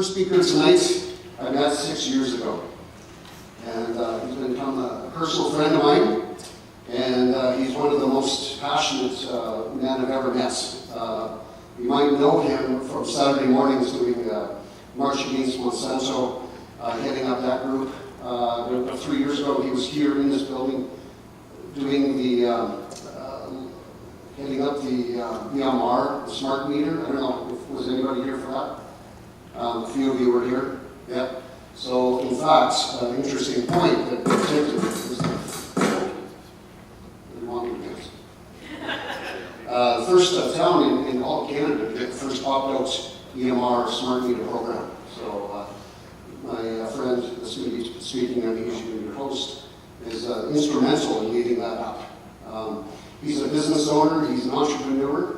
first speaker tonight I met 6 years ago, and he's become a personal friend of mine, and he's one of the most passionate men I've ever met. You might know him from Saturday mornings doing March Against Monsanto, heading up that group. 3 years ago he was here in this building doing the heading up the BMR, the smart meter. I don't know if was anybody here for that. A few of you were here. Yeah. So in fact, an interesting point that Penticton is the first town in all of Canada to get the first opt-out EMR smart meter program. So my friend that's going to be speaking, I think he's going to be your host, is instrumental in leading that up. He's a business owner, he's an entrepreneur.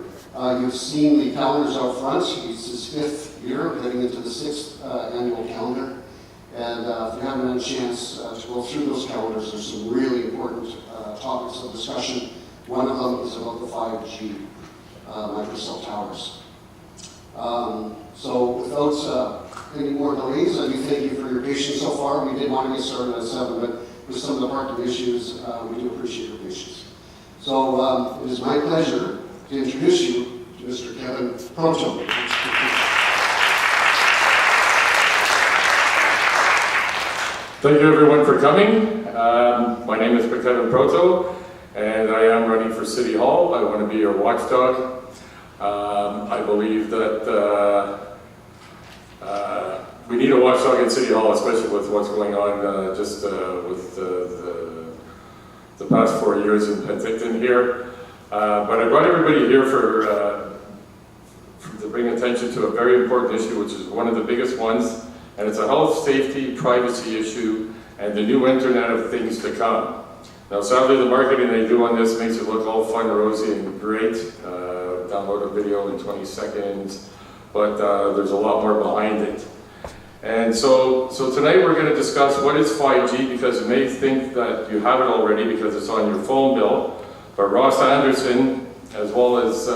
You've seen the calendars out front. It's his 5th year, heading into the 6th annual calendar. And if you haven't had a chance to go through those calendars, there's some really important topics of discussion. One of them is about the 5G microcell towers. So without any more delays, I do thank you for your patience so far. We did want to get started at 7, but with some of the parking issues, we do appreciate your patience. So it is my pleasure to introduce you to Mr. Proteau. Thank you everyone for coming. My name is Proteau, and I am running for City Hall. I want to be your watchdog. I believe that we need a watchdog in City Hall, especially with what's going on with the past 4 years in Penticton here. But I brought everybody here to bring attention to a very important issue, which is one of the biggest ones, and it's a health, safety, privacy issue, and the new Internet of Things to come. Now, sadly, the marketing they do on this makes it look all fun, rosy, and great. Download a video in 20 seconds, but there's a lot more behind it. And so tonight we're going to discuss what is 5G, because you may think that you have it already because it's on your phone bill, but Ross Anderson, as well as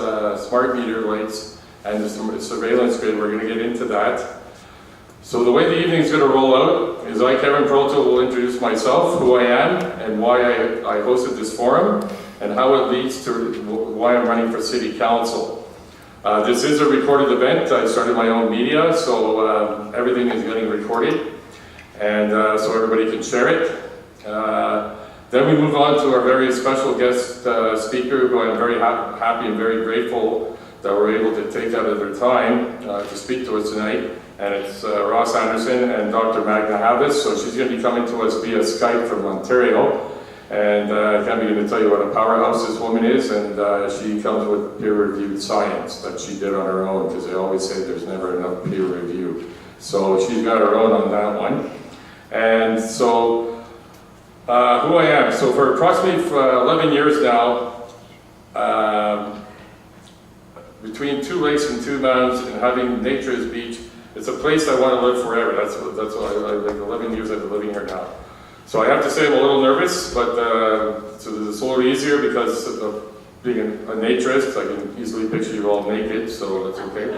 smart meter lights and the surveillance grid, we're going to get into that. So the way the evening is going to roll out is Proteau will introduce myself, who I am, and why I hosted this forum, and how it leads to why I'm running for City Council. This is a recorded event. I started my own media, so everything is getting recorded, and so everybody can share it. Then we move on to our very special guest speaker, who I'm very happy and very grateful that we're able to take out of their time to speak to us tonight. And it's Ross Anderson and Dr. Magna Havis. So she's going to be coming to us via Skype from Ontario. And I'm going to tell you what a powerhouse this woman is. And she comes with peer-reviewed science that she did on her own, because they always say there's never enough peer review. So she's got her own on that one. And so who I am. So for approximately 11 years now, between 2 lakes and 2 mountains and having nature as beach, it's a place I want to live forever. That's why like 11 years I've been living here now. So I have to say I'm a little nervous, but so it's a little easier because of being a naturist. I can easily picture you all naked, so that's okay.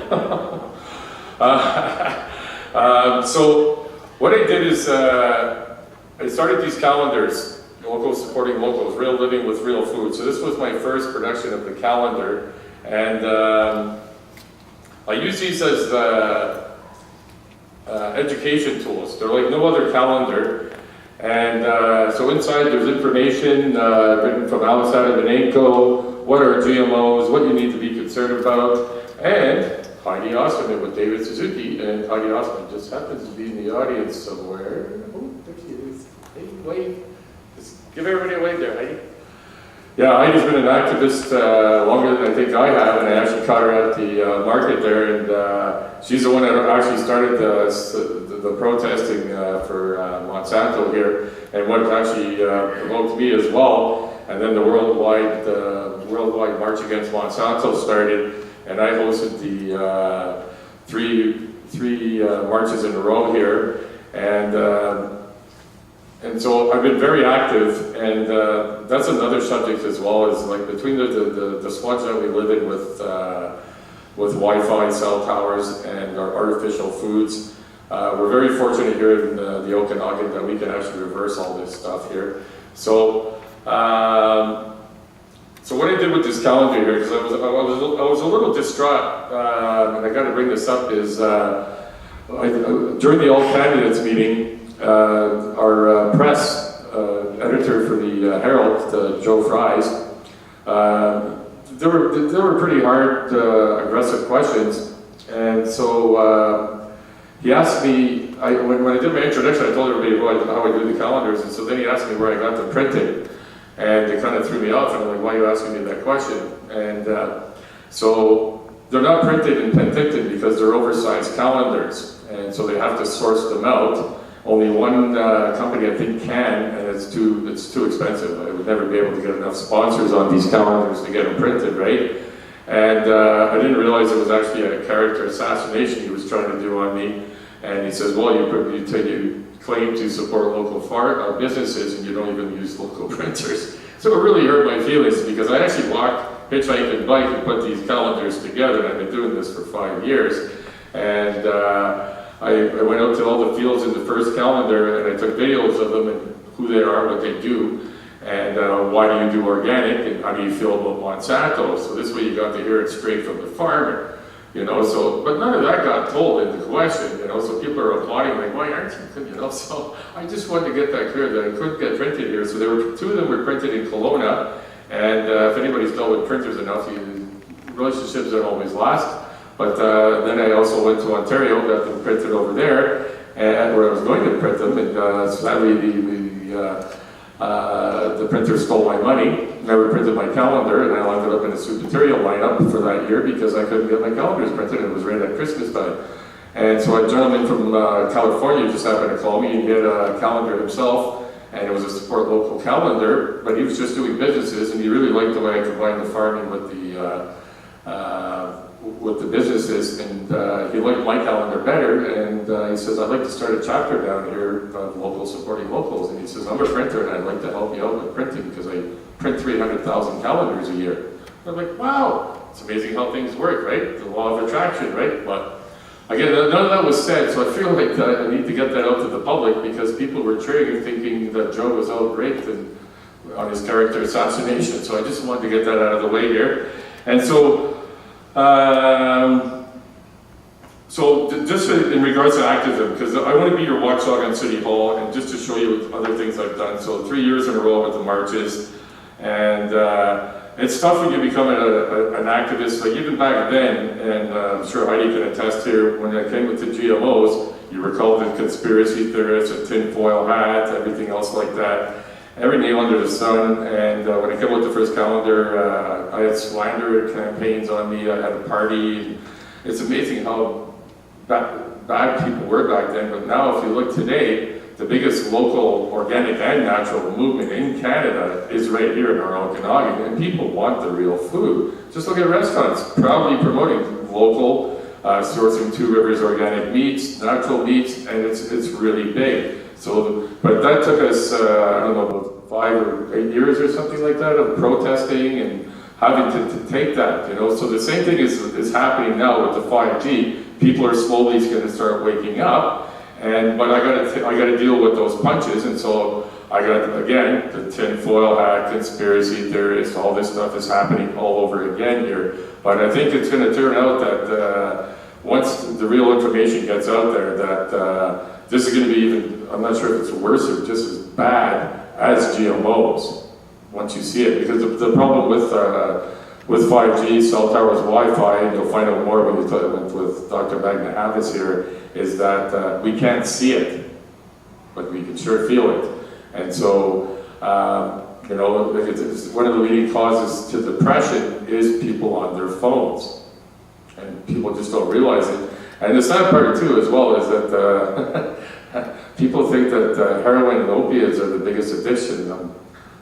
So what I did is I started these calendars, locals supporting locals, real living with real food. So this was my first production of the calendar, and I use these as education tools. They're like no other calendar. And so inside there's information written from Alice Adavanenko, what are GMOs, what you need to be concerned about, and Heidi Osman with David Suzuki. And Heidi Osman just happens to be in the audience somewhere. Oh, there she is. Hey, wave. Just give everybody a wave there, Heidi. Yeah, Heidi's been an activist longer than I think I have, and I actually caught her at the market there, and she's the one that actually started the protesting for Monsanto here, and what actually provoked me as well. And then the worldwide March Against Monsanto started, and I hosted the three marches in a row here, and so I've been very active, and that's another subject as well, is like between the sludge that we live in with Wi-Fi, cell towers, and our artificial foods. We're very fortunate here in the Okanagan that we can actually reverse all this stuff here. So, so what I did with this calendar here, because I was a little distraught, and I got to bring this up, is during the All Candidates meeting, our press editor for the Herald, Joe Fries, there were pretty hard, aggressive questions, and so he asked me, when I did my introduction, I told everybody how I do the calendars, and so then he asked me where I got them printed, and it kind of threw me off, and I'm like, why are you asking me that question? And so they're not printed in Penticton because they're oversized calendars, and so they have to source them out. Only one company I think can, and it's too expensive. I would never be able to get enough sponsors on these calendars to get them printed, right? And I didn't realize it was actually a character assassination he was trying to do on me. And he says, well, you claim to support local businesses and you don't even use local printers. So it really hurt my feelings because I actually walked, hitchhiked, and bike and put these calendars together, and I've been doing this for 5 years. And I went out to all the fields in the first calendar and I took videos of them and who they are, what they do, and why do you do organic, and how do you feel about Monsanto. So this way you got to hear it straight from the farmer. You know, so, but none of that got told in the question, you know, so people are applauding, like, why aren't you, you know, so I just wanted to get that clear that it couldn't get printed here. So there were 2 of them were printed in Kelowna, and if anybody's dealt with printers enough, relationships don't always last. But then I also went to Ontario, got them printed over there, and where I was going to print them, and sadly the printer stole my money. Never printed my calendar, and I ended up in a soup material lineup for that year because I couldn't get my calendars printed. It was right at Christmas time. And so a gentleman from California just happened to call me, and he had a calendar himself, and it was a support local calendar, but he was just doing businesses, and he really liked the way I combined the farming with the businesses, and he liked my calendar better, and he says, I'd like to start a chapter down here of locals supporting locals, and he says, I'm a printer and I'd like to help you out with printing because I print 300,000 calendars a year. And I'm like, wow, it's amazing how things work, right? The law of attraction, right? But again, none of that was said, so I feel like I need to get that out to the public because people were cheering thinking that Joe was outraged on his character assassination, so I just wanted to get that out of the way here. And so, just in regards to activism, because I want to be your watchdog on City Hall, and just to show you other things I've done. So 3 years in a row with the marches, and it's tough when you become an activist. Like even back then, and I'm sure Heidi can attest here, when I came with the GMOs, you were called a conspiracy theorist, a tinfoil hat, everything else like that. Every nail under the sun, and when I came out with the first calendar, I had slander campaigns on me, I had a party. It's amazing how bad people were back then, but now if you look today, the biggest local organic and natural movement in Canada is right here in our Okanagan, and people want the real food. Just look at restaurants proudly promoting local, sourcing Two Rivers organic meats, natural meats, and it's really big. So, but that took us, I don't know, about 5 or 8 years or something like that of protesting and having to take that, you know. So the same thing is happening now with the 5G. People are slowly going to start waking up, but I got to deal with those punches, and so I got, again, the tinfoil hat, conspiracy theorists, all this stuff is happening all over again here. But I think it's going to turn out that once the real information gets out there, that this is going to be even, I'm not sure if it's worse or just as bad as GMOs once you see it. Because the problem with 5G, cell towers, Wi-Fi, and you'll find out more when you talk with Dr. Magna Havis here, is that we can't see it, but we can sure feel it. And so, you know, it's one of the leading causes to depression is people on their phones. And people just don't realize it. And the sad part too as well is that people think that heroin and opiates are the biggest addiction.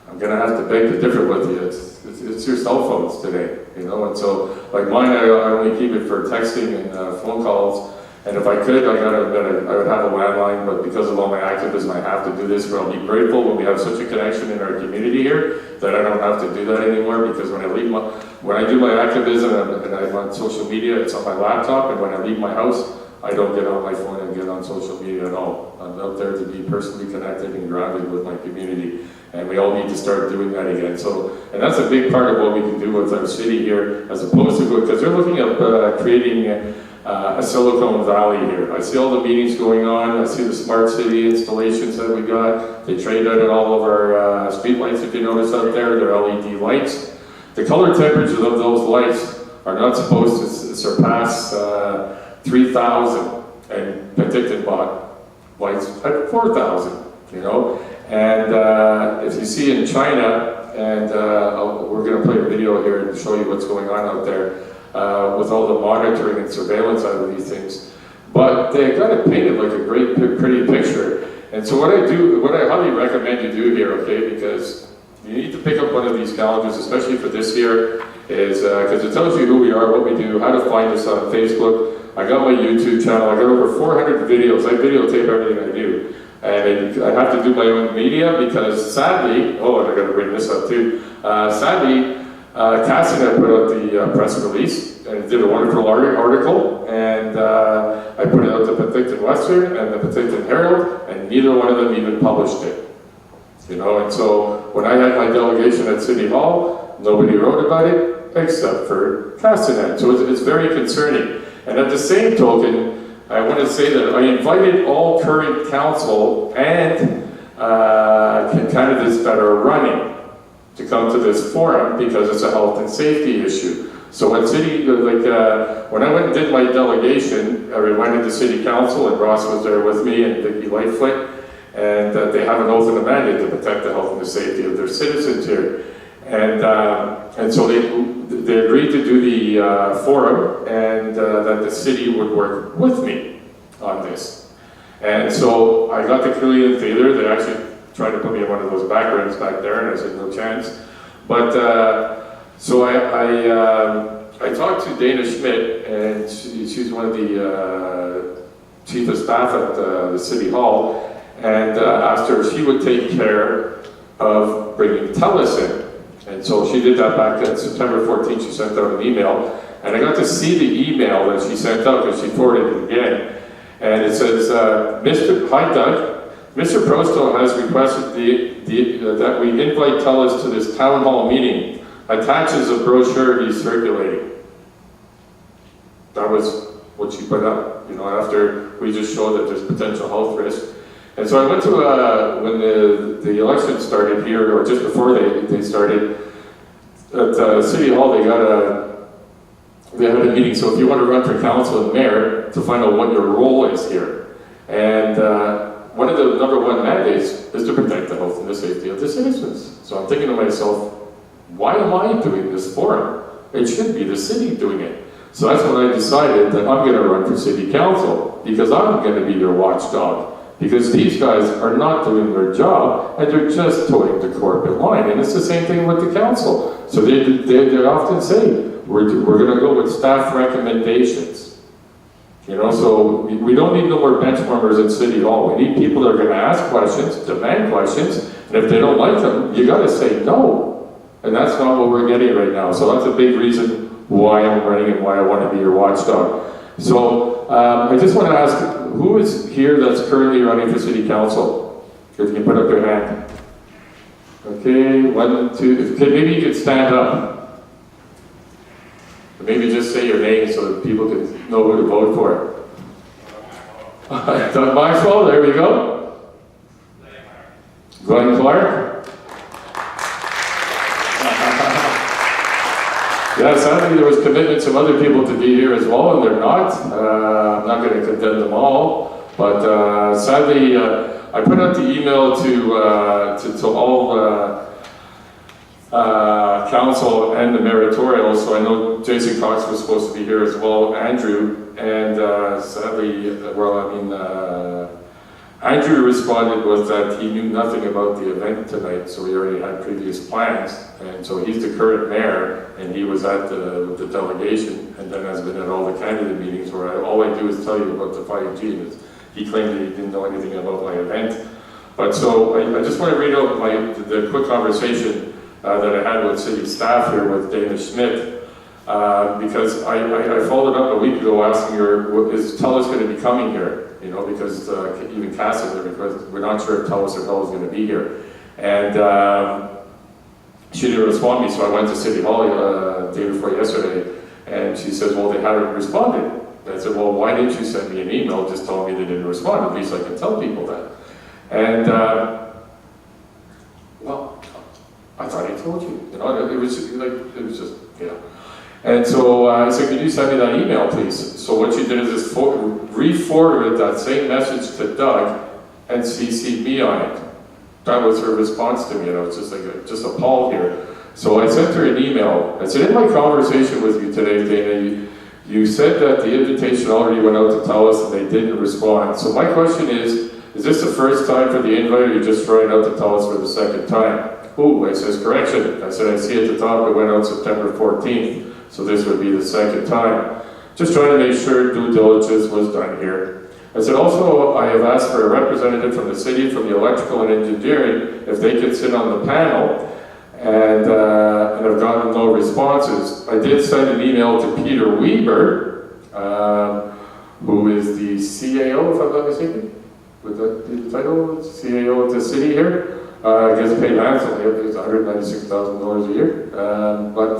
I'm gonna have to beg to differ with you. It's your cell phones today, you know. And so, like mine, I only keep it for texting and phone calls. And if I could, I would have a landline. But because of all my activism, I have to do this. But I'll be grateful when we have such a connection in our community here that I don't have to do that anymore. Because when I do my activism and I'm on social media, it's on my laptop. And when I leave my house, I don't get on my phone and get on social media at all. I'm out there to be personally connected and grounded with my community. And we all need to start doing that again. So, and that's a big part of what we can do with our city here, as opposed to, because they're looking at creating a Silicon Valley here. I see all the meetings going on. I see the smart city installations that we got. They trade out all of our street lights, if you notice out there. They're LED lights. The color temperatures of those lights are not supposed to surpass 3,000, and Penticton bought lights at 4,000, you know. And if you see in China, and we're going to play a video here and show you what's going on out there with all the monitoring and surveillance out of these things. But they got it painted like a great, pretty picture. And so what I highly recommend you do here, okay, because you need to pick up one of these calendars, especially for this year, is because it tells you who we are, what we do, how to find us on Facebook. I got my YouTube channel. I got over 400 videos. I videotape everything I do. And I have to do my own media because sadly, oh, and I got to bring this up too. Sadly, Cassinet put out the press release and did a wonderful article, and I put it out to Penticton Western and the Penticton Herald, and neither one of them even published it. You know, and so when I had my delegation at City Hall, nobody wrote about it except for Cassinet. So it's very concerning. And at the same token, I want to say that I invited all current council and candidates that are running to come to this forum because it's a health and safety issue. So when when I went and did my delegation, I reminded the city council, and Ross was there with me, and Vicki Lightfoot, and they have an oath and a mandate to protect the health and the safety of their citizens here. And so they agreed to do the forum, and that the city would work with me on this. And so I got the Cleland Theater. They actually tried to put me in one of those backgrounds back there, and I said no chance. But so I talked to Dana Schmidt, and she's one of the chief of staff at the City Hall, and asked her if she would take care of bringing Telus in. And so she did that back on September 14th. She sent out an email, and I got to see the email that she sent out because she forwarded it again. And it says, Hi Doug, Mr. Proteau has requested that we invite Telus to this town hall meeting. Attaches a brochure he's circulating. That was what she put up, you know, after we just showed that there's potential health risk. And so I went to, when the election started here, or just before they started, at City Hall they had a meeting. So if you want to run for council and mayor, to find out what your role is here. And one of the number one mandates is to protect the health and the safety of the citizens. So I'm thinking to myself, why am I doing this forum? It should be the city doing it. So that's when I decided that I'm going to run for city council, because I'm going to be your watchdog. Because these guys are not doing their job, and they're just towing the corporate line. And it's the same thing with the council. So they often say, we're going to go with staff recommendations. You know, so we don't need no more bench warmers in City Hall. We need people that are going to ask questions, demand questions, and if they don't like them, you got to say no. And that's not what we're getting right now. So that's a big reason why I'm running and why I want to be your watchdog. So I just want to ask, who is here that's currently running for city council? If you can put up your hand. Okay, 1, 2, okay, maybe you could stand up. Maybe just say your name so that people can know who to vote for. Doug Maxwell, there we go. Glenn Clark. Yeah, sadly there was commitments of other people to be here as well, and they're not. I'm not going to condemn them all, but sadly, I put out the email to all council and the mayoral, so I know Jason Cox was supposed to be here as well, Andrew, and sadly, Andrew responded with that he knew nothing about the event tonight, so he already had previous plans, and so he's the current mayor, and he was at the delegation, and then has been at all the candidate meetings where all I do is tell you about the 5G, and he claimed that he didn't know anything about my event. But so I just want to read out the quick conversation that I had with city staff here with Dana Schmidt. because I followed up a week ago asking her, is Telus going to be coming here? You know, because even Cass said that because we're not sure if Telus or Hell is going to be here. And she didn't respond to me, so I went to City Hall the day before yesterday, and she says, well, they haven't responded. And I said, well, why didn't you send me an email just telling me they didn't respond? At least I can tell people that. And, well, I thought I told you. You know, it was just, you know. And so I said, could you send me that email, please? So what she did is just re-forwarded that same message to Doug and CC'd me on it. That was her response to me, you know, it's just like, just appalled here. So I sent her an email. I said, in my conversation with you today, Dana, you said that the invitation already went out to Telus and they didn't respond. So my question is this the first time for the invite, or you just throwing out to Telus for the second time? Ooh, I says, correction. I said, I see at the top it went out September 14th. So this would be the second time. Just trying to make sure due diligence was done here. I said, also, I have asked for a representative from the city, from the electrical and engineering, if they could sit on the panel, and I've gotten no responses. I did send an email to Peter Weber, who is the CAO, if I'm not mistaken. Would that be the title? CAO of the city here. Gets paid handsomely. It's $196,000 a year. But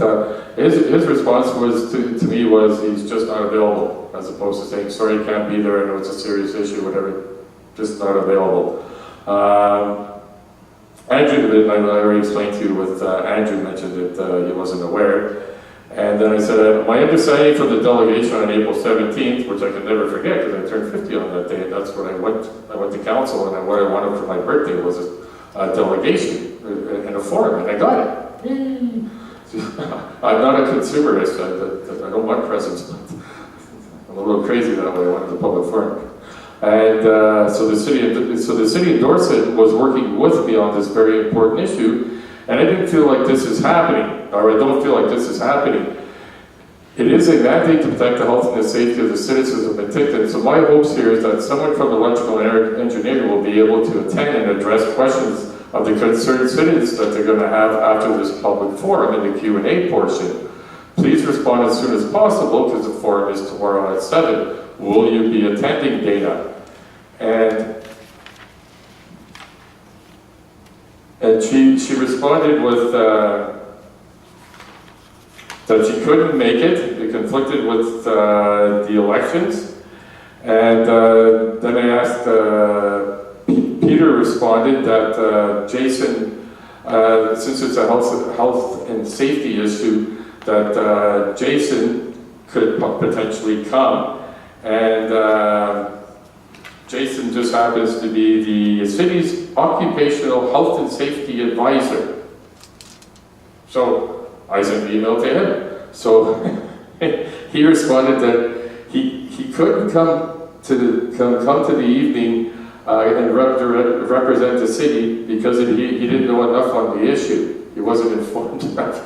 his response was to me was he's just not available, as opposed to saying sorry, can't be there. I know it's a serious issue, whatever. Just not available. Andrew, I already explained to you with Andrew mentioned that he wasn't aware. And then I said, my understanding from the delegation on April 17th, which I can never forget because I turned 50 on that day, and that's when I went to council, and what I wanted for my birthday was a delegation in a forum, and I got it. I'm not a consumerist. I don't want presents, but I'm a little crazy that way. I wanted the public forum. And so the city of Dorset was working with me on this very important issue, and I didn't feel like this is happening, or I don't feel like this is happening. It is a mandate to protect the health and the safety of the citizens of Penticton, so my hopes here is that someone from electrical and engineering will be able to attend and address questions of the concerned citizens that they're going to have after this public forum in the Q&A portion. Please respond as soon as possible, because the forum is tomorrow at 7. Will you be attending, Dana? And she responded with that she couldn't make it. It conflicted with the elections. And then I asked, Peter responded that Jason, since it's a health and safety issue, that Jason could potentially come. And Jason just happens to be the city's occupational health and safety advisor. So I sent an email to him. So he responded that he couldn't come to the evening and represent the city because he didn't know enough on the issue. He wasn't informed enough.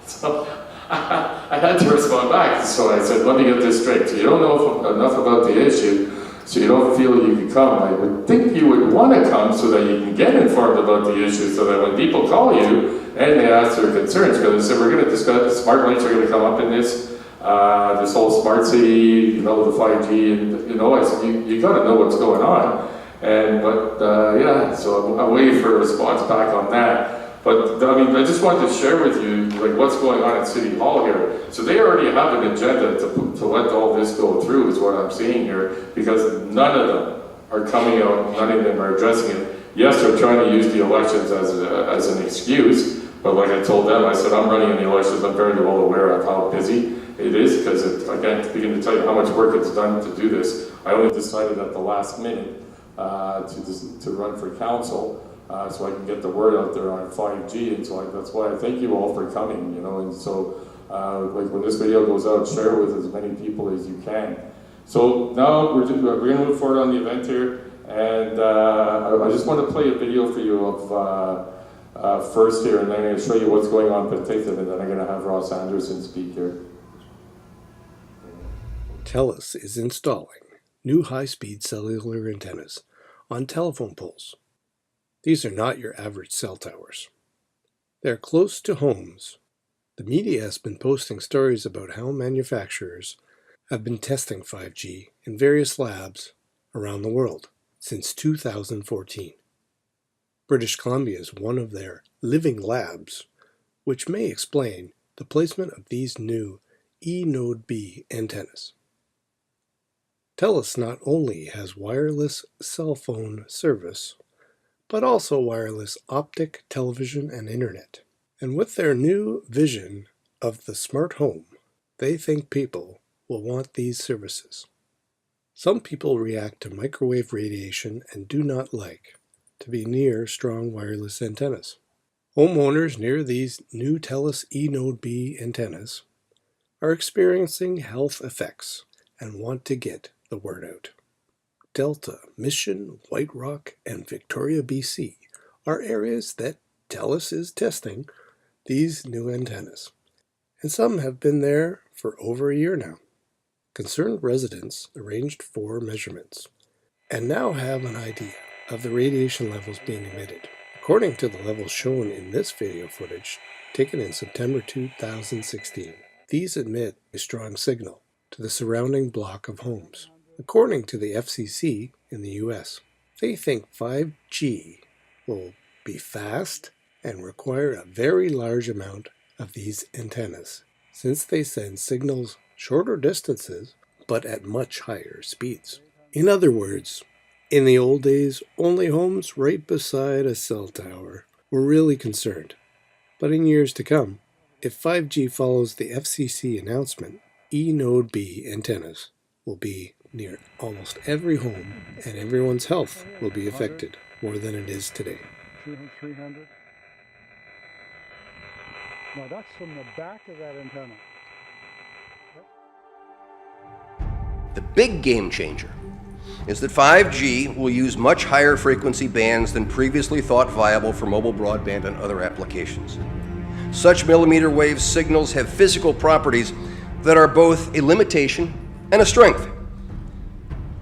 So I had to respond back. So I said, let me get this straight. So you don't know enough about the issue, so you don't feel you can come. I would think you would want to come so that you can get informed about the issue, so that when people call you and they ask their concerns, because they said, we're going to discuss, smart lights are going to come up in this whole smart city, you know, the 5G, and, you know, I said, you got to know what's going on. But yeah, so I'm waiting for a response back on that. But I mean, I just wanted to share with you like what's going on at City Hall here. So they already have an agenda to let all this go through, is what I'm seeing here, because none of them are coming out, none of them are addressing it. Yes, they're trying to use the elections as an excuse, but like I told them, I said, I'm running in the elections, I'm very well aware of how busy it is, because I can't begin to tell you how much work it's done to do this. I only decided at the last minute to run for council. So I can get the word out there on 5G, and so that's why I thank you all for coming, you know, and so like when this video goes out, share it with as many people as you can. So now we're going to move forward on the event here, and I just want to play a video for you of first here, and then I'm going to show you what's going on in Penticton, and then I'm going to have Ross Anderson speak here. Telus is installing new high-speed cellular antennas on telephone poles. These are not your average cell towers. They're close to homes The media has been posting stories about how manufacturers have been testing 5G in various labs around the world since 2014. British Columbia is one of their living labs, which may explain the placement of these new E-Node B antennas. Telus not only has wireless cell phone service, but also wireless optic, television, and internet. And with their new vision of the smart home, they think people will want these services. Some people react to microwave radiation and do not like to be near strong wireless antennas. Homeowners near these new Telus E-Node B antennas are experiencing health effects and want to get the word out. Delta, Mission, White Rock, and Victoria, BC are areas that Telus is testing these new antennas, and some have been there for over a year now. Concerned residents arranged for measurements and now have an idea of the radiation levels being emitted. According to the levels shown in this video footage, taken in September 2016, these emit a strong signal to the surrounding block of homes. According to the FCC in the US, they think 5G will be fast and require a very large amount of these antennas, since they send signals shorter distances but at much higher speeds. In other words, in the old days, only homes right beside a cell tower were really concerned. But in years to come, if 5G follows the FCC announcement, E-Node B antennas will be near almost every home and everyone's health will be affected more than it is today. 300. Now that's from the back of that antenna. The big game changer is that 5G will use much higher frequency bands than previously thought viable for mobile broadband and other applications. Such millimeter wave signals have physical properties that are both a limitation and a strength.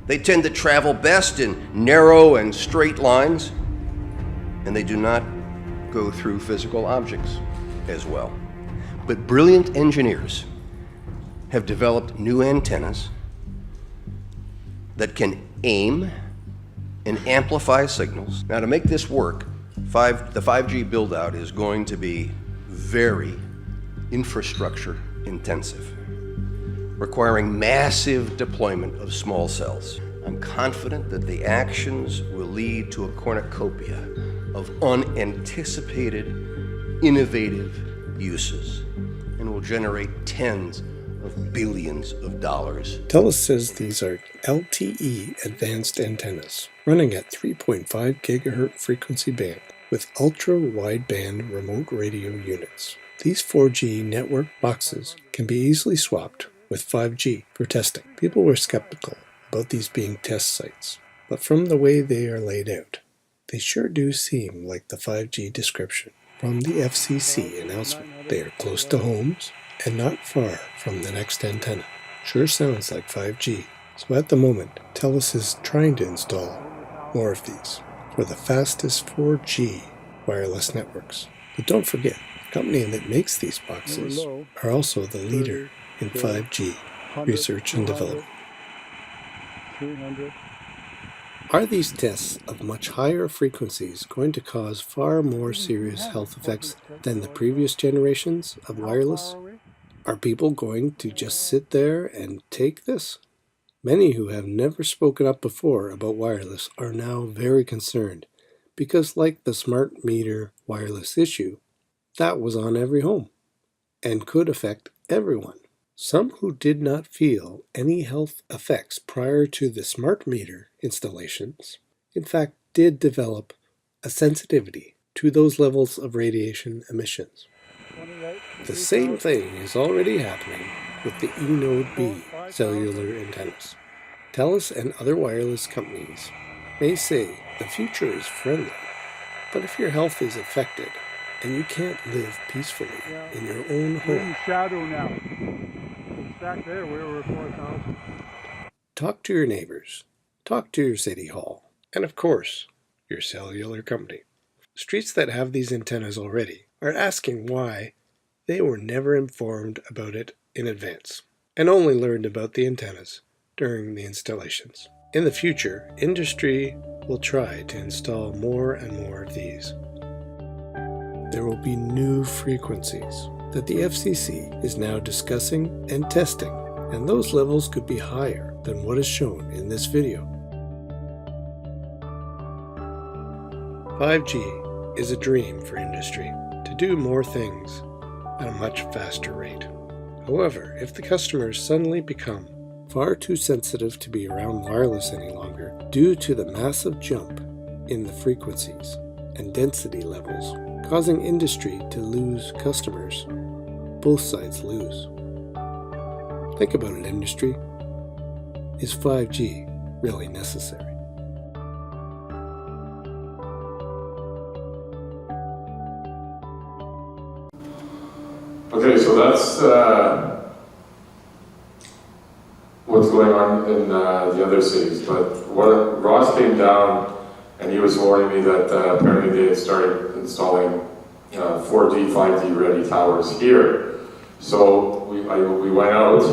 They tend to travel best in narrow and straight lines, and they do not go through physical objects as well. But brilliant engineers have developed new antennas that can aim and amplify signals. Now, to make this work, the 5G build-out is going to be very infrastructure intensive, requiring massive deployment of small cells. I'm confident that the actions will lead to a cornucopia of unanticipated, innovative uses and will generate tens of billions of dollars. Telus says these are LTE advanced antennas running at 3.5 gigahertz frequency band with ultra-wideband remote radio units. These 4G network boxes can be easily swapped with 5G for testing. People were skeptical about these being test sites, but from the way they are laid out, they sure do seem like the 5G description from the FCC announcement. They are close to homes and not far from the next antenna. Sure sounds like 5G. So at the moment, Telus is trying to install more of these for the fastest 4G wireless networks. But don't forget, the company that makes these boxes are also the leader in 5G research and development. 300. Are these tests of much higher frequencies going to cause far more serious health effects than the previous generations of wireless? Are people going to just sit there and take this? Many who have never spoken up before about wireless are now very concerned because, like the smart meter wireless issue, that was on every home and could affect everyone. Some who did not feel any health effects prior to the smart meter installations, in fact, did develop a sensitivity to those levels of radiation emissions. The same thing is already happening with the E-Node B cellular antennas. Telus and other wireless companies may say the future is friendly, but if your health is affected and you can't live peacefully in your own We're in home, shadow now. Back there, we were 4,000. talk to your neighbors, talk to your city hall, and of course, your cellular company. Streets that have these antennas already are asking why they were never informed about it in advance, and only learned about the antennas during the installations. In the future, industry will try to install more and more of these. There will be new frequencies that the FCC is now discussing and testing, and those levels could be higher than what is shown in this video. 5G is a dream for industry to do more things at a much faster rate. However, if the customers suddenly become far too sensitive to be around wireless any longer due to the massive jump in the frequencies and density levels, causing industry to lose customers, both sides lose. Think about it, industry. Is 5G really necessary? Okay, so that's what's going on in the other cities. But what Ross came down and he was warning me that apparently they had started installing 4G, 5G ready towers here. So we went out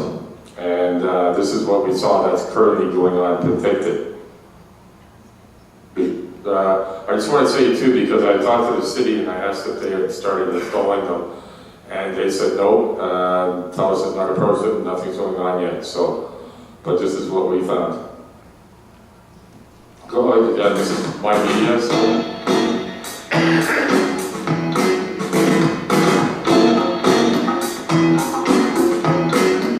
and this is what we saw that's currently going on in Penticton. I just want to say too, because I talked to the city and I asked if they had started installing them. And they said, no, Telus has not approached it, nothing's going on yet. So, but this is what we found. Go ahead, yeah, this is my media, so.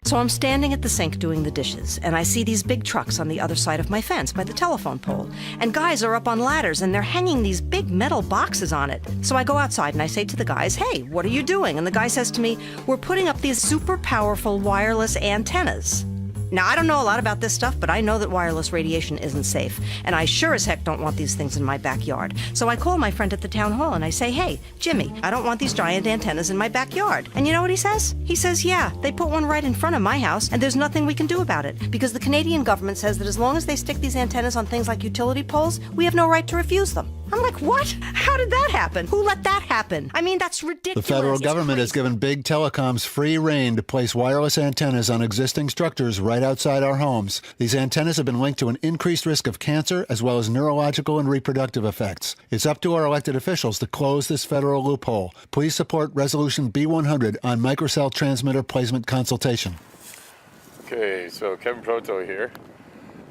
So I'm standing at the sink doing the dishes, and I see these big trucks on the other side of my fence by the telephone pole. And guys are up on ladders, and they're hanging these big metal boxes on it. So I go outside and I say to the guys, hey, what are you doing? And the guy says to me, we're putting up these super powerful wireless antennas. Now, I don't know a lot about this stuff, but I know that wireless radiation isn't safe, and I sure as heck don't want these things in my backyard. So I call my friend at the town hall and I say, hey, Jimmy, I don't want these giant antennas in my backyard. And you know what he says? He says, yeah, they put one right in front of my house, and there's nothing we can do about it, because the Canadian government says that as long as they stick these antennas on things like utility poles, we have no right to refuse them. I'm like, what? How did that happen? Who let that happen? I mean, that's ridiculous. The federal government has given big telecoms free rein to place wireless antennas on existing structures right outside our homes. These antennas have been linked to an increased risk of cancer as well as neurological and reproductive effects. It's up to our elected officials to close this federal loophole. Please support Resolution B100 on microcell transmitter placement consultation. Okay, so Kevin Proteau here.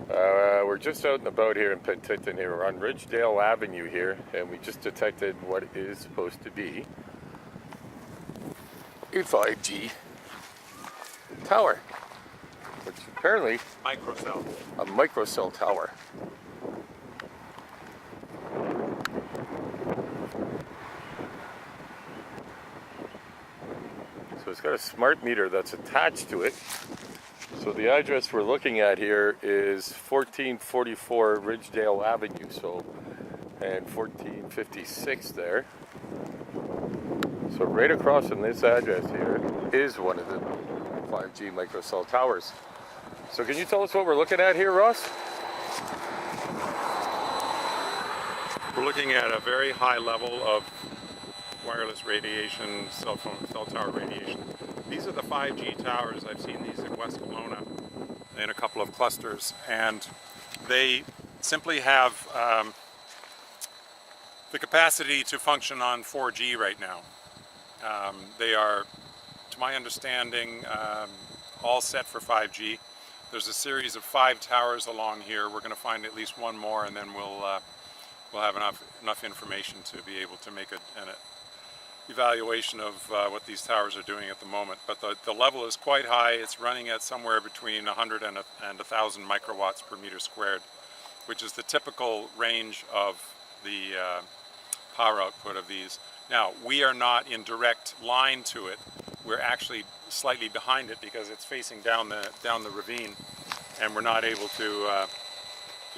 We're just out and about here in Penticton here. We're on Ridgedale Avenue here, and we just detected what is supposed to be a 5G tower, which apparently a microcell tower. So it's got a smart meter that's attached to it. So the address we're looking at here is 1444 Ridgedale Avenue, and 1456 there. So right across from this address here is one of the 5G microcell towers. So can you tell us what we're looking at here, Ross? We're looking at a very high level of wireless radiation, cell tower radiation. These are the 5G towers. I've seen these in West Kelowna in a couple of clusters, and they simply have the capacity to function on 4G right now. They are, to my understanding, all set for 5G. There's a series of 5 towers along here. We're going to find at least one more, and then we'll have enough information to be able to make an evaluation of what these towers are doing at the moment. But the level is quite high. It's running at somewhere between 100 and 1,000 microwatts per meter squared, which is the typical range of the power output of these. Now, we are not in direct line to it. We're actually slightly behind it because it's facing down the ravine, and we're not able to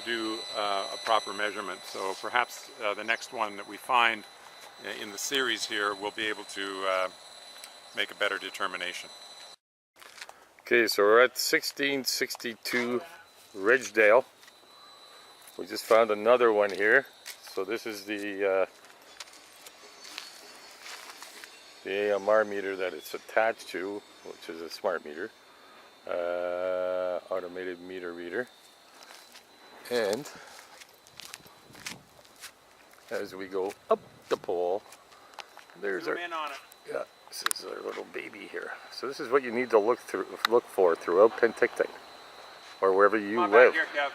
do a proper measurement. So perhaps the next one that we find in the series here, we'll be able to make a better determination. Okay, so we're at 1662 Ridgedale. We just found another one here. So this is the the AMR meter that it's attached to, which is a smart meter, automated meter reader. And as we go up the pole, there's our, yeah, this is our little baby here. So this is what you need to look for throughout Penticton, or wherever you live. Here, Kev.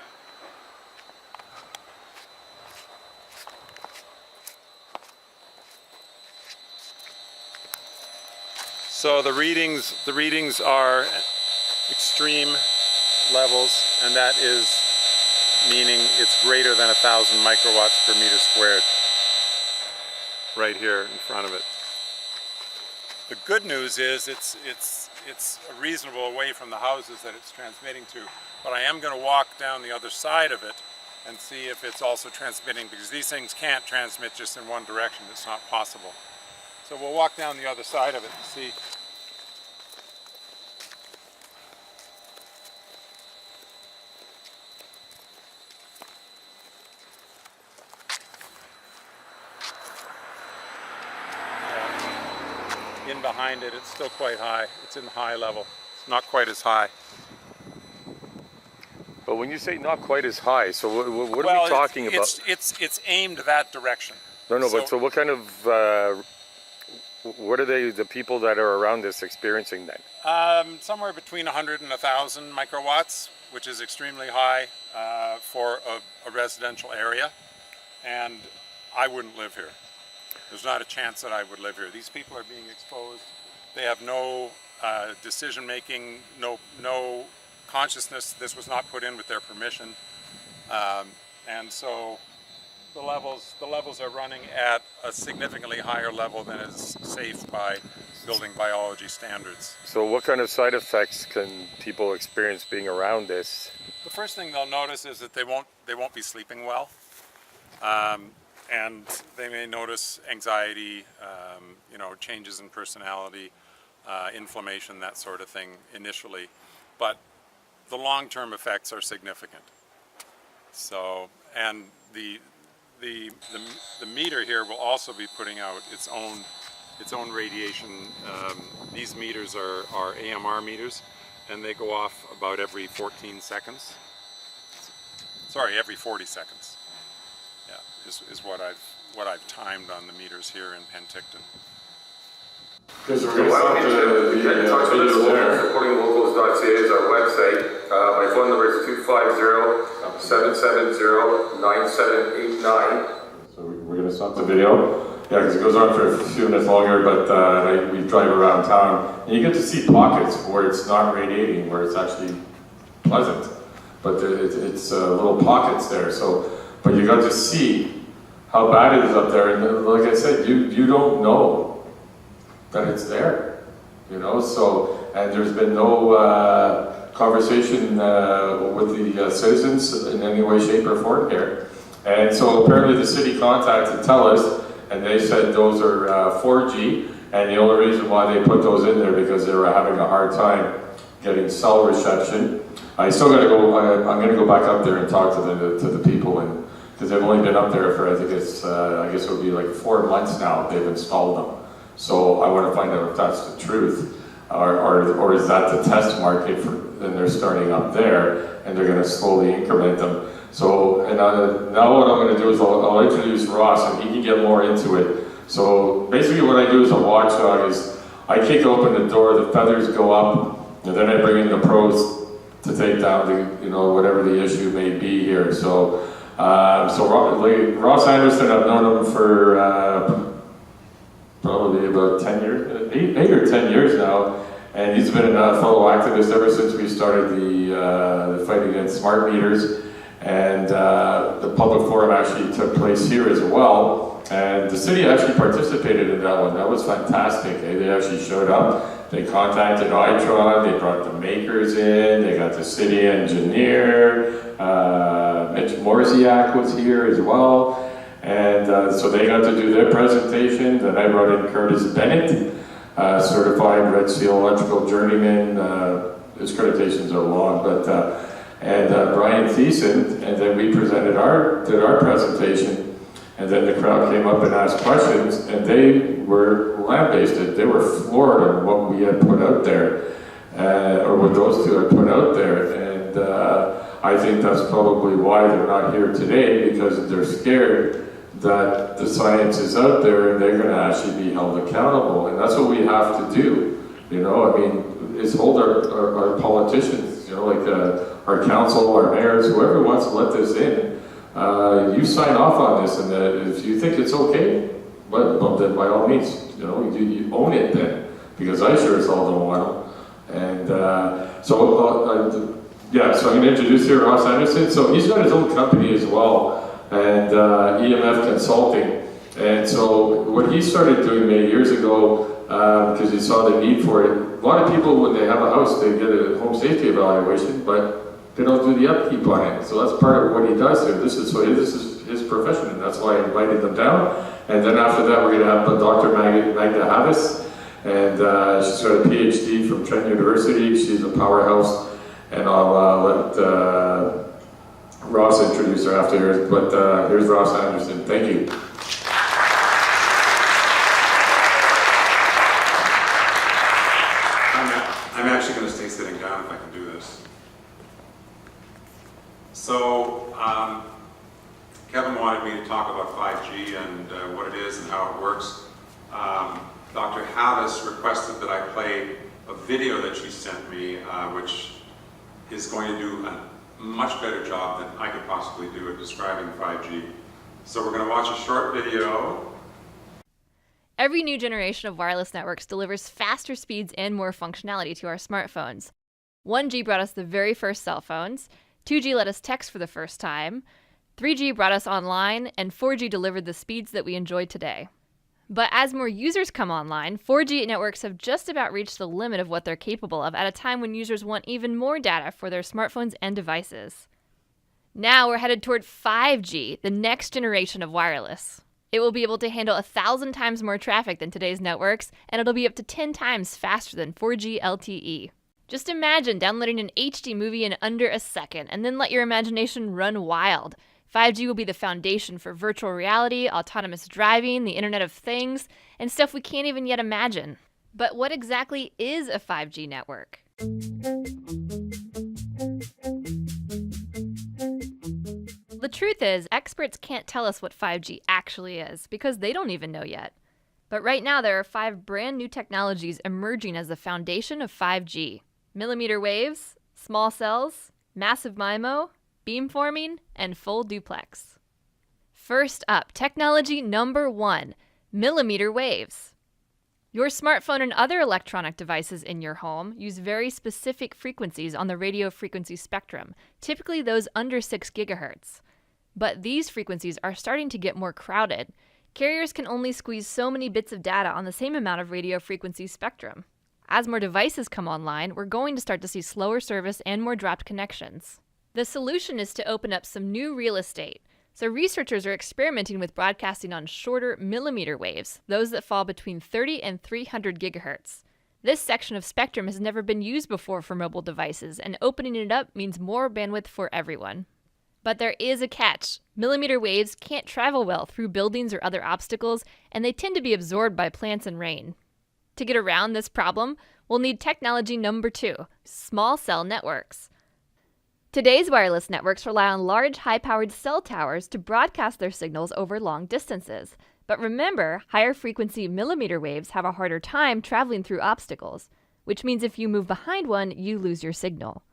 So the readings are extreme levels, and that is meaning it's greater than 1,000 microwatts per meter squared. Right here in front of it. The good news is it's a reasonable way from the houses that it's transmitting to, but I am going to walk down the other side of it and see if it's also transmitting, because these things can't transmit just in one direction. It's not possible. So we'll walk down the other side of it and see. In behind it, it's still quite high. It's in high level. It's not quite as high. But when you say not quite as high, so what are we talking about? It's aimed that direction. No, but so what kind of, what are the people that are around this experiencing then? Somewhere between 100 and 1,000 microwatts, which is extremely high for a residential area. And I wouldn't live here. There's not a chance that I would live here. These people are being exposed. They have no decision making, no consciousness. This was not put in with their permission, and so the levels are running at a significantly higher level than is safe by building biology standards. So what kind of side effects can people experience being around this? The first thing they'll notice is that they won't be sleeping well. And they may notice anxiety, changes in personality, inflammation, that sort of thing initially, but the long-term effects are significant. So, and the meter here will also be putting out its own radiation. These meters are AMR meters, and they go off about every 14 seconds. Sorry, every 40 seconds. Is what I've timed on the meters here in Penticton. Because we're going to start the video there. Supportinglocals.ca is our website. My phone number is 250-770-9789. So we're going to stop the video. Yeah, because it goes on for a few minutes longer, but we drive around town, and you get to see pockets where it's not radiating, where it's actually pleasant. But it's little pockets there. So, but you got to see how bad it is up there, and like I said, you don't know that it's there, so, and there's been no conversation with the citizens in any way, shape, or form here. And so apparently the city contacted Telus, and they said those are 4G, and the only reason why they put those in there because they were having a hard time getting cell reception. I still got to go, I'm going to go back up there and talk to the people, and because they've only been up there for, I think it's, I guess it would be like 4 months now they've installed them. So I want to find out if that's the truth, or is that the test market for, and they're starting up there, and they're going to slowly increment them. So, and now what I'm going to do is I'll introduce Ross, and he can get more into it. So basically what I do as a watchdog is I kick open the door, the feathers go up, and then I bring in the pros to take down the, whatever the issue may be here. So Ross Anderson, I've known him for probably about 10 years, 8 or 10 years now, and he's been a fellow activist ever since we started the fight against smart meters, and the public forum actually took place here as well, and the city actually participated in that one. That was fantastic. They actually showed up, they contacted ITRON, they brought the makers in, they got the city engineer, Mitch Morziak was here as well, and so they got to do their presentation. Then I brought in Curtis Bennett, certified Red Seal electrical journeyman. His accreditations are long, but and Brian Thiessen, and then we did our presentation, and then the crowd came up and asked questions, and they were land-based it, they were floored on what we had put out there, or what those two had put out there. And I think that's probably why they're not here today, because they're scared that the science is out there and they're going to actually be held accountable. And that's what we have to do. You know, I mean, is hold our politicians, you know, like our council, our mayors, whoever wants to let this in, you sign off on this, and if you think it's okay, but then by all means, you know, you own it then, because I sure as hell don't want them. And yeah, so I'm going to introduce here Ross Anderson. So he's got his own company as well, and EMF Consulting. And so what he started doing many years ago, because he saw the need for it. A lot of people, when they have a house, they get a home safety evaluation, but they don't do the upkeep on it. So that's part of what he does here. This is his profession, and that's why I invited them down. And then after that, we're going to have Dr. Magda Havis, and she's got a PhD from Trent University. She's a powerhouse, and I'll let Ross introduce her after here. But here's Ross Anderson. Thank you. I'm actually going to stay sitting down if I can do this. So, Kevin wanted me to talk about 5G and what it is and how it works. Dr. Havis requested that I play a video that she sent me, which is going to do a much better job than I could possibly do at describing 5G. So we're going to watch a short video. Every new generation of wireless networks delivers faster speeds and more functionality to our smartphones. 1G brought us the very first cell phones, 2G let us text for the first time, 3G brought us online, and 4G delivered the speeds that we enjoy today. But as more users come online, 4G networks have just about reached the limit of what they're capable of at a time when users want even more data for their smartphones and devices. Now we're headed toward 5G, the next generation of wireless. It will be able to handle 1,000 times more traffic than today's networks, and it'll be up to 10 times faster than 4G LTE. Just imagine downloading an HD movie in under a second, and then let your imagination run wild. 5G will be the foundation for virtual reality, autonomous driving, the Internet of Things, and stuff we can't even yet imagine. But what exactly is a 5G network? The truth is, experts can't tell us what 5G actually is, because they don't even know yet. But right now, there are 5 brand new technologies emerging as the foundation of 5G. Millimeter waves, small cells, massive MIMO, beamforming, and full duplex. First up, technology number 1, millimeter waves. Your smartphone and other electronic devices in your home use very specific frequencies on the radio frequency spectrum, typically those under 6 gigahertz. But these frequencies are starting to get more crowded. Carriers can only squeeze so many bits of data on the same amount of radio frequency spectrum. As more devices come online, we're going to start to see slower service and more dropped connections. The solution is to open up some new real estate. So researchers are experimenting with broadcasting on shorter millimeter waves, those that fall between 30 and 300 gigahertz. This section of spectrum has never been used before for mobile devices, and opening it up means more bandwidth for everyone. But there is a catch. Millimeter waves can't travel well through buildings or other obstacles, and they tend to be absorbed by plants and rain. To get around this problem, we'll need technology number 2, small cell networks. Today's wireless networks rely on large, high-powered cell towers to broadcast their signals over long distances. But remember, higher frequency millimeter waves have a harder time traveling through obstacles, which means if you move behind one, you lose your signal.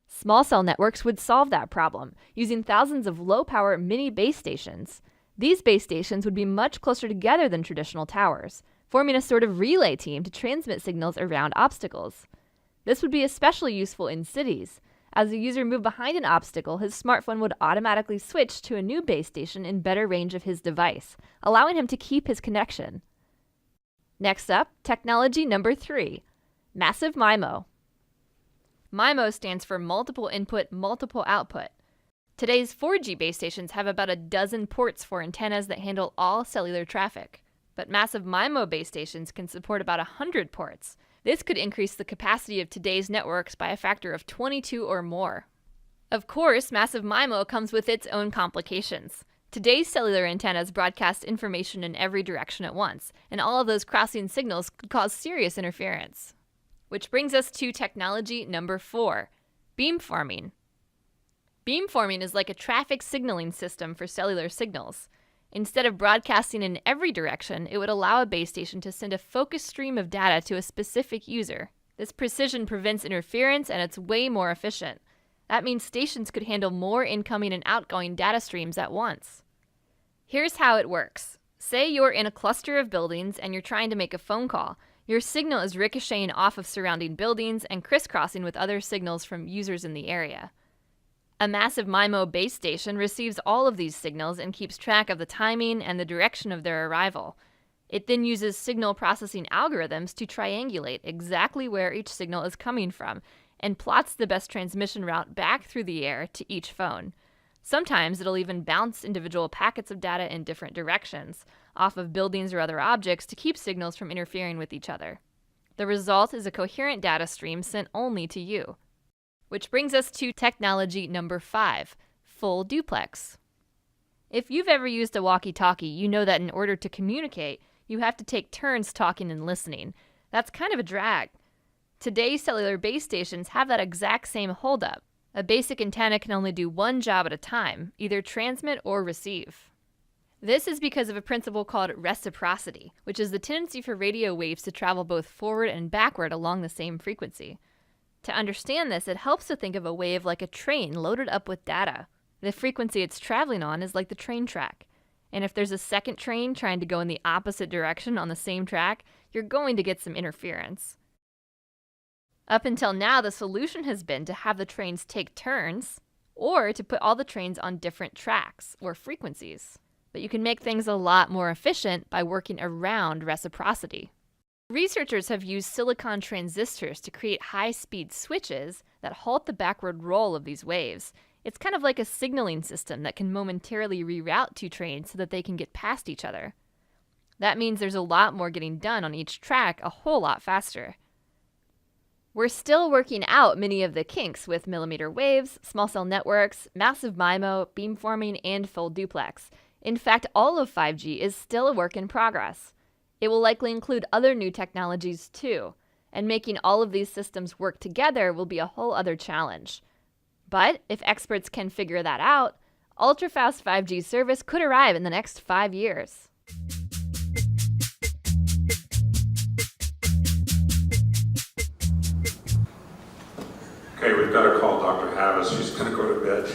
Small cell networks would solve that problem, using thousands of low-power mini base stations. These base stations would be much closer together than traditional towers, forming a sort of relay team to transmit signals around obstacles. This would be especially useful in cities. As the user moved behind an obstacle, his smartphone would automatically switch to a new base station in better range of his device, allowing him to keep his connection. Next up, technology number 3, massive MIMO. MIMO stands for multiple input, multiple output. Today's 4G base stations have about a dozen ports for antennas that handle all cellular traffic. But massive MIMO base stations can support about 100 ports. This could increase the capacity of today's networks by a factor of 22 or more. Of course, massive MIMO comes with its own complications. Today's cellular antennas broadcast information in every direction at once, and all of those crossing signals could cause serious interference. Which brings us to technology number 4, beamforming. Beamforming is like a traffic signaling system for cellular signals. Instead of broadcasting in every direction, it would allow a base station to send a focused stream of data to a specific user. This precision prevents interference, and it's way more efficient. That means stations could handle more incoming and outgoing data streams at once. Here's how it works. Say you're in a cluster of buildings and you're trying to make a phone call. Your signal is ricocheting off of surrounding buildings and crisscrossing with other signals from users in the area. A massive MIMO base station receives all of these signals and keeps track of the timing and the direction of their arrival. It then uses signal processing algorithms to triangulate exactly where each signal is coming from and plots the best transmission route back through the air to each phone. Sometimes it'll even bounce individual packets of data in different directions, off of buildings or other objects to keep signals from interfering with each other. The result is a coherent data stream sent only to you. Which brings us to technology number 5, full duplex. If you've ever used a walkie-talkie, you know that in order to communicate, you have to take turns talking and listening. That's kind of a drag. Today's cellular base stations have that exact same holdup. A basic antenna can only do one job at a time, either transmit or receive. This is because of a principle called reciprocity, which is the tendency for radio waves to travel both forward and backward along the same frequency. To understand this, it helps to think of a wave like a train loaded up with data. The frequency it's traveling on is like the train track. And if there's a second train trying to go in the opposite direction on the same track, you're going to get some interference. Up until now, the solution has been to have the trains take turns, or to put all the trains on different tracks or frequencies. But you can make things a lot more efficient by working around reciprocity. Researchers have used silicon transistors to create high-speed switches that halt the backward roll of these waves. It's kind of like a signaling system that can momentarily reroute two trains so that they can get past each other. That means there's a lot more getting done on each track a whole lot faster. We're still working out many of the kinks with millimeter waves, small cell networks, massive MIMO, beamforming, and full duplex. In fact, all of 5G is still a work in progress. It will likely include other new technologies too, and making all of these systems work together will be a whole other challenge. But if experts can figure that out, ultra-fast 5G service could arrive in the next 5 years. Okay, we've got to call Dr. Havis. She's going to go to bed.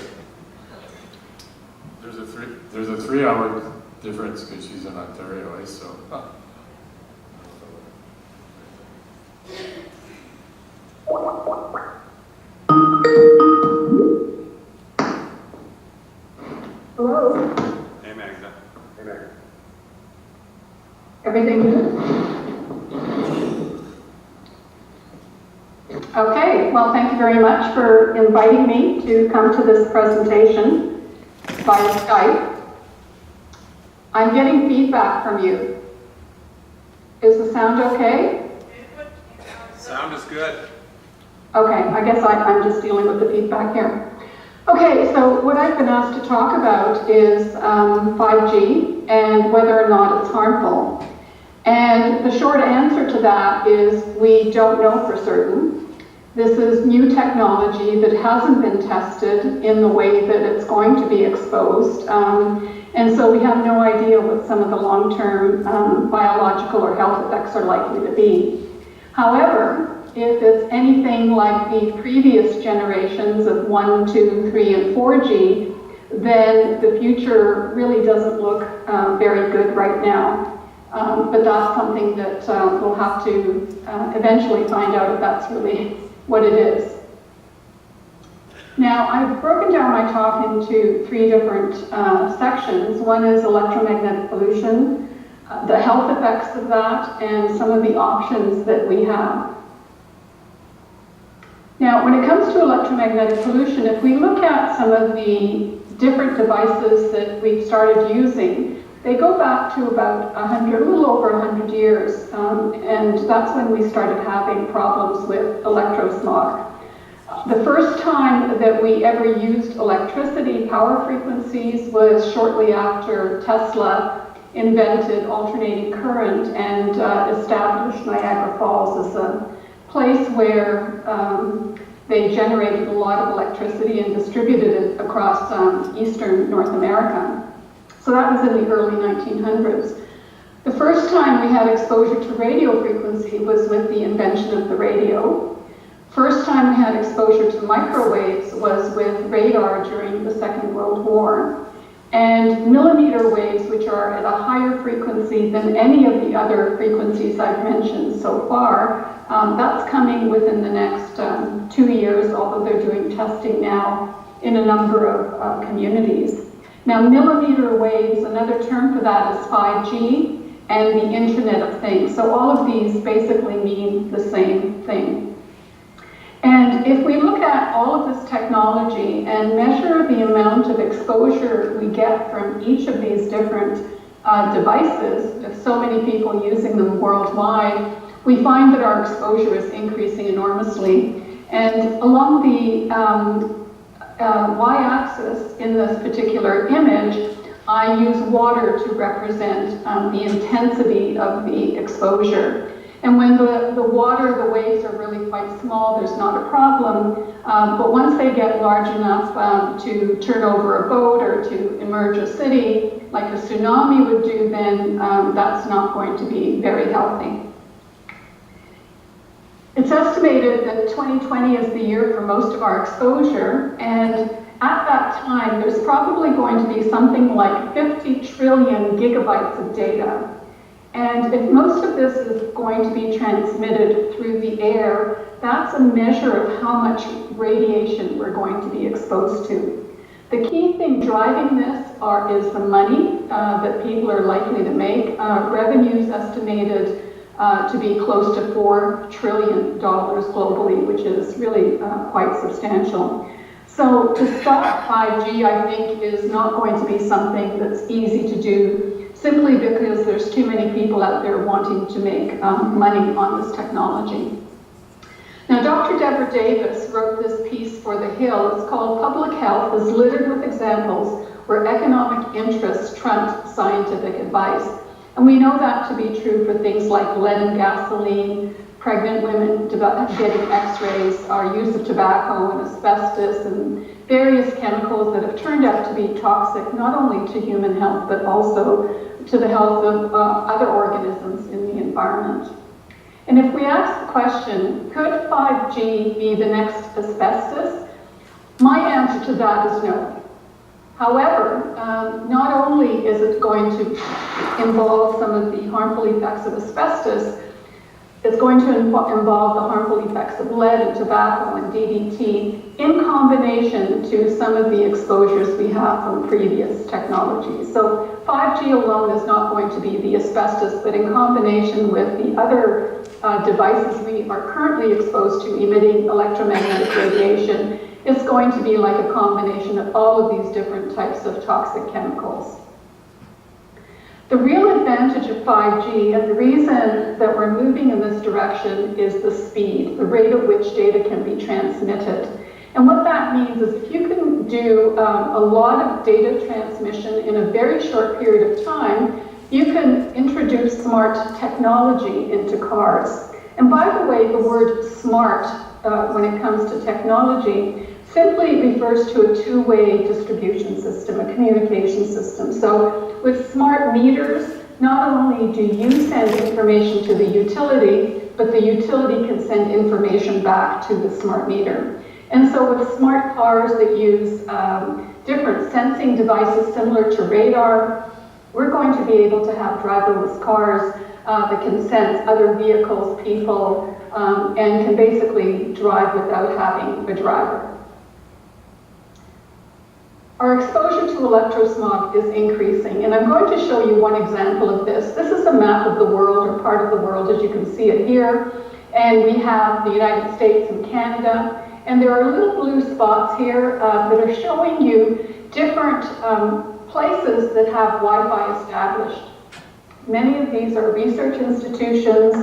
There's a 3-hour difference because she's in Ontario, eh? So. Hello? Hey, Magda. Hey, Magda. Everything good? Okay, well, thank you very much for inviting me to come to this presentation via Skype. I'm getting feedback from you. Is the sound okay? Sound is good. Okay, I guess I'm just dealing with the feedback here. Okay, so what I've been asked to talk about is 5G and whether or not it's harmful. And the short answer to that is we don't know for certain. This is new technology that hasn't been tested in the way that it's going to be exposed. And so we have no idea what some of the long-term biological or health effects are likely to be. However, if it's anything like the previous generations of 1, 2, 3, and 4G, then the future really doesn't look very good right now. But that's something that we'll have to eventually find out if that's really what it is. Now, I've broken down my talk into 3 different sections. One is electromagnetic pollution, the health effects of that, and some of the options that we have. Now, when it comes to electromagnetic pollution, if we look at some of the different devices that we've started using, they go back to about a little over 100 years, and that's when we started having problems with electrosmog. The first time that we ever used electricity power frequencies was shortly after Tesla invented alternating current and established Niagara Falls as a place where they generated a lot of electricity and distributed it across eastern North America. So that was in the early 1900s. The first time we had exposure to radio frequency was with the invention of the radio. First time we had exposure to microwaves was with radar during the Second World War. And millimeter waves, which are at a higher frequency than any of the other frequencies I've mentioned so far, that's coming within the next 2 years, although they're doing testing now in a number of communities. Now, millimeter waves, another term for that is 5G and the Internet of Things. So all of these basically mean the same thing. And if we look at all of this technology and measure the amount of exposure we get from each of these different devices, with so many people using them worldwide, we find that our exposure is increasing enormously. And along the y-axis in this particular image, I use water to represent the intensity of the exposure. And when the waves are really quite small, there's not a problem. But once they get large enough to turn over a boat or to emerge a city, like a tsunami would do, then that's not going to be very healthy. It's estimated that 2020 is the year for most of our exposure, and at that time, there's probably going to be something like 50 trillion gigabytes of data. And if most of this is going to be transmitted through the air, that's a measure of how much radiation we're going to be exposed to. The key thing driving this is the money that people are likely to make. Revenues estimated to be close to $4 trillion globally, which is really quite substantial. So to stop 5G, I think, is not going to be something that's easy to do, simply because there's too many people out there wanting to make money on this technology. Now, Dr. Deborah Davis wrote this piece for The Hill. It's called Public Health is Littered with Examples Where Economic Interests Trumped Scientific Advice. And we know that to be true for things like lead in gasoline, pregnant women getting x-rays, our use of tobacco and asbestos and various chemicals that have turned out to be toxic not only to human health but also to the health of other organisms in the environment. And if we ask the question, could 5G be the next asbestos? My answer to that is no. However, not only is it going to involve some of the harmful effects of asbestos, it's going to involve the harmful effects of lead and tobacco and DDT in combination to some of the exposures we have from previous technologies. So 5G alone is not going to be the asbestos, but in combination with the other devices we are currently exposed to emitting electromagnetic radiation, it's going to be like a combination of all of these different types of toxic chemicals. The real advantage of 5G, and the reason that we're moving in this direction, is the speed, the rate at which data can be transmitted. And what that means is if you can do a lot of data transmission in a very short period of time, you can introduce smart technology into cars. And by the way, the word smart, when it comes to technology, simply refers to a two-way distribution system, a communication system. So with smart meters, not only do you send information to the utility, but the utility can send information back to the smart meter. And so with smart cars that use different sensing devices similar to radar, we're going to be able to have driverless cars that can sense other vehicles, people, and can basically drive without having a driver. Our exposure to electrosmog is increasing, and I'm going to show you one example of this. This is a map of the world, or part of the world, as you can see it here. And we have the United States and Canada, and there are little blue spots here that are showing you different places that have Wi-Fi established. Many of these are research institutions,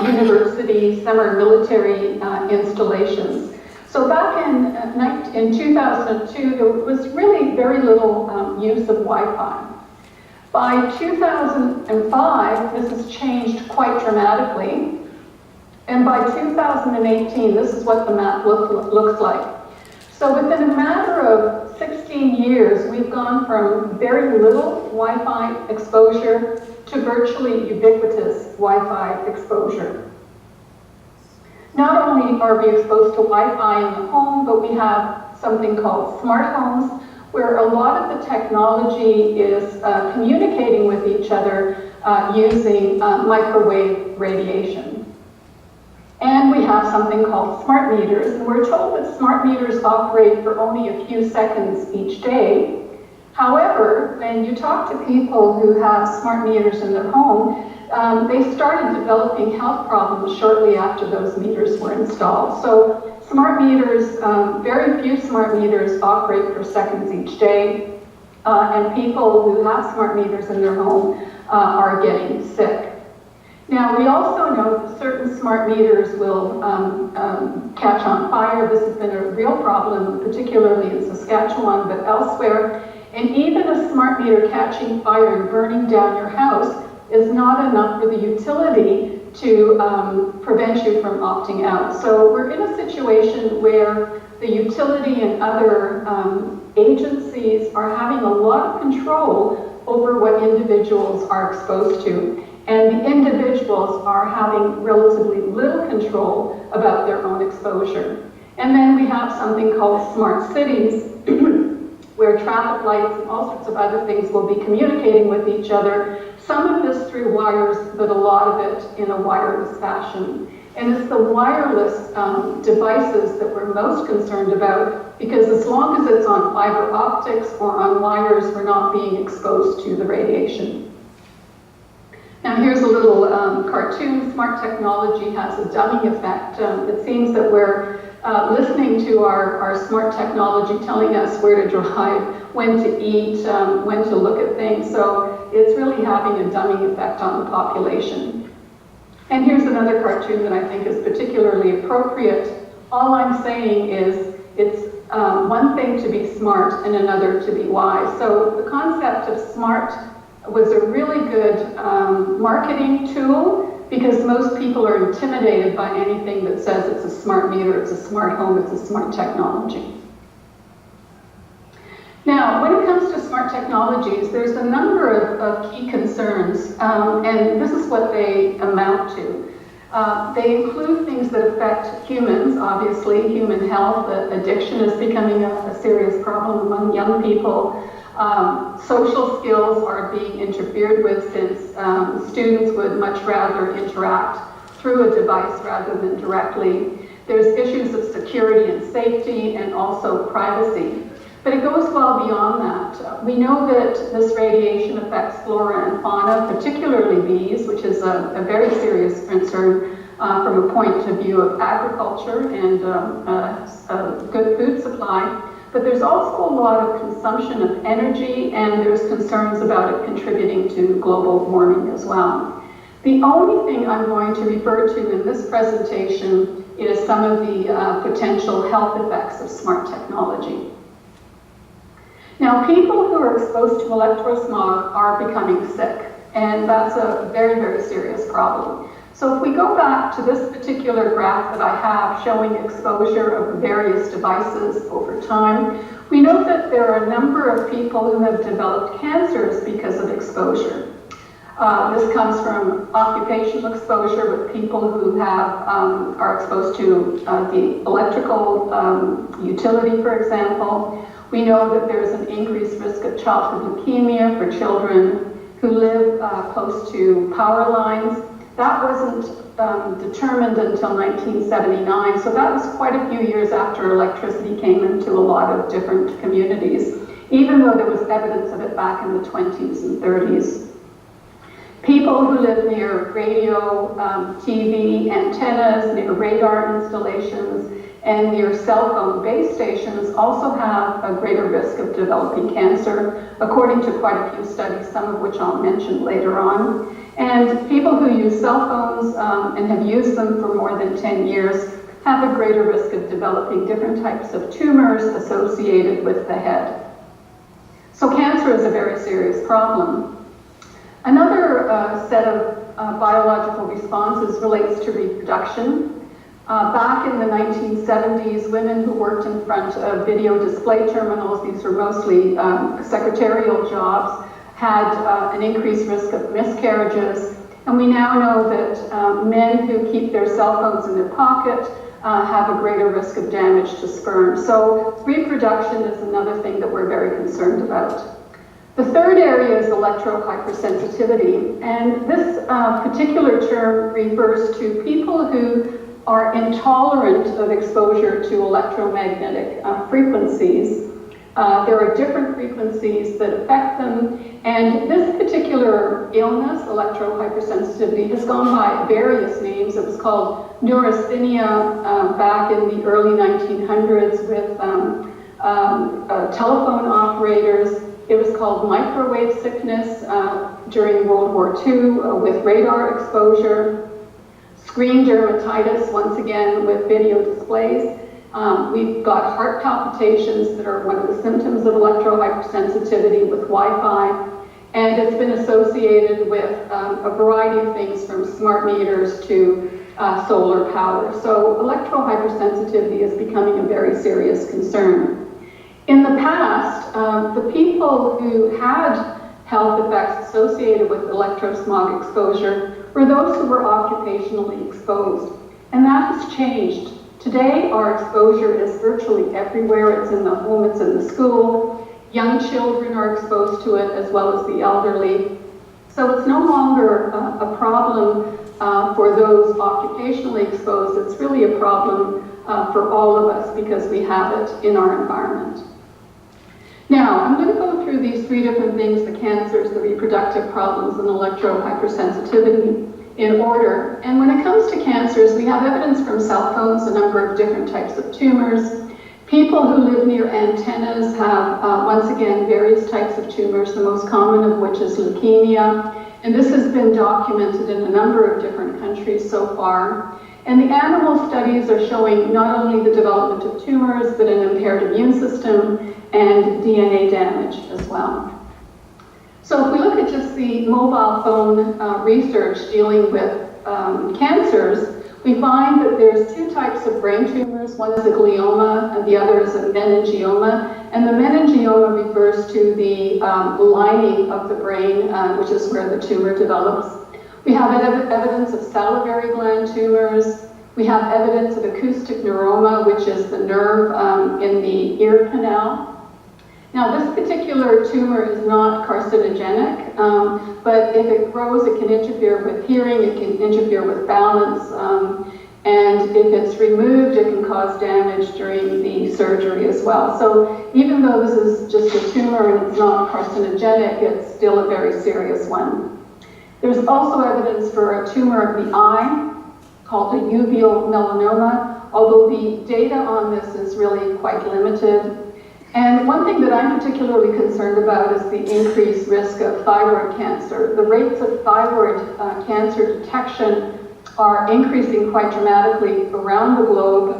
universities, some are military installations. So back in 2002, there was really very little use of Wi-Fi. By 2005, this has changed quite dramatically. And by 2018, this is what the map looks like. So within a matter of 16 years, we've gone from very little Wi-Fi exposure to virtually ubiquitous Wi-Fi exposure. Not only are we exposed to Wi-Fi in the home, but we have something called smart homes, where a lot of the technology is communicating with each other using microwave radiation. And we have something called smart meters, and we're told that smart meters operate for only a few seconds each day. However, when you talk to people who have smart meters in their home, they started developing health problems shortly after those meters were installed. So smart meters, very few smart meters operate for seconds each day, and people who have smart meters in their home are getting sick. Now, we also know that certain smart meters will catch on fire. This has been a real problem, particularly in Saskatchewan, but elsewhere. And even a smart meter catching fire and burning down your house is not enough for the utility to prevent you from opting out. So we're in a situation where the utility and other agencies are having a lot of control over what individuals are exposed to. And the individuals are having relatively little control about their own exposure. And then we have something called smart cities, where traffic lights and all sorts of other things will be communicating with each other. Some of this through wires, but a lot of it in a wireless fashion. And it's the wireless devices that we're most concerned about, because as long as it's on fiber optics or on wires, we're not being exposed to the radiation. Now here's a little cartoon. Smart technology has a dumbing effect. It seems that we're listening to our smart technology telling us where to drive, when to eat, when to look at things. So it's really having a dumbing effect on the population. And here's another cartoon that I think is particularly appropriate. All I'm saying is it's one thing to be smart and another to be wise. So the concept of smart was a really good marketing tool, because most people are intimidated by anything that says it's a smart meter, it's a smart home, it's a smart technology. Now, when it comes to smart technologies, there's a number of key concerns, and this is what they amount to. They include things that affect humans, obviously, human health. Addiction is becoming a serious problem among young people. Social skills are being interfered with, since students would much rather interact through a device rather than directly. There's issues of security and safety, and also privacy. But it goes well beyond that. We know that this radiation affects flora and fauna, particularly bees, which is a very serious concern from a point of view of agriculture and a good food supply. But there's also a lot of consumption of energy, and there's concerns about it contributing to global warming as well. The only thing I'm going to refer to in this presentation is some of the potential health effects of smart technology. Now, people who are exposed to electrosmog are becoming sick, and that's a very, very serious problem. So if we go back to this particular graph that I have showing exposure of various devices over time, we know that there are a number of people who have developed cancers because of exposure. This comes from occupational exposure with people who are exposed to the electrical utility, for example. We know that there's an increased risk of childhood leukemia for children who live close to power lines. That wasn't determined until 1979, so that was quite a few years after electricity came into a lot of different communities, even though there was evidence of it back in the 20s and 30s. People who live near radio, TV antennas, near radar installations, and near cell phone base stations also have a greater risk of developing cancer, according to quite a few studies, some of which I'll mention later on. And people who use cell phones and have used them for more than 10 years have a greater risk of developing different types of tumors associated with the head. So cancer is a very serious problem. Another set of biological responses relates to reproduction. Back in the 1970s, women who worked in front of video display terminals, these were mostly secretarial jobs, had an increased risk of miscarriages. And we now know that men who keep their cell phones in their pocket have a greater risk of damage to sperm. So reproduction is another thing that we're very concerned about. The third area is electrohypersensitivity. And this particular term refers to people who are intolerant of exposure to electromagnetic frequencies. There are different frequencies that affect them, and this particular illness, electrohypersensitivity, has gone by various names. It was called neurasthenia back in the early 1900s with telephone operators. It was called microwave sickness during World War II with radar exposure. Screen dermatitis, once again, with video displays. We've got heart palpitations that are one of the symptoms of electrohypersensitivity with Wi-Fi. And it's been associated with a variety of things from smart meters to solar power. So electrohypersensitivity is becoming a very serious concern. In the past, the people who had health effects associated with electrosmog exposure were those who were occupationally exposed. And that has changed. Today, our exposure is virtually everywhere. It's in the home, it's in the school. Young children are exposed to it, as well as the elderly. So it's no longer a problem for those occupationally exposed. It's really a problem for all of us because we have it in our environment. Now, I'm going to go through these three different things, the cancers, the reproductive problems, and electrohypersensitivity in order. And when it comes to cancers, we have evidence from cell phones, a number of different types of tumors. People who live near antennas have, once again, various types of tumors, the most common of which is leukemia. And this has been documented in a number of different countries so far. And the animal studies are showing not only the development of tumors, but an impaired immune system and DNA damage as well. So if we look at just the mobile phone research dealing with cancers, we find that there's two types of brain tumors. One is a glioma and the other is a meningioma. And the meningioma refers to the lining of the brain, which is where the tumor develops. We have evidence of salivary gland tumors. We have evidence of acoustic neuroma, which is the nerve in the ear canal. Now, this particular tumor is not carcinogenic, but if it grows, it can interfere with hearing, it can interfere with balance, and if it's removed, it can cause damage during the surgery as well. So even though this is just a tumor and it's not carcinogenic, it's still a very serious one. There's also evidence for a tumor of the eye called a uveal melanoma, although the data on this is really quite limited. And one thing that I'm particularly concerned about is the increased risk of thyroid cancer. The rates of thyroid cancer detection are increasing quite dramatically around the globe,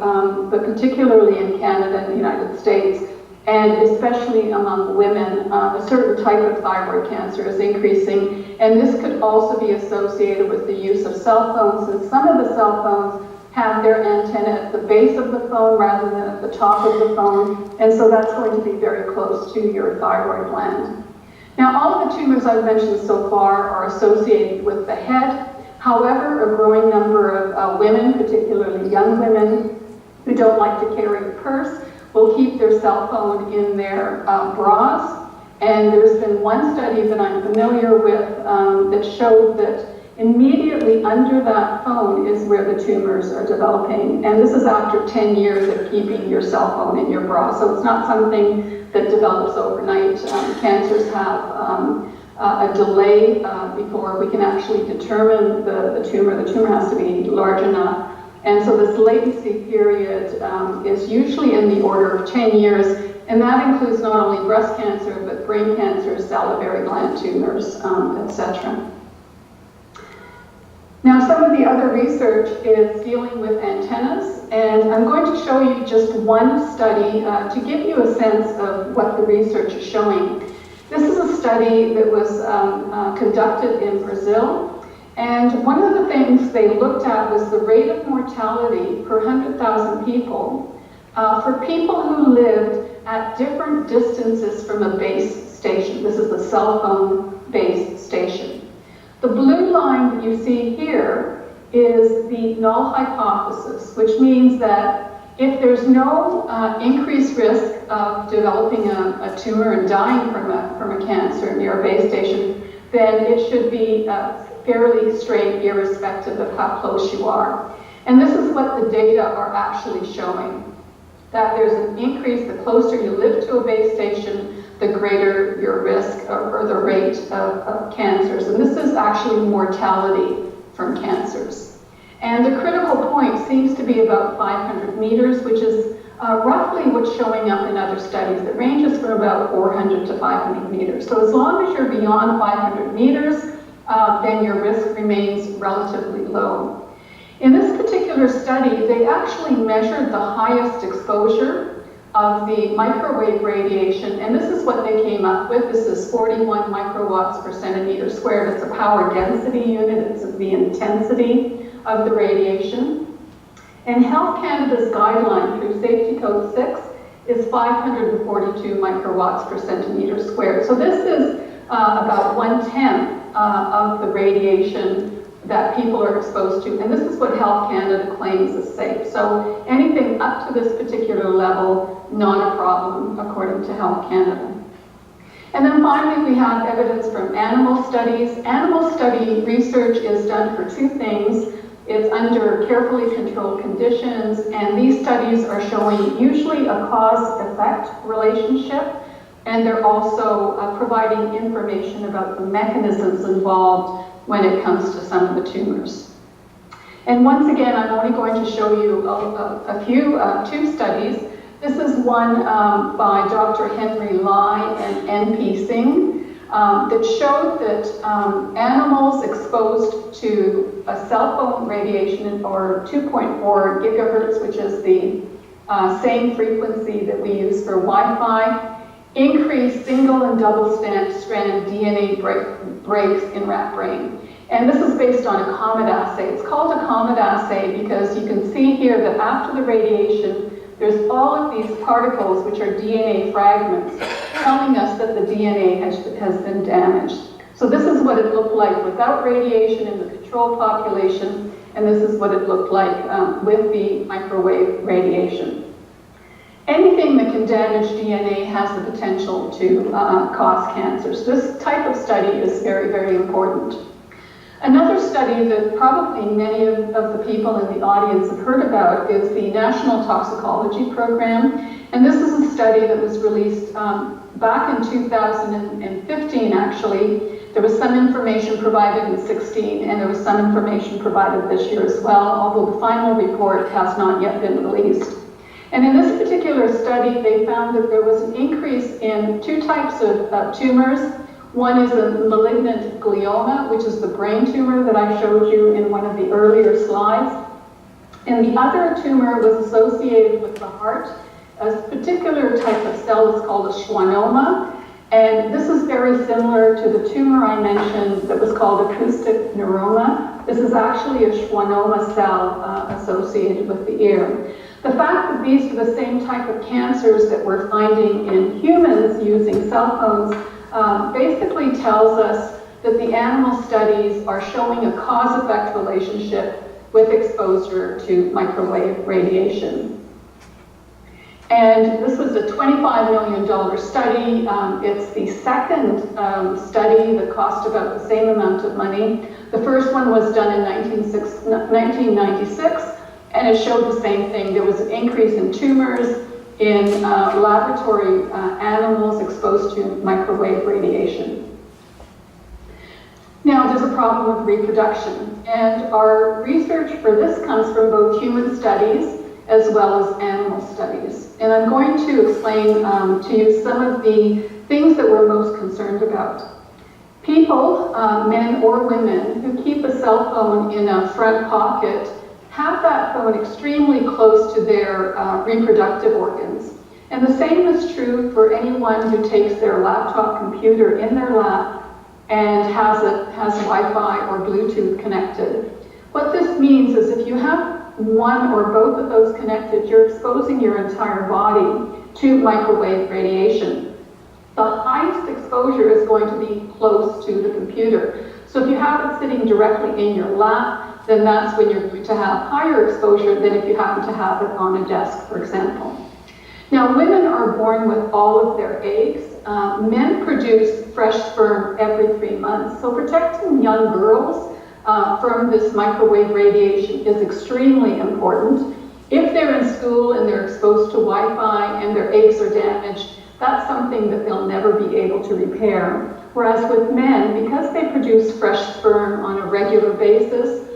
but particularly in Canada and the United States, and especially among women. A certain type of thyroid cancer is increasing, and this could also be associated with the use of cell phones, and some of the cell phones have their antenna at the base of the phone rather than at the top of the phone, and so that's going to be very close to your thyroid gland. Now, all of the tumors I've mentioned so far are associated with the head. However, a growing number of women, particularly young women, who don't like to carry a purse, will keep their cell phone in their bras. And there's been one study that I'm familiar with that showed that immediately under that phone is where the tumors are developing. And this is after 10 years of keeping your cell phone in your bra. So it's not something that develops overnight. Cancers have a delay before we can actually determine the tumor. The tumor has to be large enough. And so this latency period is usually in the order of 10 years. And that includes not only breast cancer, but brain cancer, salivary gland tumors, etc. Now, some of the other research is dealing with antennas, and I'm going to show you just one study to give you a sense of what the research is showing. This is a study that was conducted in Brazil, and one of the things they looked at was the rate of mortality per 100,000 people for people who lived at different distances from a base station. This is the cell phone base station. The blue line that you see here is the null hypothesis, which means that if there's no increased risk of developing a tumor and dying from a cancer near a base station, then it should be fairly straight, irrespective of how close you are. And this is what the data are actually showing, that there's an increase the closer you live to a base station, the greater your risk or the rate of cancers. And this is actually mortality from cancers. And the critical point seems to be about 500 meters, which is roughly what's showing up in other studies that ranges from about 400 to 500 meters. So as long as you're beyond 500 meters, then your risk remains relatively low. In this particular study, they actually measured the highest exposure of the microwave radiation, and this is what they came up with. This is 41 microwatts per centimeter squared. It's a power density unit. It's the intensity of the radiation. And Health Canada's guideline through Safety Code 6 is 542 microwatts per centimeter squared. So this is about 1/10 of the radiation that people are exposed to, and this is what Health Canada claims is safe. So anything up to this particular level, not a problem according to Health Canada. And then finally, we have evidence from animal studies. Animal study research is done for two things. It's under carefully controlled conditions, and these studies are showing usually a cause-effect relationship, and they're also providing information about the mechanisms involved when it comes to some of the tumors. And once again, I'm only going to show you two studies. This is one by Dr. Henry Lai and N.P. Singh that showed that animals exposed to a cell phone radiation, or 2.4 gigahertz, which is the same frequency that we use for Wi-Fi, increased single and double strand DNA breaks in rat brain. And this is based on a COMET assay. It's called a COMET assay because you can see here that after the radiation, there's all of these particles, which are DNA fragments, telling us that the DNA has been damaged. So this is what it looked like without radiation in the control population, and this is what it looked like with the microwave radiation. Anything that can damage DNA has the potential to cause cancers. This type of study is very, very important. Another study that probably many of the people in the audience have heard about is the National Toxicology Program. And this is a study that was released back in 2015, actually. There was some information provided in 16, and there was some information provided this year as well, although the final report has not yet been released. And in this particular study, they found that there was an increase in two types of tumors. One is a malignant glioma, which is the brain tumor that I showed you in one of the earlier slides. And the other tumor was associated with the heart. A particular type of cell is called a schwannoma. And this is very similar to the tumor I mentioned that was called acoustic neuroma. This is actually a schwannoma cell associated with the ear. The fact that these are the same type of cancers that we're finding in humans using cell phones basically tells us that the animal studies are showing a cause-effect relationship with exposure to microwave radiation. And this was a $25 million study. It's the second study that cost about the same amount of money. The first one was done in 1996, and it showed the same thing. There was an increase in tumors in laboratory animals exposed to microwave radiation. Now, there's a problem with reproduction, and our research for this comes from both human studies as well as animal studies. And I'm going to explain to you some of the things that we're most concerned about. People, men or women, who keep a cell phone in a front pocket have that phone extremely close to their reproductive organs. And the same is true for anyone who takes their laptop computer in their lap and has Wi-Fi or Bluetooth connected. What this means is if you have one or both of those connected, you're exposing your entire body to microwave radiation. The highest exposure is going to be close to the computer. So if you have it sitting directly in your lap, then that's when you're going to have higher exposure than if you happen to have it on a desk, for example. Now, women are born with all of their eggs. Men produce fresh sperm every 3 months. So protecting young girls from this microwave radiation is extremely important. If they're in school and they're exposed to Wi-Fi and their eggs are damaged, that's something that they'll never be able to repair. Whereas with men, because they produce fresh sperm on a regular basis,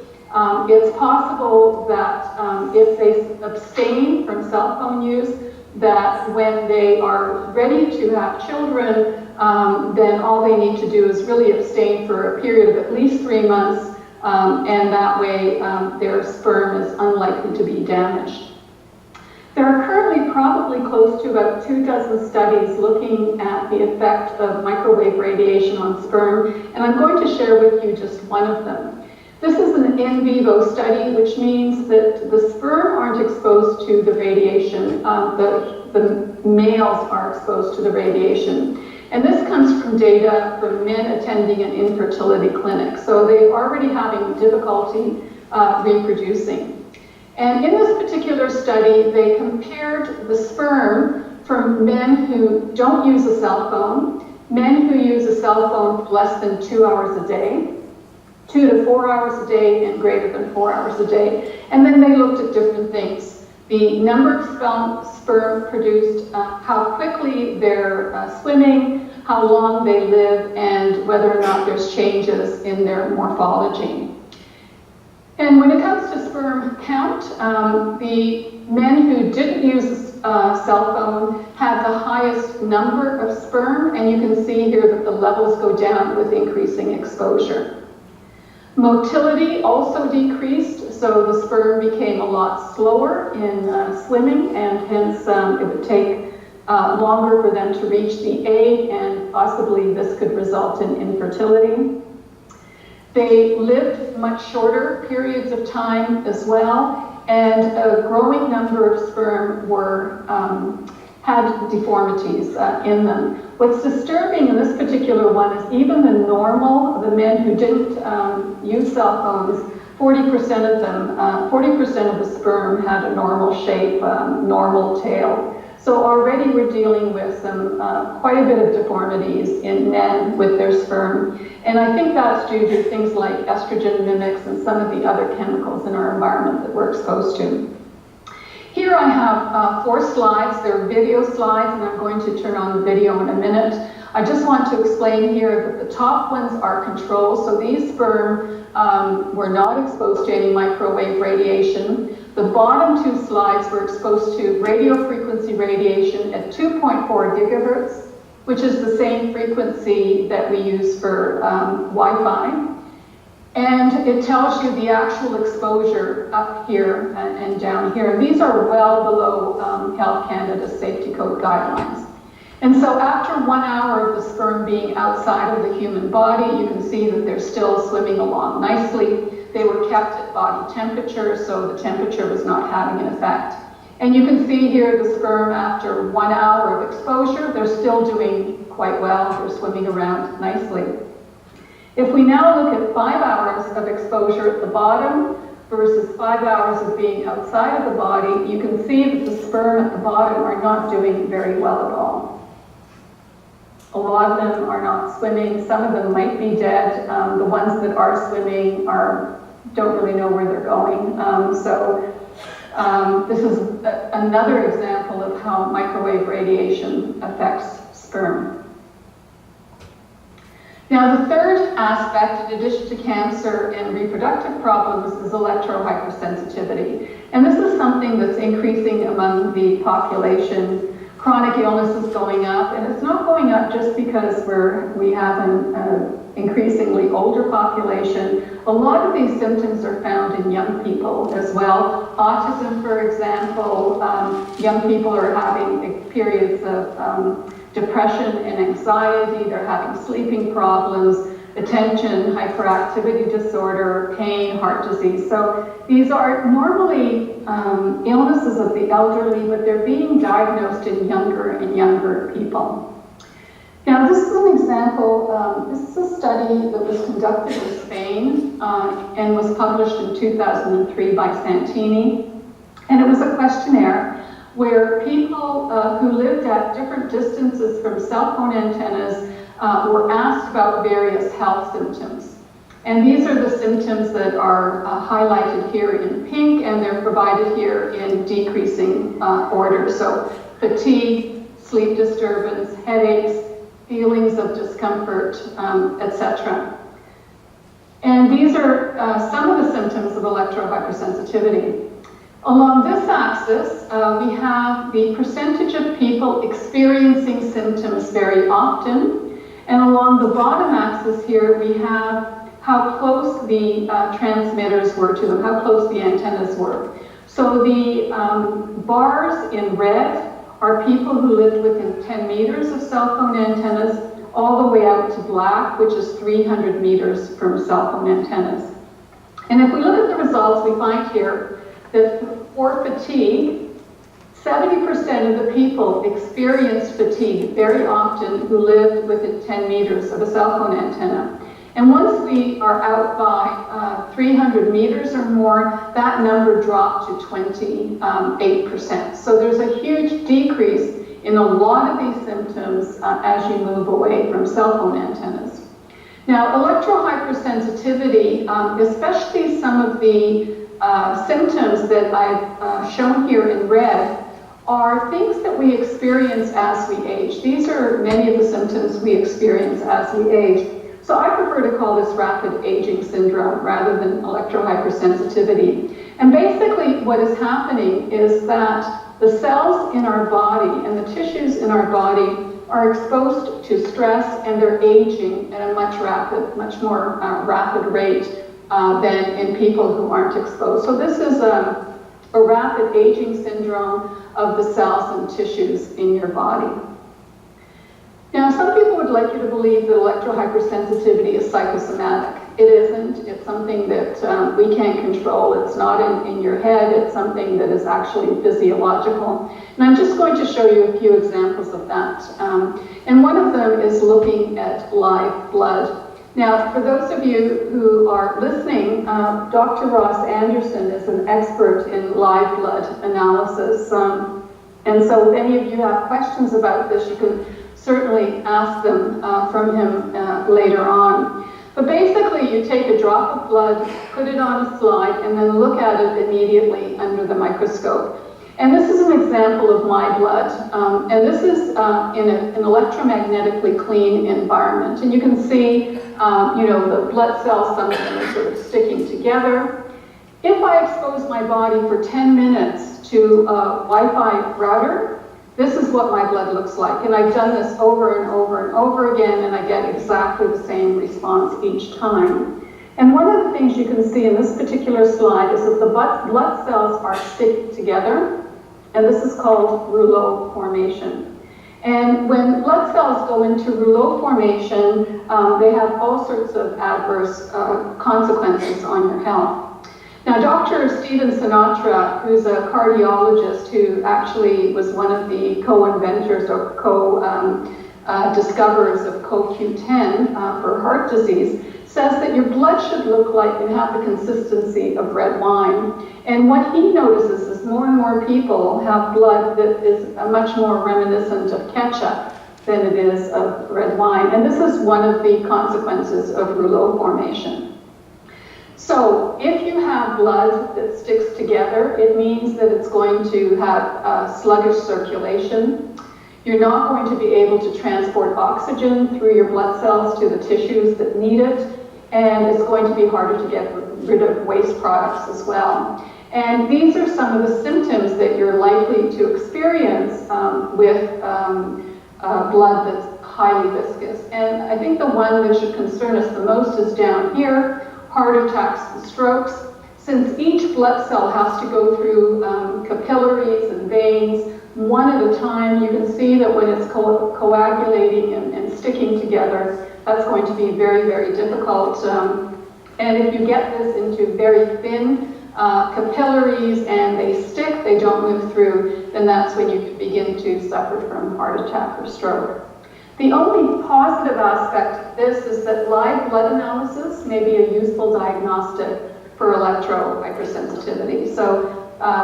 it's possible that if they abstain from cell phone use, that when they are ready to have children, then all they need to do is really abstain for a period of at least 3 months, and that way their sperm is unlikely to be damaged. There are currently probably close to about 24 studies looking at the effect of microwave radiation on sperm, and I'm going to share with you just one of them. This is an in vivo study, which means that the sperm aren't exposed to the radiation, the males are exposed to the radiation. And this comes from data from men attending an infertility clinic. So they're already having difficulty reproducing. And in this particular study, they compared the sperm from men who don't use a cell phone, men who use a cell phone for less than 2 hours a day, 2 to 4 hours a day, and greater than 4 hours a day. And then they looked at different things. The number of sperm produced, how quickly they're swimming, how long they live, and whether or not there's changes in their morphology. And when it comes to sperm count, the men who didn't use a cell phone had the highest number of sperm, and you can see here that the levels go down with increasing exposure. Motility also decreased, so the sperm became a lot slower in swimming, and hence it would take longer for them to reach the egg, and possibly this could result in infertility. They lived much shorter periods of time as well, and a growing number of sperm had deformities in them. What's disturbing in this particular one is even the men who didn't use cell phones, 40% of them, 40% of the sperm had a normal shape, normal tail. So already we're dealing with some quite a bit of deformities in men with their sperm. And I think that's due to things like estrogen mimics and some of the other chemicals in our environment that we're exposed to. Here I have 4 slides. They're video slides, and I'm going to turn on the video in a minute. I just want to explain here that the top ones are controls. So these sperm were not exposed to any microwave radiation. The bottom 2 slides were exposed to radio frequency radiation at 2.4 gigahertz, which is the same frequency that we use for Wi-Fi. And it tells you the actual exposure up here and down here. And these are well below Health Canada's safety code guidelines. And so after 1 hour of the sperm being outside of the human body, you can see that they're still swimming along nicely. They were kept at body temperature, so the temperature was not having an effect. And you can see here the sperm after 1 hour of exposure, they're still doing quite well. They're swimming around nicely. If we now look at 5 hours of exposure at the bottom versus 5 hours of being outside of the body, you can see that the sperm at the bottom are not doing very well at all. A lot of them are not swimming. Some of them might be dead. The ones that are swimming don't really know where they're going. This is another example of how microwave radiation affects sperm. Now, the third aspect, in addition to cancer and reproductive problems, is electrohypersensitivity. And this is something that's increasing among the population. Chronic illness is going up, and it's not going up just because we have an increasingly older population. A lot of these symptoms are found in young people as well. Autism, for example, young people are having periods of depression and anxiety. They're having sleeping problems, attention, hyperactivity disorder, pain, heart disease. So these are normally illnesses of the elderly, but they're being diagnosed in younger and younger people. Now, this is an example, this is a study that was conducted in Spain and was published in 2003 by Santini. And it was a questionnaire where people who lived at different distances from cell phone antennas were asked about various health symptoms. And these are the symptoms that are highlighted here in pink, and they're provided here in decreasing order. So fatigue, sleep disturbance, headaches, feelings of discomfort, etc. And these are some of the symptoms of electrohypersensitivity. Along this axis, we have the percentage of people experiencing symptoms very often. And along the bottom axis here, we have how close the transmitters were to them, how close the antennas were. So the bars in red are people who lived within 10 meters of cell phone antennas, all the way out to black, which is 300 meters from cell phone antennas. And if we look at the results, we find here that for fatigue, 70% of the people experienced fatigue very often who lived within 10 meters of a cell phone antenna. And once we are out by 300 meters or more, that number dropped to 28%. So there's a huge decrease in a lot of these symptoms as you move away from cell phone antennas. Now, electrohypersensitivity, especially some of the symptoms that I've shown here in red, are things that we experience as we age. These are many of the symptoms we experience as we age. So I prefer to call this rapid aging syndrome rather than electrohypersensitivity. And basically what is happening is that the cells in our body and the tissues in our body are exposed to stress, and they're aging at a much more rapid rate than in people who aren't exposed. So this is a rapid aging syndrome of the cells and tissues in your body. Now, some people would like you to believe that electrohypersensitivity is psychosomatic. It isn't. It's something that we can't control. It's not in your head. It's something that is actually physiological. And I'm just going to show you a few examples of that. And one of them is looking at live blood. Now, for those of you who are listening, Dr. Ross Anderson is an expert in live blood analysis. And so if any of you have questions about this, you can certainly ask them from him later on. But basically, you take a drop of blood, put it on a slide, and then look at it immediately under the microscope. And this is an example of my blood. And this is in an electromagnetically clean environment. And you can see, the blood cells, some of them are sort of sticking together. If I expose my body for 10 minutes to a Wi-Fi router, this is what my blood looks like. And I've done this over and over and over again, and I get exactly the same response each time. And one of the things you can see in this particular slide is that the blood cells are sticking together, and this is called rouleau formation. And when blood cells go into rouleau formation, they have all sorts of adverse consequences on your health. Now, Dr. Stephen Sinatra, who's a cardiologist who actually was one of the co-inventors or discoverers of CoQ10 for heart disease, says that your blood should look like and have the consistency of red wine. And what he notices is more and more people have blood that is much more reminiscent of ketchup than it is of red wine. And this is one of the consequences of rouleau formation. So if you have blood that sticks together, it means that it's going to have sluggish circulation. You're not going to be able to transport oxygen through your blood cells to the tissues that need it, and it's going to be harder to get rid of waste products as well. And these are some of the symptoms that you're likely to experience with blood that's highly viscous. And I think the one that should concern us the most is down here, heart attacks and strokes. Since each blood cell has to go through capillaries and veins, one at a time, you can see that when it's coagulating and sticking together, that's going to be very, very difficult. And if you get this into very thin capillaries and they stick, they don't move through, then that's when you can begin to suffer from heart attack or stroke. The only positive aspect of this is that live blood analysis may be a useful diagnostic for electro-hypersensitivity. So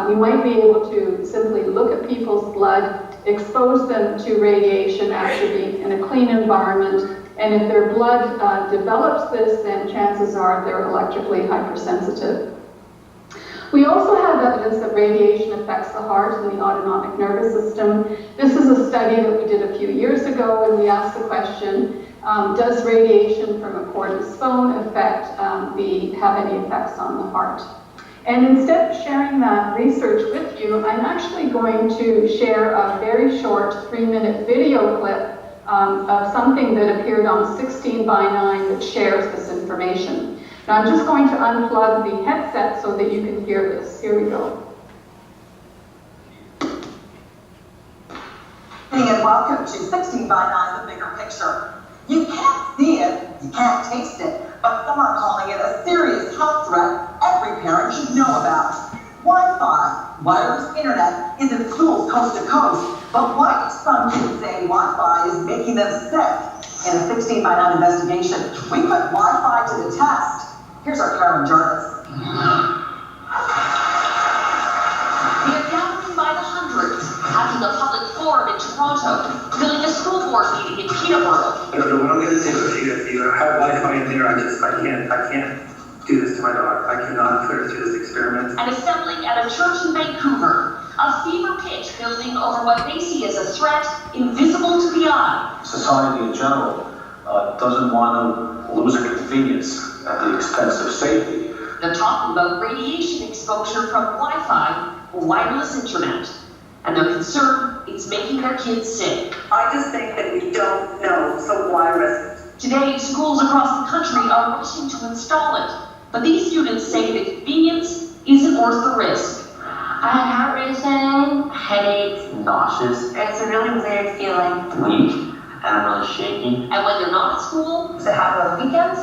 we might be able to simply look at people's blood, expose them to radiation after being in a clean environment, and if their blood develops this, then chances are they're electrically hypersensitive. We also have evidence that radiation affects the heart and the autonomic nervous system. This is a study that we did a few years ago, and we asked the question, does radiation from a cordless phone have any effects on the heart? And instead of sharing that research with you, I'm actually going to share a very short 3-minute video clip of something that appeared on 16:9 that shares this information. Now I'm just going to unplug the headset so that you can hear this. Here we go. And welcome to 16:9, the bigger picture. You can't see it, you can't taste it, but some are calling it a serious health threat every parent should know about. Wi-Fi, wireless internet, is in schools coast to coast, but why do some kids say Wi-Fi is making them sick? In a 16:9 investigation, we put Wi-Fi to the test. Here's our Karen Jarvis. They are gathering by the hundreds, having a public forum in Toronto, filling a school board meeting in Peterborough. I don't know what I'm going to do if you have Wi-Fi in there. I can't do this to my dog. I cannot put her through this experiment. And assembling at a church in Vancouver, a fever pitch building over what they see as a threat invisible to the eye. Society in general doesn't want to lose a convenience at the expense of safety. They're talking about radiation exposure from Wi-Fi or wireless internet. And they're concerned it's making their kids sick. I just think that we don't know, so why risk it? Today, schools across the country are rushing to install it. But these students say the convenience isn't worth the risk. I had heart racing, headaches, nauseous. It's a really weird feeling. Weak, and I'm really shaky. And when they're not at school, does it happen on weekends?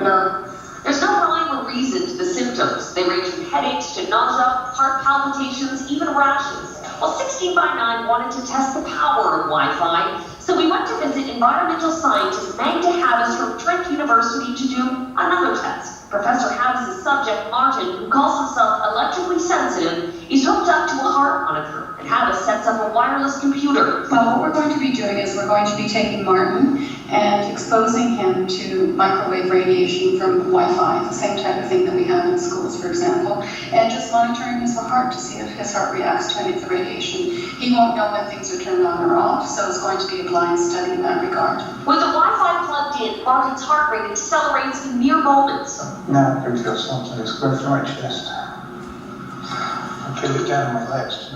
No. There's no rhyme or reason to the symptoms. They range from headaches to nausea, heart palpitations, even rashes. Well, 16:9 wanted to test the power of Wi-Fi, so we went to visit environmental scientist Magda Havis from Trent University to do another test. Professor Havis's subject, Martin, who calls himself electrically sensitive, is hooked up to a heart monitor, and Havis sets up a wireless computer. Well, what we're going to be doing is we're going to be taking Martin and exposing him to microwave radiation from Wi-Fi, the same type of thing that we have in schools, for example, and just monitoring his heart to see if his heart reacts to any of the radiation. He won't know when things are turned on or off, so it's going to be a blind study in that regard. With the Wi-Fi plugged in, Martin's heart rate accelerates in mere moments. Now I feel something is going through my chest. I feel it down my legs.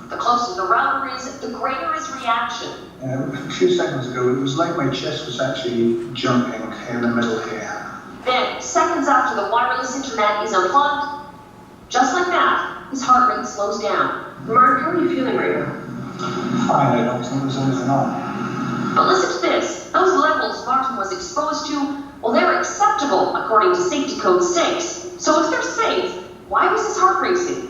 The closer the router is, the greater his reaction. A few seconds ago, it was like my chest was actually jumping in the middle here. Then, seconds after the wireless internet is unplugged, just like that, his heart rate slows down. Mark, how are you feeling right now? Fine, I don't think there's anything on. But listen to this. Those levels Martin was exposed to, well, they're acceptable according to Safety Code 6. So if they're safe, why was his heart racing?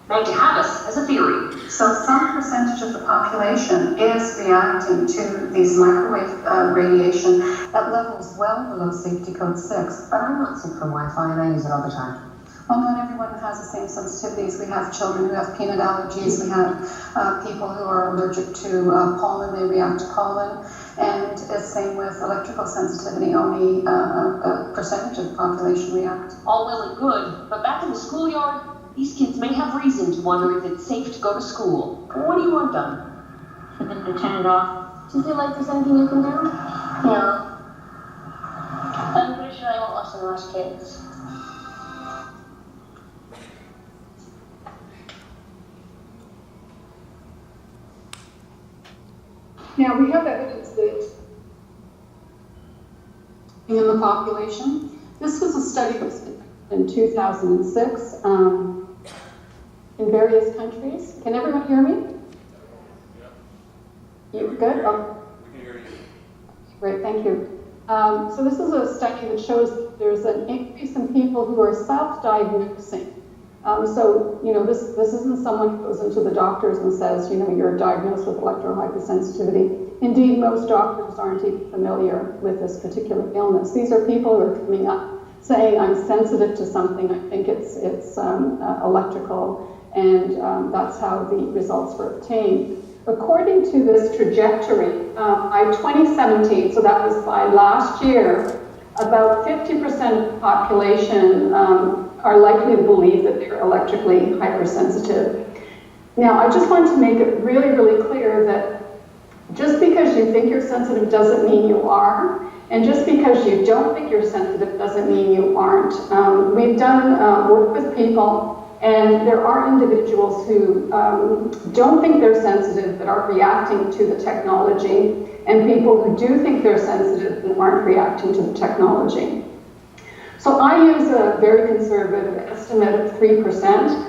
Magda Havis has a theory. So some percentage of the population is reacting to these microwave radiation at levels well below Safety Code 6. But I'm not sick from Wi-Fi and I use it all the time. Well, not everyone has the same sensitivities. We have children who have peanut allergies. We have people who are allergic to pollen. They react to pollen. And it's the same with electrical sensitivity. Only a percentage of the population react. All well and good, but back in the schoolyard, these kids may have reason to wonder if it's safe to go to school. What do you want done? For them to turn it off. Do you feel like there's anything you can do? No. I'm pretty sure I won't watch the last kids. Now, we have evidence that in the population, this was a study that was in 2006 in various countries. Can everyone hear me? You good? Oh. We can hear you. Great, thank you. So this is a study that shows that there's an increase in people who are self-diagnosing. So, this isn't someone who goes into the doctors and says, you're diagnosed with electrohypersensitivity. Indeed, most doctors aren't even familiar with this particular illness. These are people who are coming up saying, I'm sensitive to something, I think it's electrical, and that's how the results were obtained. According to this trajectory, by 2017, so that was by last year, about 50% of the population are likely to believe that they're electrically hypersensitive. Now, I just want to make it really, really clear that just because you think you're sensitive doesn't mean you are, and just because you don't think you're sensitive doesn't mean you aren't. We've done work with people, and there are individuals who don't think they're sensitive but are reacting to the technology, and people who do think they're sensitive and aren't reacting to the technology. So I use a very conservative estimate of 3%.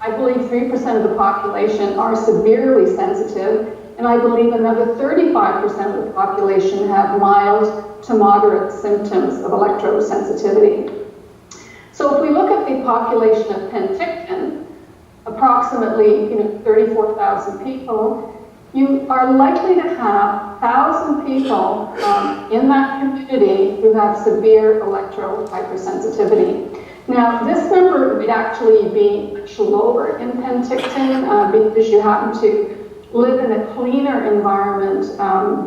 I believe 3% of the population are severely sensitive, and I believe another 35% of the population have mild to moderate symptoms of electrosensitivity. So if we look at the population of Penticton, approximately 34,000 people, you are likely to have 1,000 people in that community who have severe electrohypersensitivity. Now, this number would actually be much lower in Penticton because you happen to live in a cleaner environment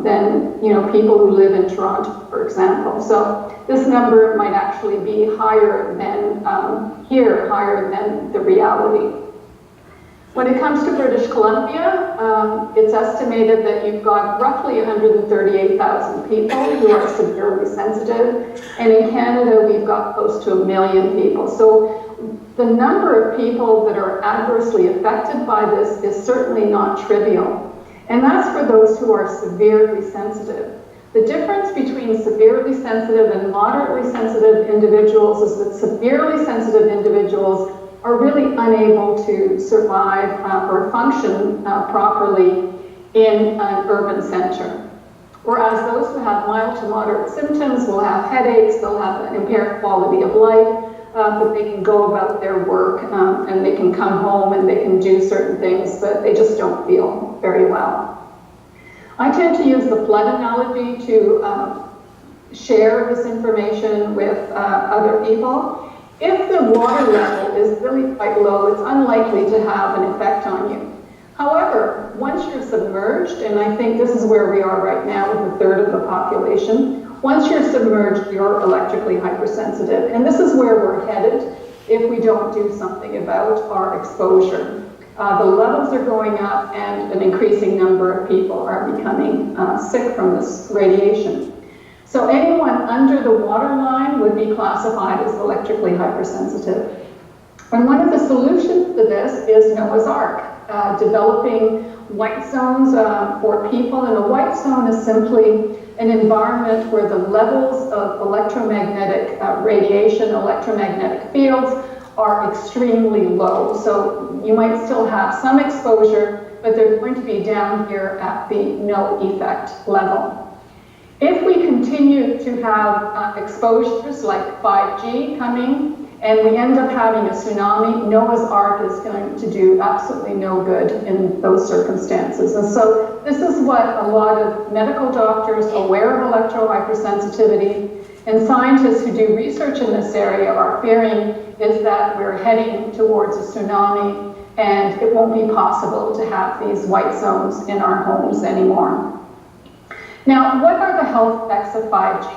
than people who live in Toronto, for example. So this number might actually be higher than higher than the reality. When it comes to British Columbia, it's estimated that you've got roughly 138,000 people who are severely sensitive, and in Canada we've got close to 1 million people. So the number of people that are adversely affected by this is certainly not trivial, and that's for those who are severely sensitive. The difference between severely sensitive and moderately sensitive individuals is that severely sensitive individuals are really unable to survive or function properly in an urban center. Whereas those who have mild to moderate symptoms will have headaches, they'll have an impaired quality of life, but they can go about their work and they can come home and they can do certain things, but they just don't feel very well. I tend to use the flood analogy to share this information with other people. If the water level is really quite low, it's unlikely to have an effect on you. However, once you're submerged, and I think this is where we are right now with a third of the population, once you're submerged, you're electrically hypersensitive. And this is where we're headed if we don't do something about our exposure. The levels are going up and an increasing number of people are becoming sick from this radiation. So anyone under the waterline would be classified as electrically hypersensitive. And one of the solutions to this is Noah's Ark, developing white zones for people. And a white zone is simply an environment where the levels of electromagnetic radiation, electromagnetic fields are extremely low. So you might still have some exposure, but they're going to be down here at the no effect level. If we continue to have exposures like 5G coming and we end up having a tsunami, Noah's Ark is going to do absolutely no good in those circumstances. And so this is what a lot of medical doctors aware of electrohypersensitivity and scientists who do research in this area are fearing is that we're heading towards a tsunami and it won't be possible to have these white zones in our homes anymore. Now, what are the health effects of 5G?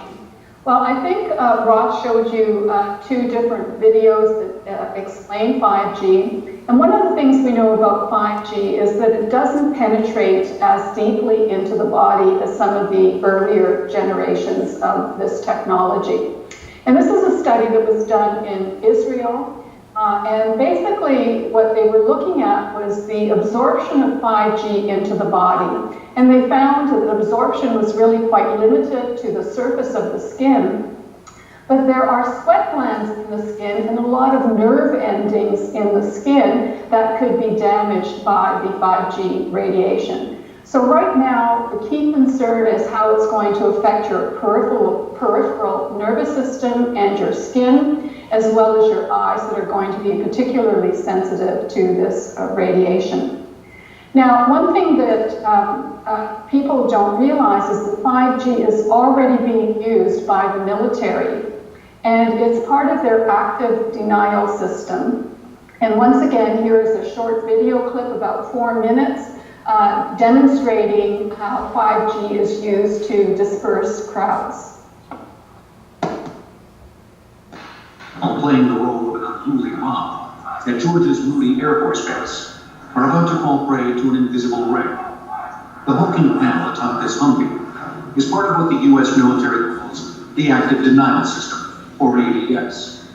Well, I think Ross showed you 2 different videos that explain 5G. And one of the things we know about 5G is that it doesn't penetrate as deeply into the body as some of the earlier generations of this technology. And this is a study that was done in Israel. And basically what they were looking at was the absorption of 5G into the body. And they found that absorption was really quite limited to the surface of the skin. But there are sweat glands in the skin and a lot of nerve endings in the skin that could be damaged by the 5G radiation. So right now, the key concern is how it's going to affect your peripheral nervous system and your skin, as well as your eyes that are going to be particularly sensitive to this radiation. Now, one thing that people don't realize is that 5G is already being used by the military, and it's part of their active denial system. And once again, here is a short video clip, about 4 minutes, demonstrating how 5G is used to disperse crowds. Playing the role of an unruly mob at Georgia's Moody Air Force Base are about to fall prey to an invisible ring. The hulking panel atop this Humvee is part of what the U.S. military calls the Active Denial System, or ADS.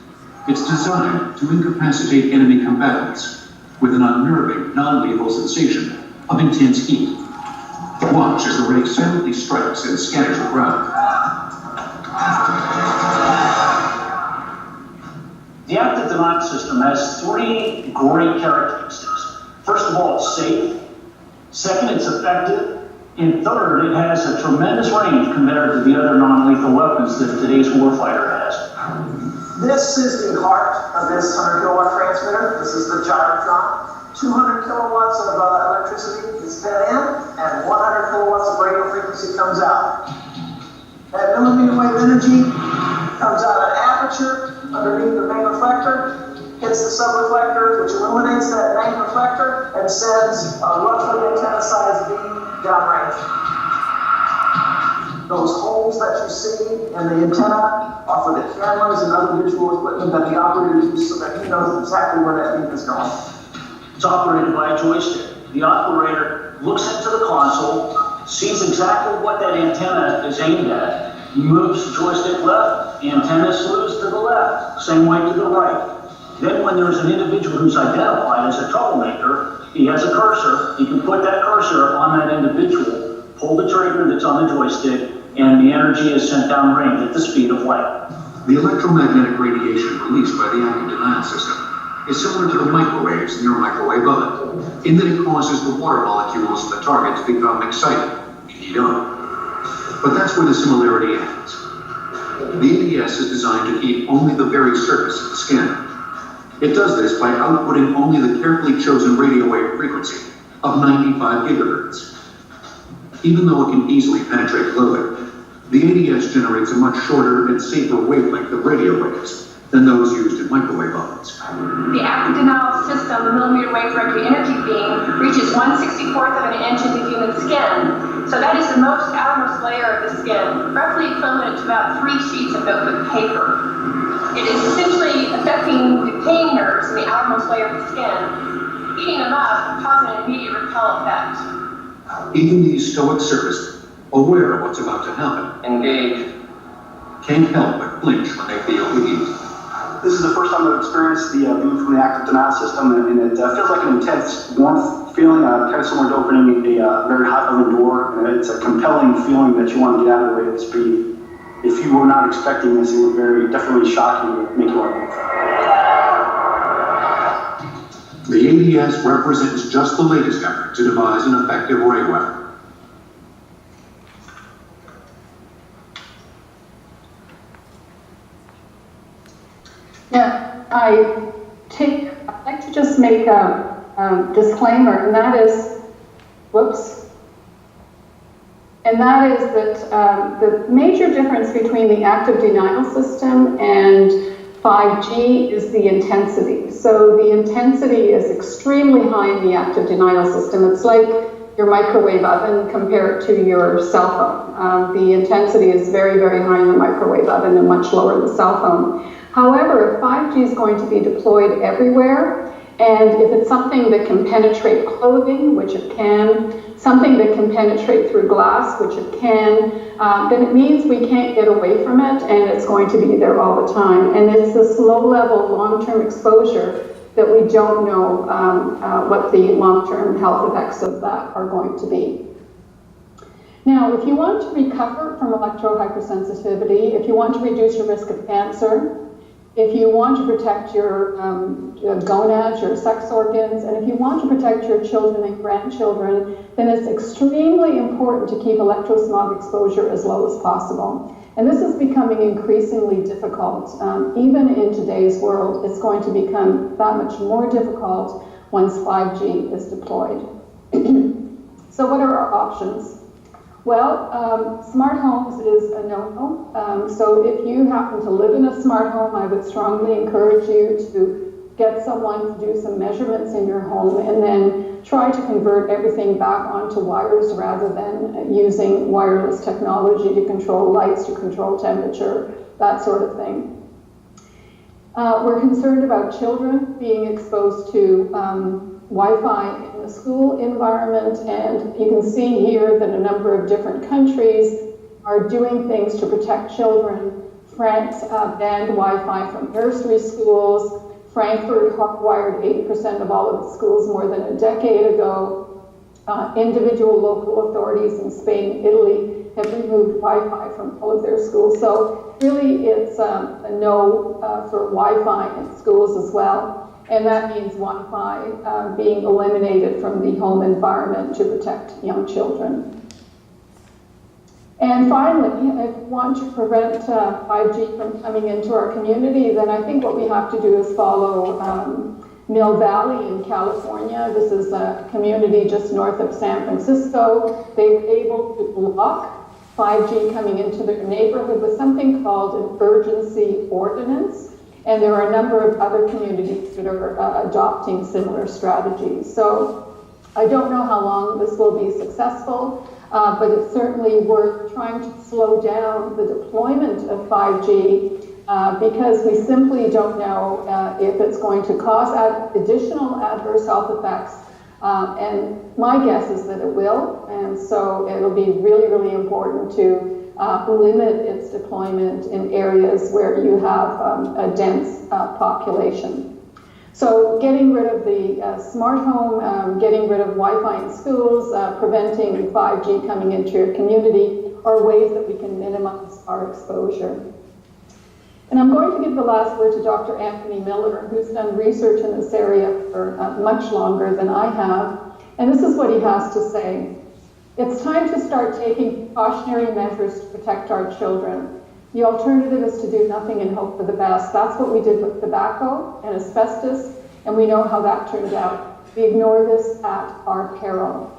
It's designed to incapacitate enemy combatants with an unnerving, non-lethal sensation of intense heat. Watch as the ray silently strikes and scatters the ground. The active denial system has 3 great characteristics. First of all, it's safe. Second, it's effective. And third, it has a tremendous range compared to the other non-lethal weapons that today's warfighter has. This is the heart of this 100 kilowatt transmitter. This is the gyrotron. 200 kilowatts of electricity is fed in, and 100 kilowatts of radio frequency comes out. That millimeter wave energy comes out of aperture underneath the main reflector, hits the subreflector, which illuminates that main reflector and sends a roughly antenna-sized beam downrange. Those holes that you see in the antenna are for the cameras and other visual equipment that the operator uses so that he knows exactly where that beam is going. It's operated by a joystick. The operator looks into the console, sees exactly what that antenna is aimed at, moves the joystick left, the antenna slews to the left, same way to the right. Then when there's an individual who's identified as a troublemaker, he has a cursor, he can put that cursor on that individual, pull the trigger that's on the joystick, and the energy is sent downrange at the speed of light. The electromagnetic radiation released by the active denial system is similar to the microwaves in your microwave oven, in that it causes the water molecules in the target to become excited and heat up. But that's where the similarity ends. The ADS is designed to heat only the very surface of the skin. It does this by outputting only the carefully chosen radio wave frequency of 95 gigahertz. Even though it can easily penetrate fluid, the ADS generates a much shorter and safer wavelength of radio waves than those used in microwave ovens. The active denial system, the millimeter wave directed energy beam, reaches 1/64th of an inch into human skin. So that is the outermost layer of the skin, roughly equivalent to about 3 sheets of notebook paper. It is essentially affecting the pain nerves in the outermost layer of the skin, heating them up, causing an immediate repel effect. Even these stoic servicemen, aware of what's about to happen, engage, can't help but flinch when they feel the heat. This is the first time I've experienced the beam from the active denial system, and it feels like an intense warmth feeling, kind of similar to opening a very hot oven door, and it's a compelling feeling that you want to get out of the way at speed. If you were not expecting this, it would definitely shock you and make you want to move. The ADS represents just the latest effort to devise an effective ray weapon. Yeah, I'd like to just make a disclaimer, and that is, and that is that the major difference between the active denial system and 5G is the intensity. So the intensity is extremely high in the active denial system. It's like your microwave oven compared to your cell phone. The intensity is very, very high in the microwave oven and much lower in the cell phone. However, 5G is going to be deployed everywhere, And if it's something that can penetrate clothing, which it can, something that can penetrate through glass, which it can, then it means we can't get away from it, and it's going to be there all the time. And it's this low-level, long-term exposure that we don't know what the long-term health effects of that are going to be. Now, if you want to recover from electrohypersensitivity, if you want to reduce your risk of cancer, if you want to protect your gonads, your sex organs, and if you want to protect your children and grandchildren, then it's extremely important to keep electrosmog exposure as low as possible. And this is becoming increasingly difficult. Even in today's world, it's going to become that much more difficult once 5G is deployed. So what are our options? Well, smart homes is a no-no. So if you happen to live in a smart home, I would strongly encourage you to get someone to do some measurements in your home and then try to convert everything back onto wires rather than using wireless technology to control lights, to control temperature, that sort of thing. We're concerned about children being exposed to Wi-Fi in the school environment, and you can see here that a number of different countries are doing things to protect children. France banned Wi-Fi from nursery schools. Frankfurt hardwired 80% of all of its schools more than a decade ago. Individual local authorities in Spain and Italy have removed Wi-Fi from all of their schools. So really it's a no for Wi-Fi in schools as well. And that means Wi-Fi being eliminated from the home environment to protect young children. And finally, if we want to prevent 5G from coming into our community, then I think what we have to do is follow Mill Valley in California. This is a community just north of San Francisco. They were able to block 5G coming into their neighborhood with something called an urgency ordinance. And there are a number of other communities that are adopting similar strategies. So I don't know how long this will be successful, but it's certainly worth trying to slow down the deployment of 5G because we simply don't know if it's going to cause additional adverse health effects. And my guess is that it will. And so it'll be really, really important to limit its deployment in areas where you have a dense population. So getting rid of the smart home, getting rid of Wi-Fi in schools, preventing 5G coming into your community are ways that we can minimize our exposure. And I'm going to give the last word to Dr. Anthony Miller, who's done research in this area for much longer than I have. And this is what he has to say. It's time to start taking precautionary measures to protect our children. The alternative is to do nothing and hope for the best. That's what we did with tobacco and asbestos, and we know how that turned out. We ignore this at our peril.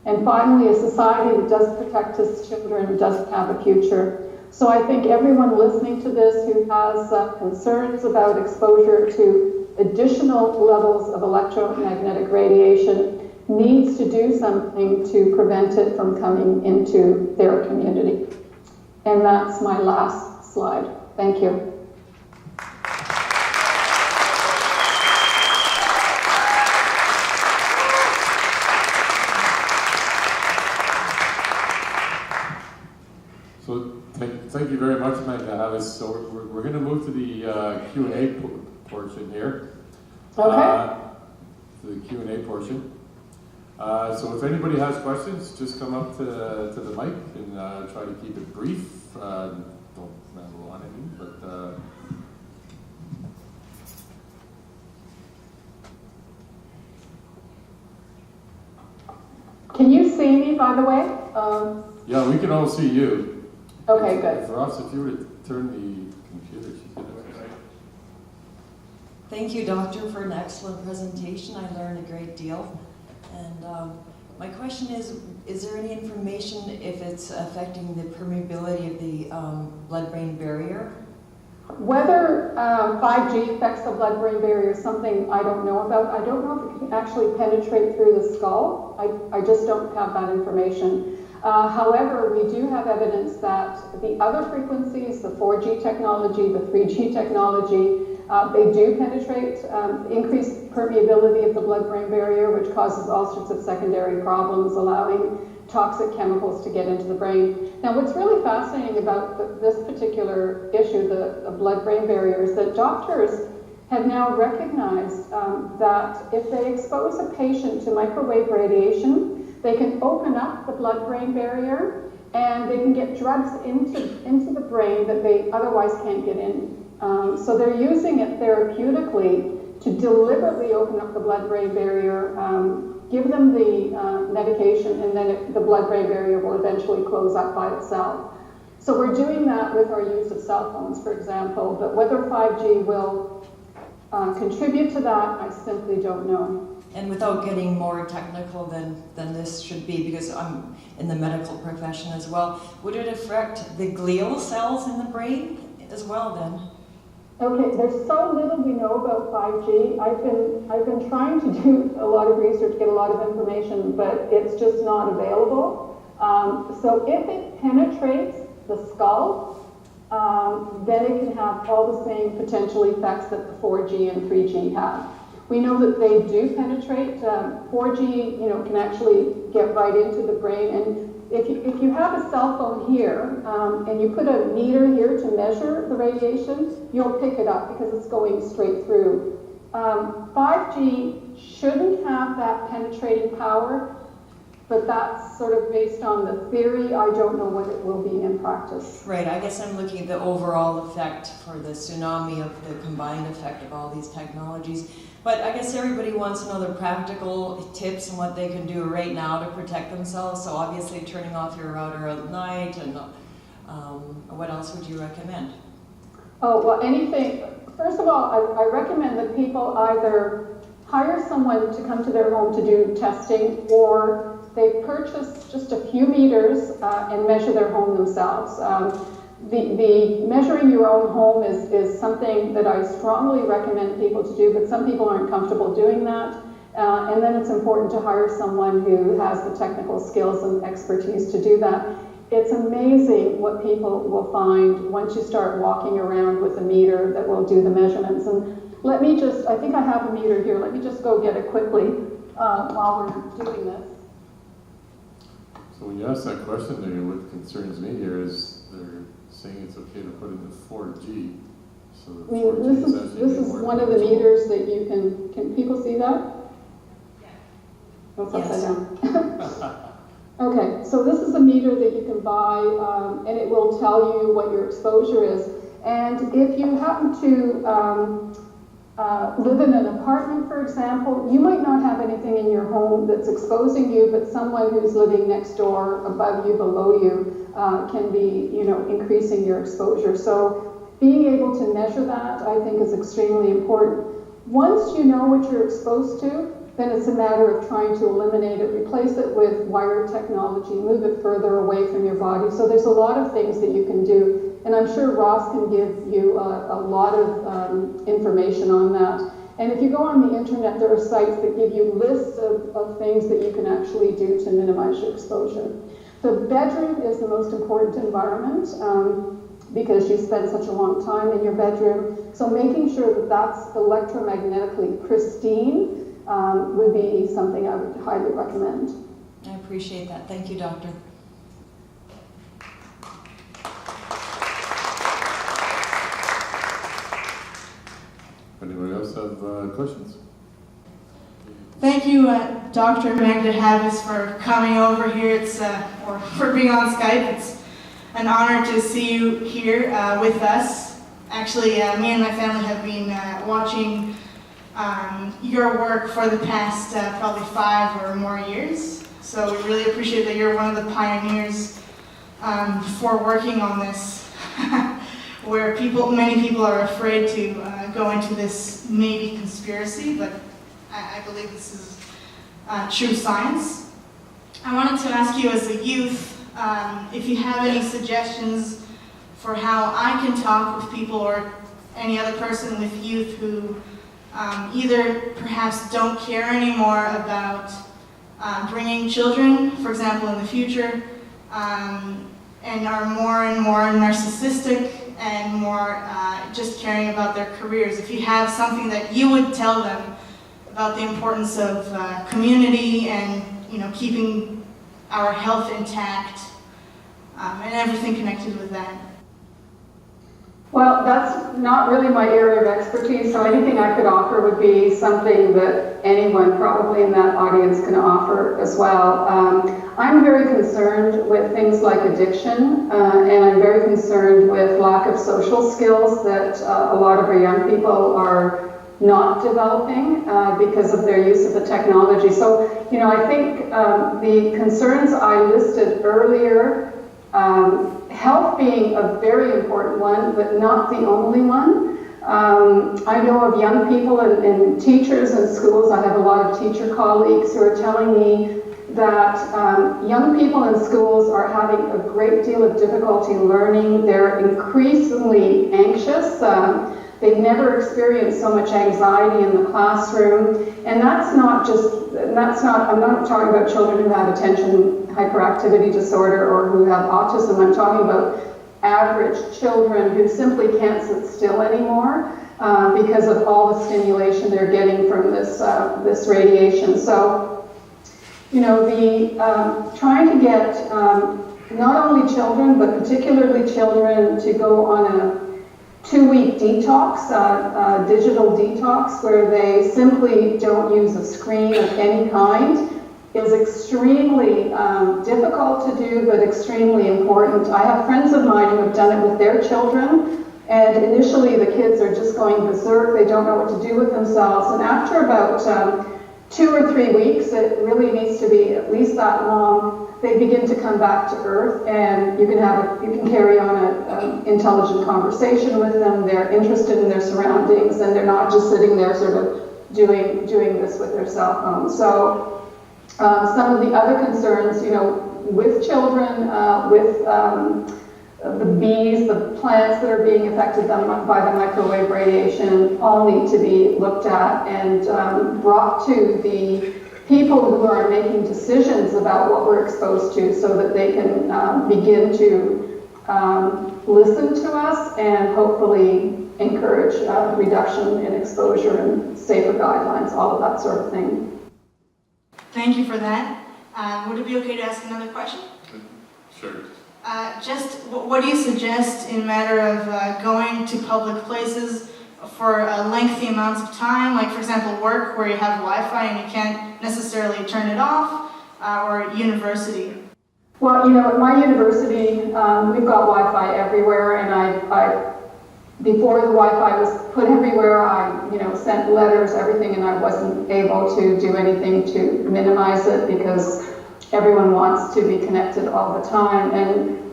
And finally, a society that doesn't protect its children doesn't have a future. So I think everyone listening to this who has concerns about exposure to additional levels of electromagnetic radiation needs to do something to prevent it from coming into their community. And that's my last slide. Thank you. So thank you very much, Magda. So we're going to move to the Q&A portion here. Okay. To the Q&A portion. So if anybody has questions, just come up to the mic and try to keep it brief. Don't ramble on anything, but can you see me, by the way? Yeah, we can all see you. Okay, good. For us, if you were to turn the computer, she's going to. Thank you, Doctor, for an excellent presentation. I learned a great deal. And my question is there any information if it's affecting the permeability of the blood-brain barrier? Whether 5G affects the blood-brain barrier is something I don't know about. I don't know if it can actually penetrate through the skull. I just don't have that information. However, we do have evidence that the other frequencies, the 4G technology, the 3G technology, They do penetrate, increased permeability of the blood-brain barrier, which causes all sorts of secondary problems, allowing toxic chemicals to get into the brain. Now, what's really fascinating about this particular issue, the blood-brain barrier, is that doctors have now recognized that if they expose a patient to microwave radiation, they can open up the blood-brain barrier and they can get drugs into the brain that they otherwise can't get in. So they're using it therapeutically to deliberately open up the blood-brain barrier, give them the medication, and then the blood-brain barrier will eventually close up by itself. So we're doing that with our use of cell phones, for example, but whether 5G will contribute to that, I simply don't know. And without getting more technical than this should be, because I'm in the medical profession as well, would it affect the glial cells in the brain as well then? Okay, there's so little we know about 5G. I've been trying to do a lot of research, get a lot of information, but it's just not available. So if it penetrates the skull, then it can have all the same potential effects that the 4G and 3G have. We know that they do penetrate. 4G, can actually get right into the brain. And if you have a cell phone here and you put a meter here to measure the radiation, you'll pick it up because it's going straight through. 5G shouldn't have that penetrating power, but that's sort of based on the theory. I don't know what it will be in practice. Right, I guess I'm looking at the overall effect for the tsunami of the combined effect of all these technologies. But I guess everybody wants to know the practical tips and what they can do right now to protect themselves. So obviously turning off your router at night, and what else would you recommend? Oh, well, anything. First of all, I recommend that people either hire someone to come to their home to do testing, or they purchase just a few meters and measure their home themselves. The measuring your own home is something that I strongly recommend people to do, but some people aren't comfortable doing that. And then it's important to hire someone who has the technical skills and expertise to do that. It's amazing what people will find once you start walking around with a meter that will do the measurements. And let me just, I think I have a meter here. Let me just go get it quickly while we're doing this. So when you ask that question there, what concerns me here is they're saying it's okay to put in the 4G. So the 4G this is one of the meters that you can people see that? Yeah. That's upside down. Okay, so this is a meter that you can buy, and it will tell you what your exposure is. And if you happen to live in an apartment, for example, you might not have anything in your home that's exposing you, but someone who's living next door, above you, below you, can be, increasing your exposure. So being able to measure that, I think, is extremely important. Once you know what you're exposed to, then it's a matter of trying to eliminate it, replace it with wired technology, move it further away from your body. So there's a lot of things that you can do, and I'm sure Ross can give you a lot of information on that. And if you go on the internet, there are sites that give you lists of things that you can actually do to minimize your exposure. The bedroom is the most important environment because you spend such a long time in your bedroom. So making sure that that's electromagnetically pristine would be something I would highly recommend. I appreciate that. Thank you, Doctor. Anybody else have questions? Thank you, Dr. Magda Havis, for coming over here. Or for being on Skype. It's an honor to see you here with us. Actually, me and my family have been watching your work for the past probably 5 or more years. So we really appreciate that you're one of the pioneers for working on this, where many people are afraid to go into this maybe conspiracy, but I believe this is true science. I wanted to ask you, as a youth, if you have any suggestions for how I can talk with people or any other person with youth who either perhaps don't care anymore about bringing children, for example, in the future, and are more and more narcissistic and more just caring about their careers. If you have something that you would tell them about the importance of community and keeping our health intact and everything connected with that. Well, that's not really my area of expertise, so anything I could offer would be something that anyone probably in that audience can offer as well. I'm very concerned with things like addiction, and I'm very concerned with lack of social skills that a lot of our young people are not developing because of their use of the technology. So, I think the concerns I listed earlier, health being a very important one, but not the only one. I know of young people and teachers in schools. I have a lot of teacher colleagues who are telling me that young people in schools are having a great deal of difficulty learning. They're increasingly anxious. They've never experienced so much anxiety in the classroom. And I'm not talking about children who have attention hyperactivity disorder or who have autism. I'm talking about average children who simply can't sit still anymore because of all the stimulation they're getting from this radiation. So, trying to get not only children, but particularly children to go on a 2-week detox, digital detox, where they simply don't use a screen of any kind is extremely difficult to do, but extremely important. I have friends of mine who have done it with their children, and initially the kids are just going berserk. They don't know what to do with themselves, and after about 2 or 3 weeks, it really needs to be at least that long, they begin to come back to earth, and you can carry on an intelligent conversation with them. They're interested in their surroundings, and they're not just sitting there sort of doing this with their cell phone. So some of the other concerns, with children, with the bees, the plants that are being affected by the microwave radiation, all need to be looked at and brought to the people who are making decisions about what we're exposed to, so that they can begin to listen to us and hopefully encourage reduction in exposure and safer guidelines, all of that sort of thing. Thank you for that. Would it be okay to ask another question? Sure. Just what do you suggest in matter of going to public places for lengthy amounts of time, like for example work where you have Wi-Fi and you can't necessarily turn it off, or university? Well, at my university, we've got Wi-Fi everywhere, and I before the Wi-Fi was put everywhere, I sent letters, everything, and I wasn't able to do anything to minimize it because everyone wants to be connected all the time. And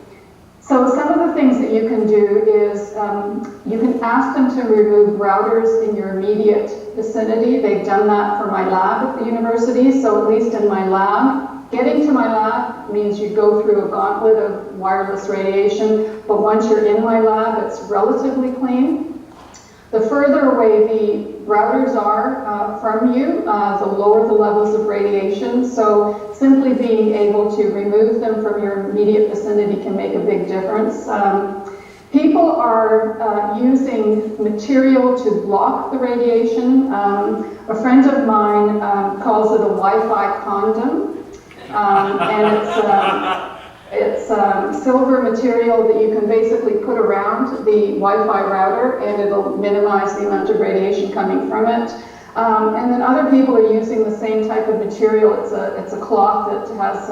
so some of the things that you can do is you can ask them to remove routers in your immediate vicinity. They've done that for my lab at the university, so at least in my lab, getting to my lab means you go through a gauntlet of wireless radiation, but once you're in my lab, it's relatively clean. The further away the routers are from you, the lower the levels of radiation. So simply being able to remove them from your immediate vicinity can make a big difference. People are using material to block the radiation. A friend of mine calls it a Wi-Fi condom. And it's silver material that you can basically put around the Wi-Fi router, and it'll minimize the amount of radiation coming from it. And then other people are using the same type of material. It's a cloth that has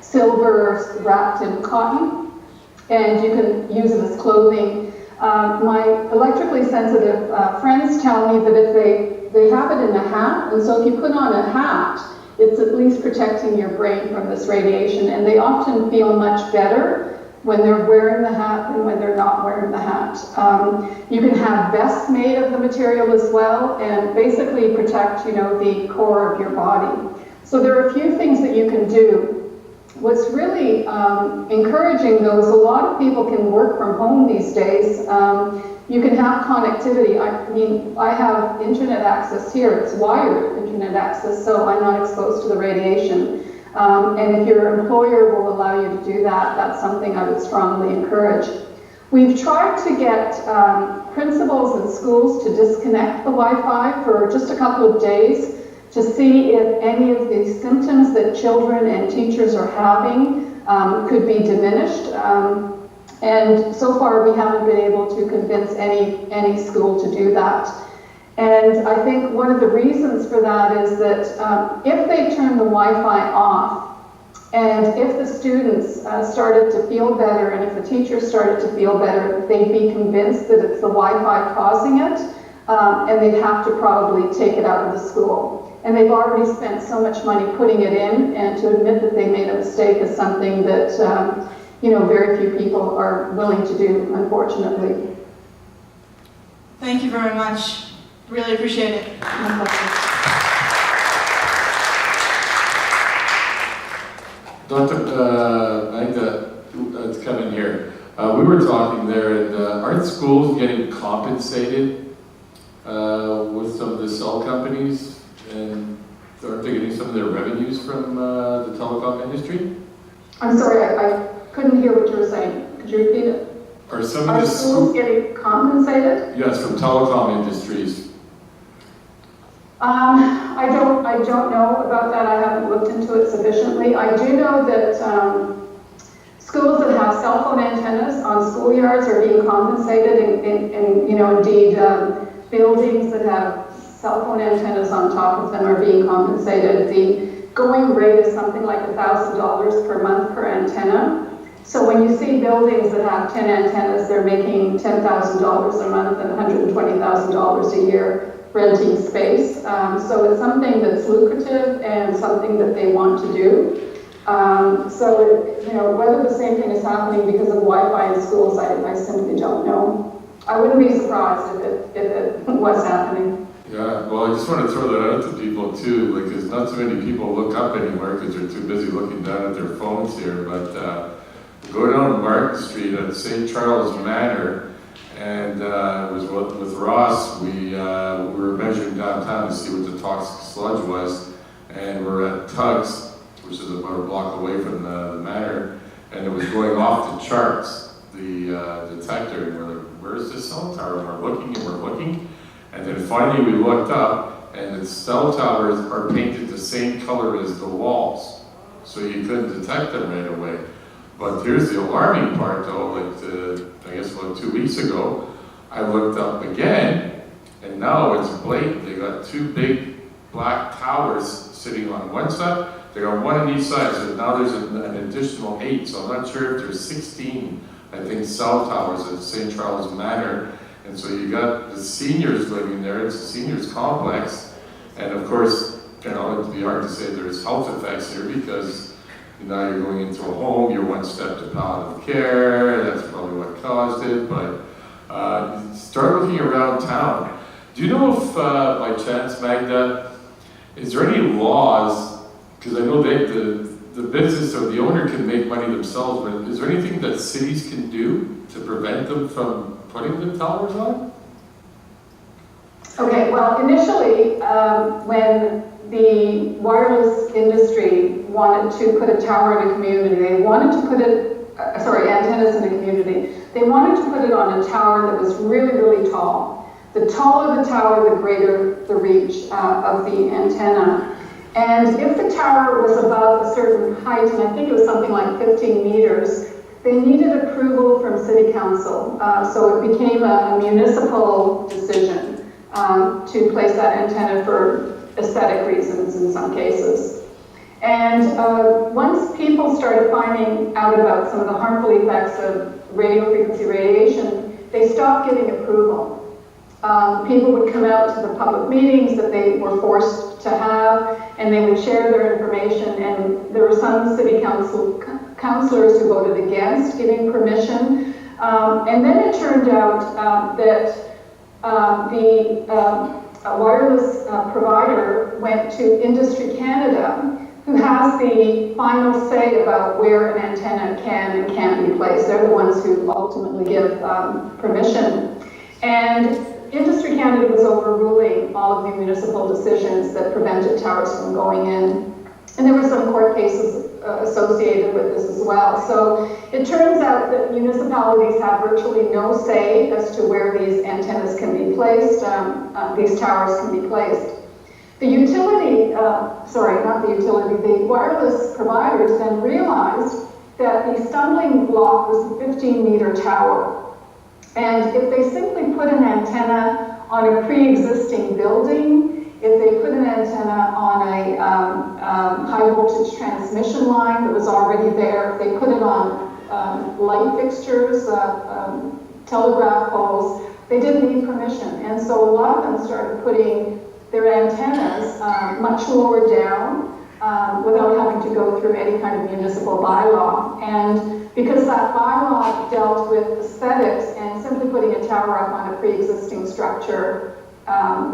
silver wrapped in cotton, and you can use it as clothing. My electrically sensitive friends tell me that if they have it in a hat, and so if you put on a hat, it's at least protecting your brain from this radiation, and they often feel much better when they're wearing the hat than when they're not wearing the hat. You can have vests made of the material as well, and basically protect, the core of your body. So there are a few things that you can do. What's really encouraging, though, is a lot of people can work from home these days. You can have connectivity. I have internet access here. It's wired internet access, so I'm not exposed to the radiation. And if your employer will allow you to do that, that's something I would strongly encourage. We've tried to get principals and schools to disconnect the Wi-Fi for just a couple of days to see if any of the symptoms that children and teachers are having could be diminished. And so far we haven't been able to convince any school to do that. And I think one of the reasons for that is that if they turn the Wi-Fi off, and if the students started to feel better, and if the teachers started to feel better, they'd be convinced that it's the Wi-Fi causing it, and they'd have to probably take it out of the school. And they've already spent so much money putting it in, and to admit that they made a mistake is something that very few people are willing to do, unfortunately. Thank you very much. Really appreciate it. Dr. Magda, it's Kevin here. We were talking there, and aren't schools getting compensated with some of the cell companies, and aren't they getting some of their revenues from the telecom industry? I'm sorry, I couldn't hear what you were saying. Could you repeat it? Are some of the schools getting compensated? Yes, from telecom industries. I don't know about that. I haven't looked into it sufficiently. I do know that schools that have cell phone antennas on schoolyards are being compensated, and indeed buildings that have cell phone antennas on top of them are being compensated. The going rate is something like $1,000 per month per antenna. So when you see buildings that have 10 antennas, they're making $10,000 a month and $120,000 a year renting space. So it's something that's lucrative and something that they want to do. Whether the same thing is happening because of Wi-Fi in schools, I simply don't know. I wouldn't be surprised if it was happening. Yeah, well, I just want to throw that out to people too, because not too many people look up anymore because they're too busy looking down at their phones here, but go down Market Street at St. Charles Manor, and it was with Ross, we were measuring downtown to see what the toxic sludge was, and we're at Tugs, which is about a block away from the manor, and it was going off the charts, the detector, and we're like, where's the cell tower? And we're looking, and then finally we looked up, and the cell towers are painted the same color as the walls, so you couldn't detect them right away. But here's the alarming part though, I guess about 2 weeks ago, I looked up again, and now it's blatant. They got two big black towers sitting on one side, they got one on each side, so now there's an additional 8, so I'm not sure if there's 16, I think, cell towers at St. Charles Manor. And so you got the seniors living there, it's a seniors complex, and of course, it'd be hard to say there's health effects here because now you're going into a home, you're one step to palliative care, that's probably what caused it, but start looking around town. Do you know if, by chance, Magda, is there any laws, because I know the business or the owner can make money themselves, but is there anything that cities can do to prevent them from putting the towers on? Okay, well, initially, when the wireless industry wanted to put a tower in a community, they wanted to put antennas in a community, they wanted to put it on a tower that was really, really tall. The taller the tower, the greater the reach of the antenna. And if the tower was above a certain height, and I think it was something like 15 meters, they needed approval from city council. So it became a municipal decision to place that antenna for aesthetic reasons in some cases. And once people started finding out about some of the harmful effects of radio frequency radiation, they stopped getting approval. People would come out to the public meetings that they were forced to have, and they would share their information, and there were some city councilors who voted against giving permission. And then it turned out that a wireless provider went to Industry Canada, who has the final say about where an antenna can and can't be placed. They're the ones who ultimately give permission. And Industry Canada was overruling all of the municipal decisions that prevented towers from going in. And there were some court cases associated with this as well. So it turns out that municipalities have virtually no say as to where these antennas can be placed, these towers can be placed. The utility, the wireless providers then realized that the stumbling block was a 15-meter tower. And if they simply put an antenna on a pre-existing building, if they put an antenna on a high voltage transmission line that was already there, if they put it on light fixtures, telegraph poles, they didn't need permission. And so a lot of them started putting their antennas much lower down without having to go through any kind of municipal bylaw. And because that bylaw dealt with aesthetics and simply putting a tower up on a pre-existing structure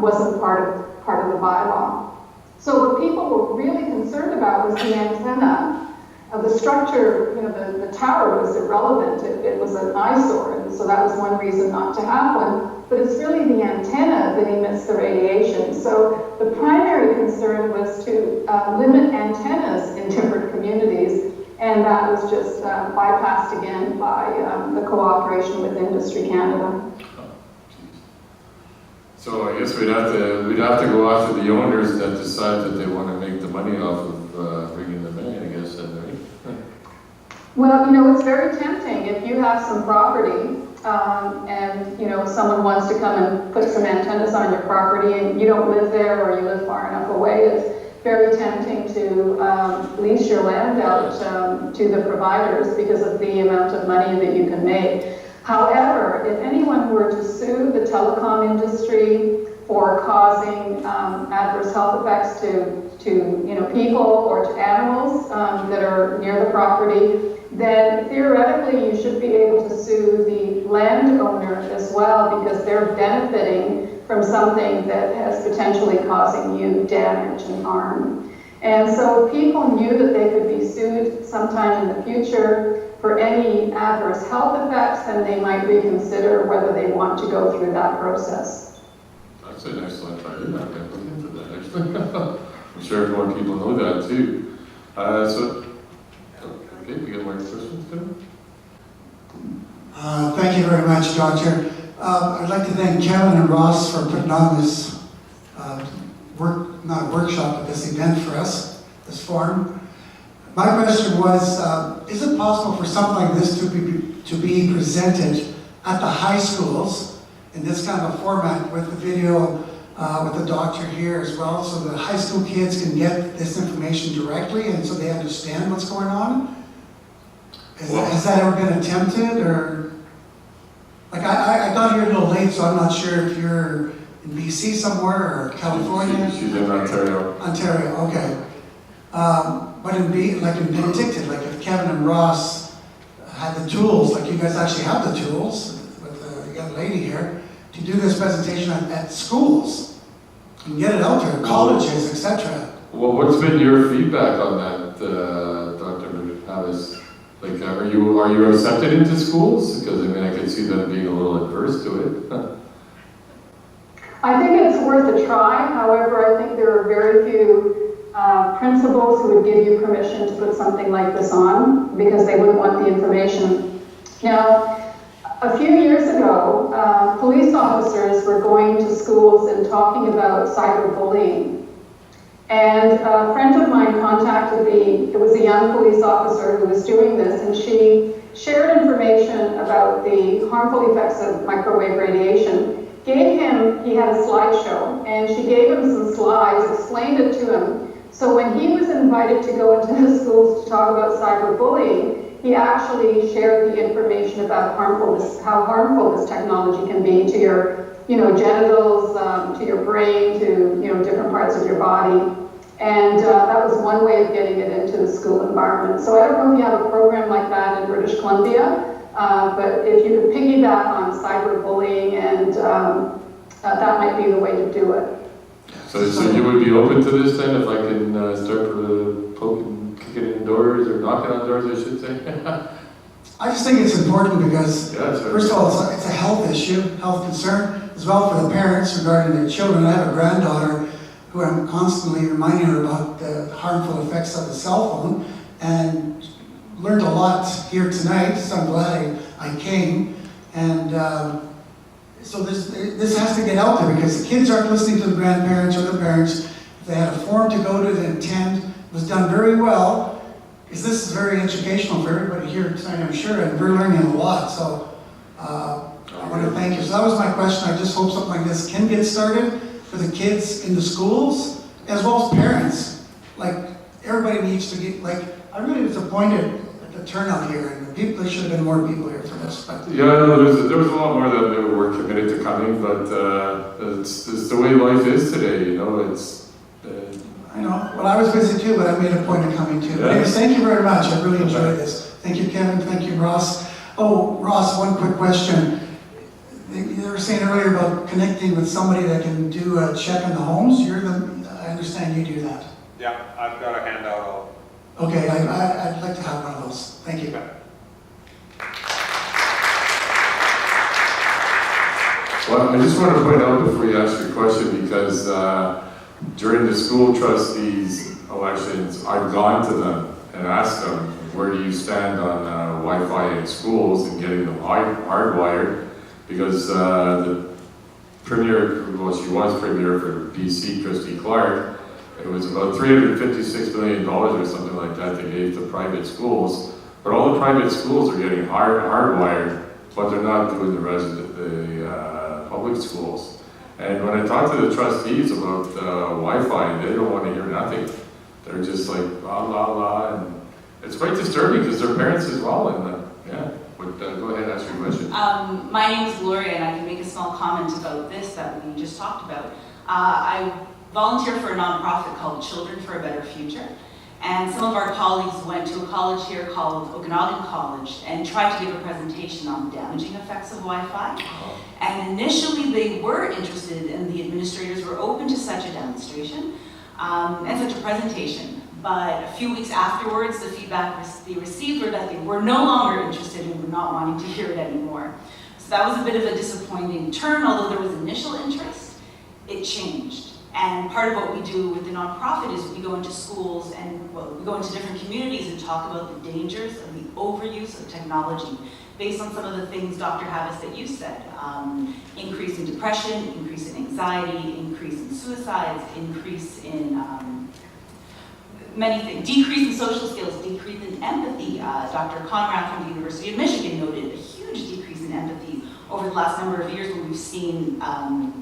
wasn't part of the bylaw. So what people were really concerned about was the antenna. The structure, the tower was irrelevant. It was an eyesore, and so that was one reason not to have one. But it's really the antenna that emits the radiation. So the primary concern was to limit antennas in timbered communities, and that was just bypassed again by the cooperation with Industry Canada. So I guess we'd have to go after the owners that decide that they want to make the money off of bringing them in, I guess, right? Well, it's very tempting if you have some property and, someone wants to come and put some antennas on your property and you don't live there or you live far enough away, it's very tempting to lease your land out to the providers because of the amount of money that you can make. However, if anyone were to sue the telecom industry for causing adverse health effects to people or to animals that are near the property, then theoretically you should be able to sue the landowner as well because they're benefiting from something that has potentially causing you damage and harm. And so if people knew that they could be sued sometime in the future for any adverse health effects, then they might reconsider whether they want to go through that process. That's an excellent idea. I can look into that, actually. I'm sure more people know that, too. Okay, we got more questions, Tim? Thank you very much, Doctor. I'd like to thank Kevin and Ross for putting on this not a workshop, but this event for us, this forum. My question was, is it possible for something like this to be presented at the high schools in this kind of a format with the video, with the doctor here as well, so the high school kids can get this information directly and so they understand what's going on? Has that ever been attempted, or? Like, I got here a little late, so I'm not sure if you're in BC somewhere or California. She's in Ontario. Ontario, okay. But in Penticton, like if Kevin and Ross had the tools, like you guys actually have the tools with the young lady here, to do this presentation at schools and get it out there, colleges, etc. Well, what's been your feedback on that, Dr. Havis? Like, are you accepted into schools? Because I could see them being a little adverse to it. I think it's worth a try. However, I think there are very few principals who would give you permission to put something like this on because they wouldn't want the information. Now, a few years ago, police officers were going to schools and talking about cyberbullying. And a friend of mine contacted it was a young police officer who was doing this, and she shared information about the harmful effects of microwave radiation. He had a slideshow, and she gave him some slides, explained it to him. So when he was invited to go into the schools to talk about cyberbullying, he actually shared the information about how harmful this technology can be to your genitals, to your brain, to different parts of your body. And that was one way of getting it into the school environment. So I don't know if you have a program like that in British Columbia, but if you could piggyback on cyberbullying, and that might be the way to do it. So you would be open to this then, if I can start poking, kicking in doors, or knocking on doors, I should say? I just think it's important because, first of all, it's a health issue, health concern, as well for the parents regarding their children. I have a granddaughter who I'm constantly reminding her about the harmful effects of the cell phone, and learned a lot here tonight, so I'm glad I came. And so this has to get out there because the kids aren't listening to the grandparents or the parents. If they had a form to go to and attend, it was done very well, because this is very educational for everybody here tonight, I'm sure, and we're learning a lot. So I want to thank you. So that was my question. I just hope something like this can get started for the kids in the schools, as well as parents. Like, everybody needs to get, like, I'm really disappointed at the turnout here, and there should have been more people here for this. But yeah, no, there was a lot more that were committed to coming, but it's the way life is today, you know, it's... I know. Well, I was busy too, but I made a point of coming too. Yeah. Anyways, thank you very much. I really enjoyed this. Thank you, Kevin. Thank you, Ross. Oh, Ross, one quick question. You were saying earlier about connecting with somebody that can do a check on the homes. I understand you do that. Yeah, I've got a handout. Okay, I'd like to have one of those. Thank you. Well, I just want to point out before you ask your question, because during the school trustees elections, I've gone to them and asked them, where do you stand on Wi-Fi in schools and getting them hardwired? Because the Premier, well, she was Premier for BC, Christy Clark, it was about $356 million or something like that they gave to private schools. But all the private schools are getting hardwired, but they're not doing the rest of the public schools. And when I talk to the trustees about Wi-Fi, they don't want to hear nothing. They're just like, la, la, la, and it's quite disturbing because they're parents as well, and yeah. But go ahead, ask your question. My name is Gloria, and I can make a small comment about this that we just talked about. I volunteer for a nonprofit called Children for a Better Future, and some of our colleagues went to a college here called Okanagan College and tried to give a presentation on the damaging effects of Wi-Fi. And initially they were interested, and the administrators were open to such a demonstration and such a presentation. But a few weeks afterwards, the feedback they received were that they were no longer interested and were not wanting to hear it anymore. So that was a bit of a disappointing turn. Although there was initial interest, it changed. And part of what we do with the nonprofit is we go into schools and we go into different communities and talk about the dangers of the overuse of technology based on some of the things, Dr. Havis, that you said. Increase in depression, increase in anxiety, increase in suicides, increase in many things, decrease in social skills, decrease in empathy. Dr. Conrad from the University of Michigan noted a huge decrease in empathy over the last number of years when we've seen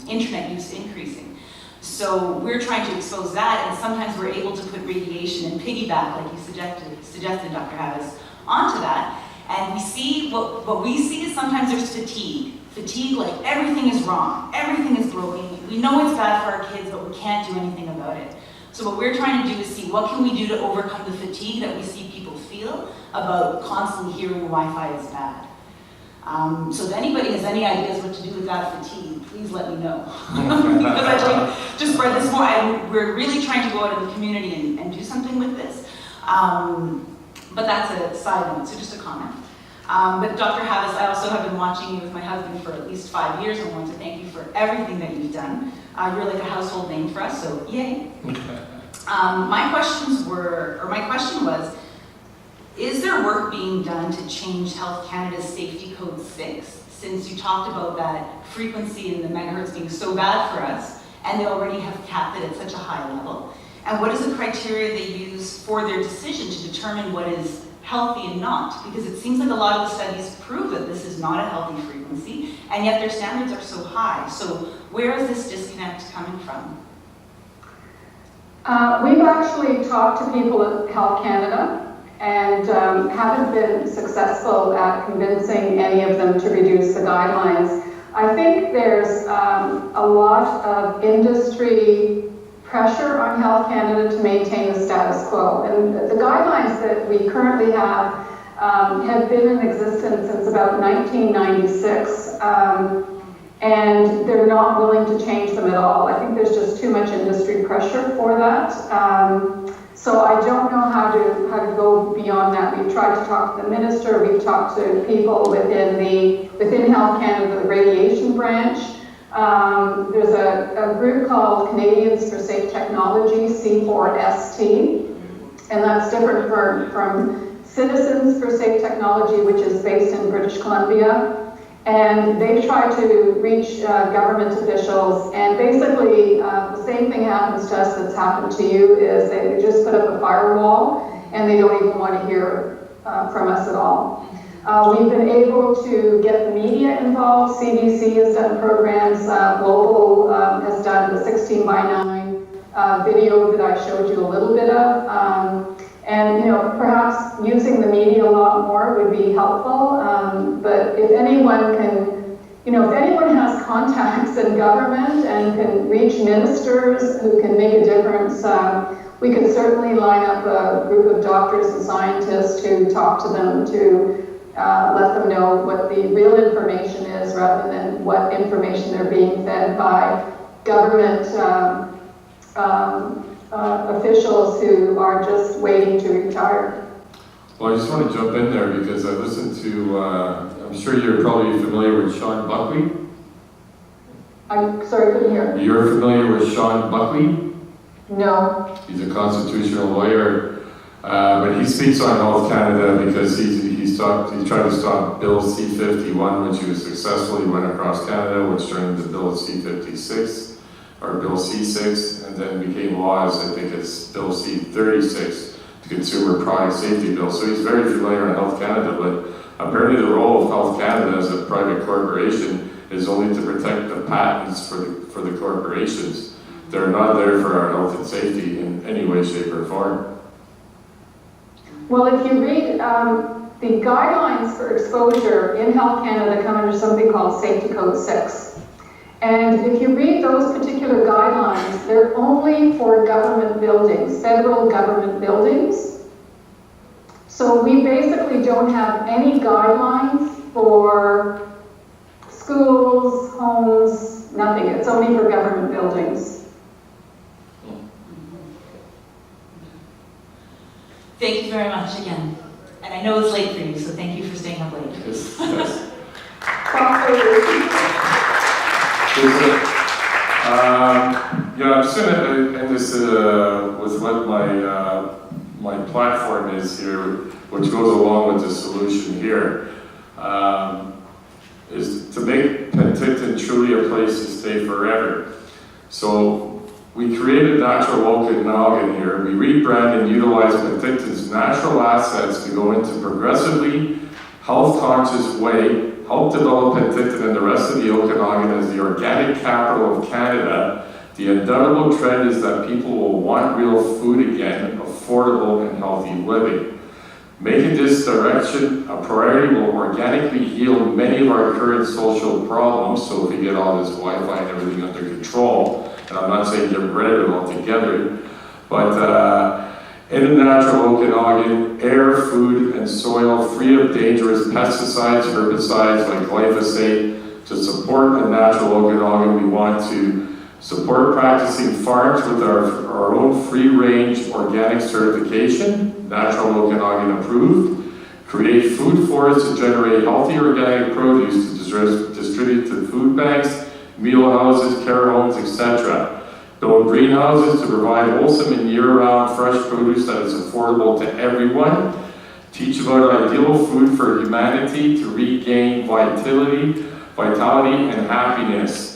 internet use increasing. So we're trying to expose that, and sometimes we're able to put radiation and piggyback, like you suggested, Dr. Havis, onto that. And we see, what we see is sometimes there's fatigue. Fatigue, like everything is wrong, everything is broken. We know it's bad for our kids, but we can't do anything about it. So what we're trying to do is see what can we do to overcome the fatigue that we see people feel about constantly hearing Wi-Fi is bad. So if anybody has any ideas what to do with that fatigue, please let me know. Because I'd like to spread this more. We're really trying to go out in the community and do something with this. But that's a side note, so just a comment. But Dr. Havis, I also have been watching you with my husband for at least 5 years, and I want to thank you for everything that you've done. You're like a household name for us, so yay. My question was, is there work being done to change Health Canada's Safety Code 6, since you talked about that frequency and the megahertz being so bad for us, and they already have capped it at such a high level? And what is the criteria they use for their decision to determine what is healthy and not? Because it seems like a lot of the studies prove that this is not a healthy frequency, and yet their standards are so high. So where is this disconnect coming from? We've actually talked to people at Health Canada and haven't been successful at convincing any of them to reduce the guidelines. I think there's a lot of industry pressure on Health Canada to maintain the status quo. And the guidelines that we currently have been in existence since about 1996. And they're not willing to change them at all. I think there's just too much industry pressure for that. So I don't know how to go beyond that. We've tried to talk to the minister, we've talked to people within Health Canada, the radiation branch. There's a group called Canadians for Safe Technology, C4ST, And that's different from Citizens for Safe Technology, which is based in British Columbia. And they've tried to reach government officials, and basically the same thing happens to us that's happened to you, is they just put up a firewall and they don't even want to hear from us at all. We've been able to get the media involved. CBC has done programs, Global has done the 16:9 video that I showed you a little bit of. And perhaps using the media a lot more would be helpful. But if anyone can, if anyone has contacts in government and can reach ministers who can make a difference, we could certainly line up a group of doctors and scientists to talk to them to let them know what the real information is rather than what information they're being fed by government officials who are just waiting to retire. Well, I just want to jump in there because I listened to, I'm sure you're probably familiar with Sean Buckley. I'm sorry, couldn't hear. You're familiar with Sean Buckley? No. He's a constitutional lawyer, but he speaks on Health Canada because he's trying to stop Bill C-51, which he was successfully went across Canada, which turned into Bill C-56. Or Bill C-6, and then became law as I think it's Bill C-36, the Consumer Product Safety Bill. So he's very familiar on Health Canada, but apparently the role of Health Canada as a private corporation is only to protect the patents for the corporations. They're not there for our health and safety in any way, shape, or form. Well, if you read the guidelines for exposure in Health Canada come under something called Safety Code 6. And if you read those particular guidelines, they're only for government buildings, federal government buildings. So we basically don't have any guidelines for schools, homes, nothing. It's only for government buildings. Thank you very much again. And I know it's late for you, so thank you for staying up late. Yes. I'm just going to end this with what my platform is here, which goes along with the solution here, is to make Penticton truly a place to stay forever. So we created Natural Okanagan here. We rebrand and utilize Penticton's natural assets to go into progressively health-conscious way, help develop Penticton and the rest of the Okanagan as the organic capital of Canada. The indelible trend is that people will want real food again, affordable and healthy living. Making this direction a priority will organically heal many of our current social problems, so if we get all this Wi-Fi and everything under control, and I'm not saying get rid of it altogether, but in the natural Okanagan, air, food, and soil free of dangerous pesticides, herbicides like glyphosate. To support a natural Okanagan, we want to support practicing farms with our own free-range organic certification, Natural Okanagan approved. Create food forests to generate healthy organic produce to distribute to food banks, meal houses, care homes, etc. Build greenhouses to provide wholesome and year-round fresh produce that is affordable to everyone. Teach about ideal food for humanity to regain vitality and happiness.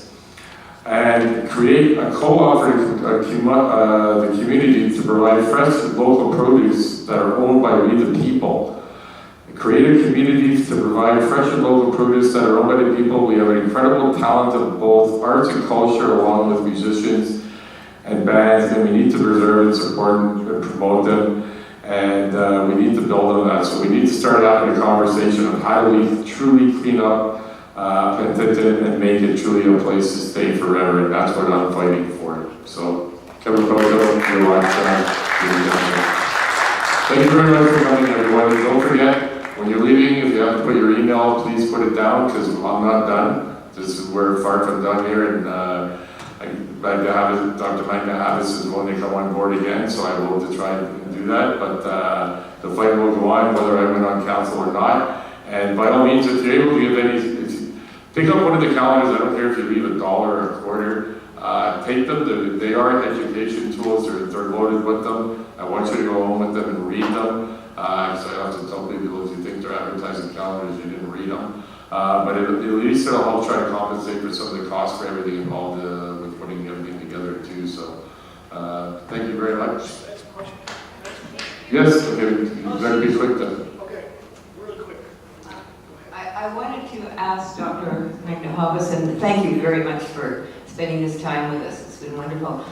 And create a co-op for the community to provide fresh local produce that are owned by we the people. Create a community to provide fresh and local produce that are owned by the people. We have an incredible talent of both arts and culture along with musicians and bands, and we need to preserve and support and promote them, and we need to build on that. So we need to start having a conversation of how do we truly clean up Penticton and make it truly a place to stay forever, and that's what I'm fighting for. So, Kevin Proteau, your watch. Thank you very much for coming, everyone. And don't forget, when you're leaving, if you have to put your email, please put it down, because I'm not done. We're far from done here, and Dr. Magna Havis is willing to come on board again, so I will to try and do that, but the fight will go on whether I win on council or not. And by all means, if you're able to give pick up one of the calendars. I don't care if you leave $1 or a quarter. Take them. They are education tools. They're loaded with them. I want you to go home with them and read them. Because I often tell people, if you think they're advertising calendars, you didn't read them. But at least it'll help try to compensate for some of the costs for everything involved with putting everything together too. So thank you very much. Yes, okay, you better be quick then. I wanted to ask Dr. Magda-Havas, and thank you very much for spending this time with us. It's been wonderful.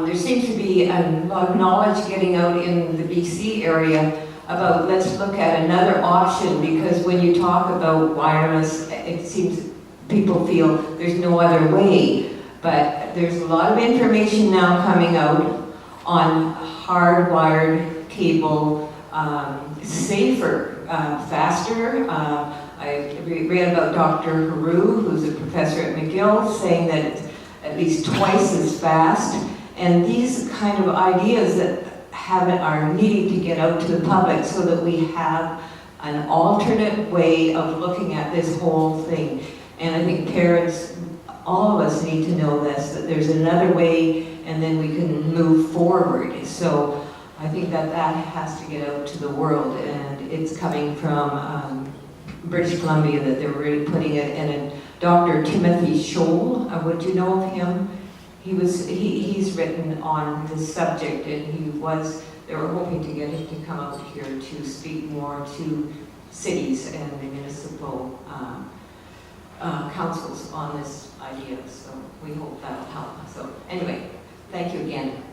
There seems to be a lot of knowledge getting out in the BC area about let's look at another option, because when you talk about wireless, it seems people feel there's no other way. But there's a lot of information now coming out on hardwired cable, safer, faster. I read about Dr. Haru, who's a professor at McGill, saying that it's at least twice as fast. And these kind of ideas that are needing to get out to the public so that we have an alternate way of looking at this whole thing. And I think parents, all of us need to know this, that there's another way, and then we can move forward. So I think that has to get out to the world, and it's coming from British Columbia that they're really putting it. And Dr. Timothy Scholl, would you know of him? He's written on this subject, and they were hoping to get him to come out here to speak more to cities and the municipal councils on this idea. So we hope that'll help. So anyway, thank you again.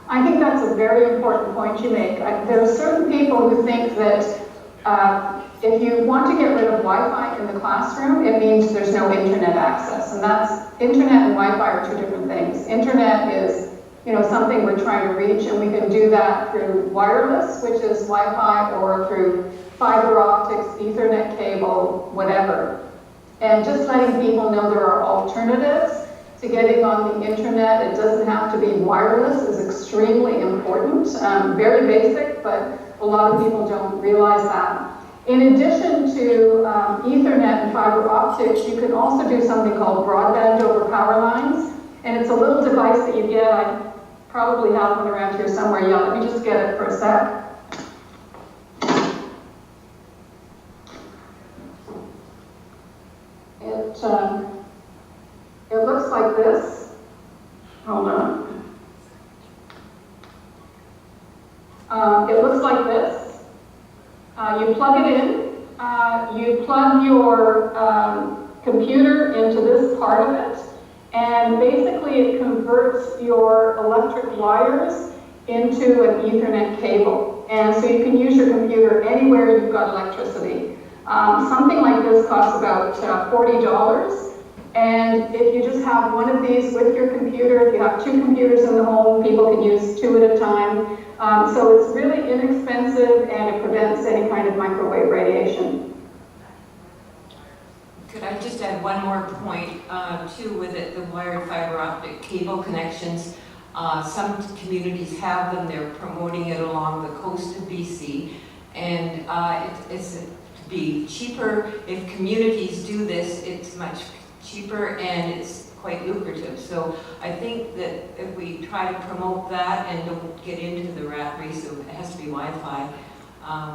I think that's a very important point you make. There are certain people who think that if you want to get rid of Wi-Fi in the classroom, it means there's no internet access. And internet and Wi-Fi are two different things. Internet is, something we're trying to reach, and we can do that through wireless, which is Wi-Fi, or through fiber optics, Ethernet cable, whatever. And just letting people know there are alternatives to getting on the internet. It doesn't have to be wireless is extremely important. Very basic, but a lot of people don't realize that. In addition to Ethernet and fiber optics, you can also do something called broadband over power lines. And it's a little device that you get. I probably have one around here somewhere. Yeah, let me just get it for a sec. It looks like this. Hold on. It looks like this. You plug it in. You plug your computer into this part of it, and basically it converts your electric wires into an Ethernet cable. And so you can use your computer anywhere you've got electricity. Something like this costs about $40. And if you just have one of these with your computer, if you have two computers in the home, people can use two at a time. So it's really inexpensive, and it prevents any kind of microwave radiation. Could I just add one more point, too, with it, the wired fiber optic cable connections. Some communities have them. They're promoting it along the coast of BC. And it's to be cheaper. If communities do this, it's much cheaper, and it's quite lucrative. So I think that if we try to promote that and don't get into the rat race of it has to be Wi-Fi,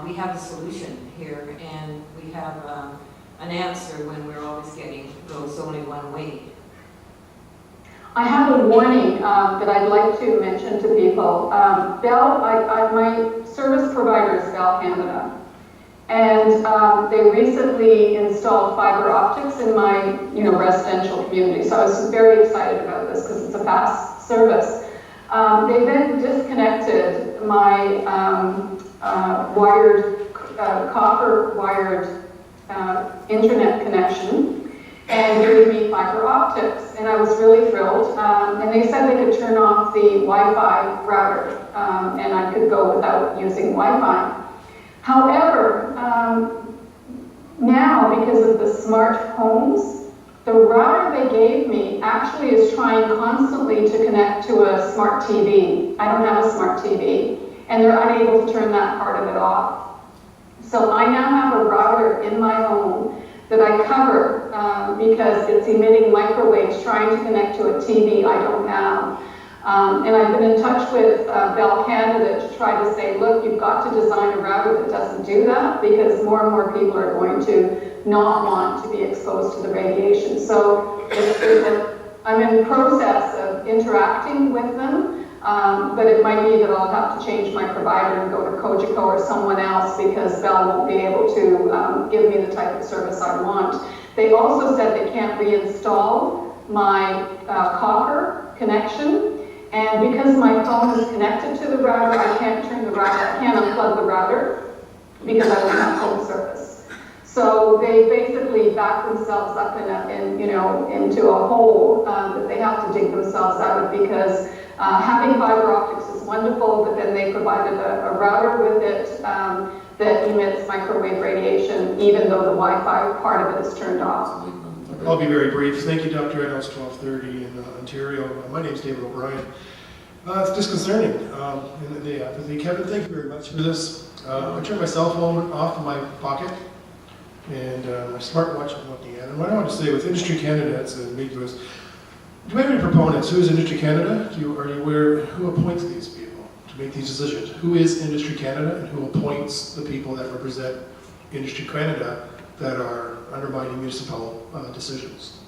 we have a solution here, and we have an answer when we're always getting goes only one way. I have a warning that I'd like to mention to people. My service provider is Bell Canada. And they recently installed fiber optics in my, residential community. So I was very excited about this because it's a fast service. They then disconnected my copper wired internet connection and gave me fiber optics. And I was really thrilled. And they said they could turn off the Wi-Fi router, and I could go without using Wi-Fi. However, now, because of the smart homes, the router they gave me actually is trying constantly to connect to a smart TV. I don't have a smart TV, and they're unable to turn that part of it off. So I now have a router in my home that I cover because it's emitting microwaves trying to connect to a TV I don't have. And I've been in touch with Bell Canada to try to say, look, you've got to design a router that doesn't do that, because more and more people are going to not want to be exposed to the radiation. So I'm in the process of interacting with them, but it might be that I'll have to change my provider and go to Cogeco or someone else, because Bell won't be able to give me the type of service I want. They also said they can't reinstall my copper connection. And because my phone is connected to the router, I can't turn the router, I can't unplug the router because I don't have phone service. So they basically back themselves up into a hole that they have to dig themselves out of, because having fiber optics is wonderful, but then they provided a router with it that emits microwave radiation, even though the Wi-Fi part of it is turned off. I'll be very brief. Thank you, Dr. Ed. It's 12:30 in Ontario. My name's David O'Brien. It's disconcerting, the apathy. Kevin, thank you very much for this. I turned my cell phone off in my pocket, and my smartwatch I'm looking at. And what I want to say with Industry Canada, it's ambiguous. Do we have any proponents? Who is Industry Canada? Are you aware who appoints these people to make these decisions? Who is Industry Canada, and who appoints the people that represent Industry Canada that are undermining municipal decisions?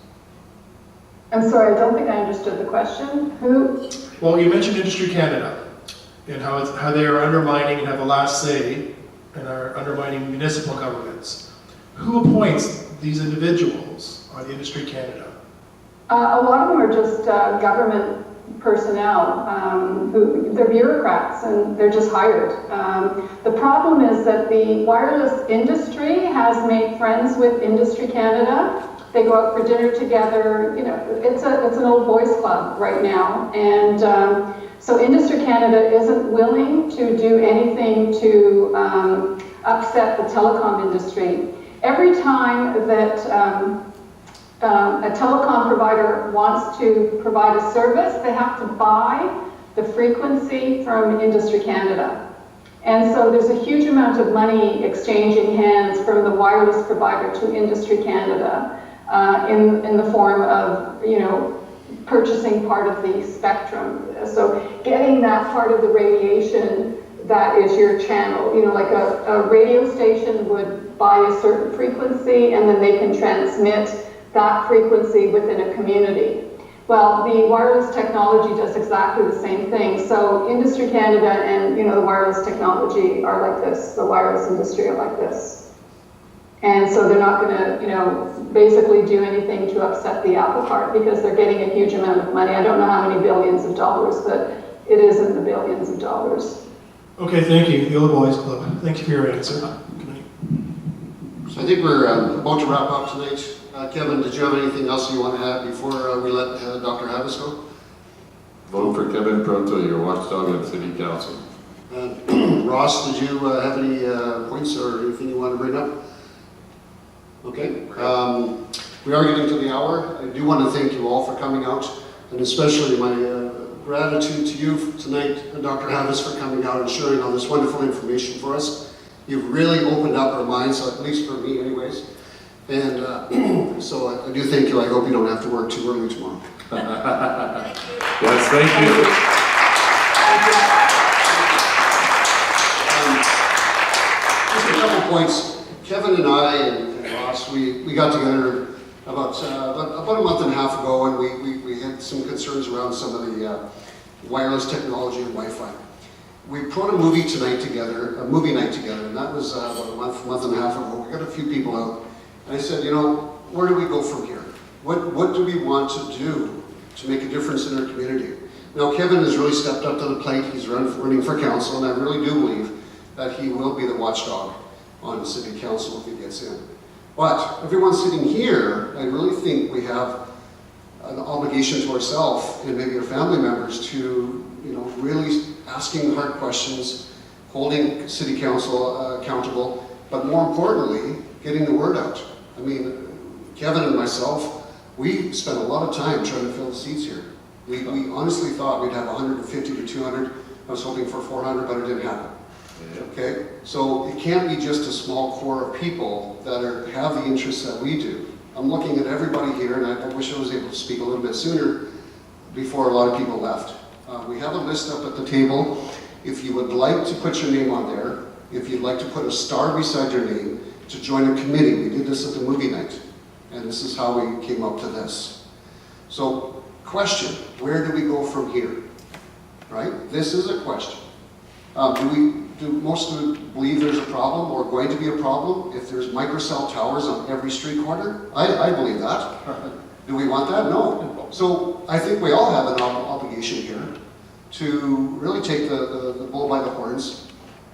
I'm sorry, I don't think I understood the question. Who? Well, you mentioned Industry Canada and how they are undermining and have the last say and are undermining municipal governments. Who appoints these individuals on Industry Canada? A lot of them are just government personnel they're bureaucrats, and they're just hired. The problem is that the wireless industry has made friends with Industry Canada. They go out for dinner together. You know, it's an old boys club right now, and so Industry Canada isn't willing to do anything to upset the telecom industry. Every time that a telecom provider wants to provide a service, they have to buy the frequency from Industry Canada. And so there's a huge amount of money exchanging hands from the wireless provider to Industry Canada in the form of, purchasing part of the spectrum. So getting that part of the radiation that is your channel, like a radio station would buy a certain frequency, and then they can transmit that frequency within a community. Well, the wireless technology does exactly the same thing. So Industry Canada and the wireless technology are like this. The wireless industry are like this. And so they're not going to, basically do anything to upset the apple cart, because they're getting a huge amount of money. I don't know how many billions of dollars, but it is in the billions of dollars. Okay, thank you. The Old Boys Club. Thank you for your answer. Good night. So I think we're about to wrap up tonight. Kevin, did you have anything else you want to add before we let Dr. Havis go? Vote for Kevin Proteau, your watchdog at City Council. Ross, did you have any points or anything you want to bring up? Okay. We are getting to the hour. I do want to thank you all for coming out, and especially my gratitude to you tonight, Dr. Havis, for coming out and sharing all this wonderful information for us. You've really opened up our minds, at least for me anyways. And so I do thank you. I hope you don't have to work too early tomorrow. Yes, thank you. Just a couple points. Kevin and I and Ross, we got together about a month and a half ago, and we had some concerns around some of the wireless technology and Wi-Fi. We put a movie night together, and that was about a month and a half ago. We got a few people out. And I said, where do we go from here? What do we want to do to make a difference in our community? Now, Kevin has really stepped up to the plate. He's running for council, and I really do believe that he will be the watchdog on the city council if he gets in. But everyone sitting here, I really think we have an obligation to ourselves and maybe our family members to, really asking hard questions, holding city council accountable, but more importantly, getting the word out. I mean, Kevin and myself, we spent a lot of time trying to fill the seats here. We honestly thought we'd have 150 to 200. I was hoping for 400, but it didn't happen. Okay, so it can't be just a small core of people that have the interests that we do. I'm looking at everybody here, and I wish I was able to speak a little bit sooner before a lot of people left. We have a list up at the table. If you would like to put your name on there, if you'd like to put a star beside your name to join a committee, we did this at the movie night, and this is how we came up to this. So, question, where do we go from here? Right? This is a question. Do most of you believe there's a problem or going to be a problem if there's microcell towers on every street corner? I believe that. Do we want that? No. So I think we all have an obligation here to really take the bull by the horns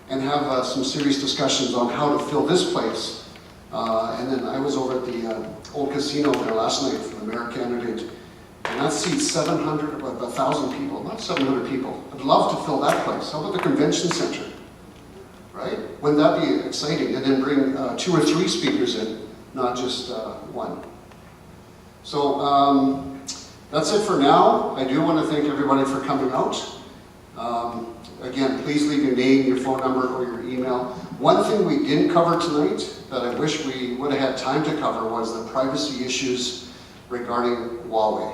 and have some serious discussions on how to fill this place. And then I was over at the old casino there last night for the mayor candidate, and that seats 700, 1,000 people, not 700 people. I'd love to fill that place. How about the convention center? Right? Wouldn't that be exciting? And then bring 2 or 3 speakers in, not just one. So that's it for now. I do want to thank everybody for coming out. Again, please leave your name, your phone number, or your email. One thing we didn't cover tonight that I wish we would have had time to cover was the privacy issues regarding Huawei.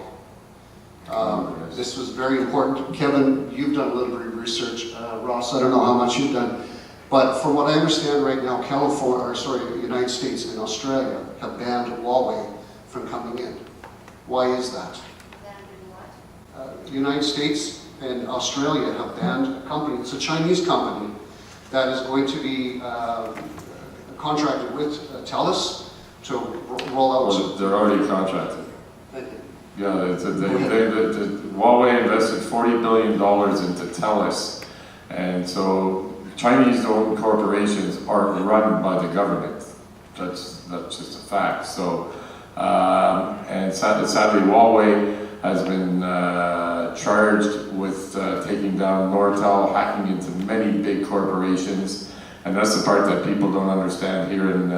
This was very important. Kevin, you've done a little bit of research. Ross, I don't know how much you've done. But from what I understand right now, the United States and Australia have banned Huawei from coming in. Why is that? The United States and Australia have banned a company. It's a Chinese company that is going to be contracted with Telus to roll out. Well, they're already contracted. Thank you. Yeah, Huawei invested $40 billion into Telus, and so Chinese-owned corporations aren't run by the government. That's just a fact. So, and sadly, Huawei has been charged with taking down Nortel, hacking into many big corporations, and that's the part that people don't understand here in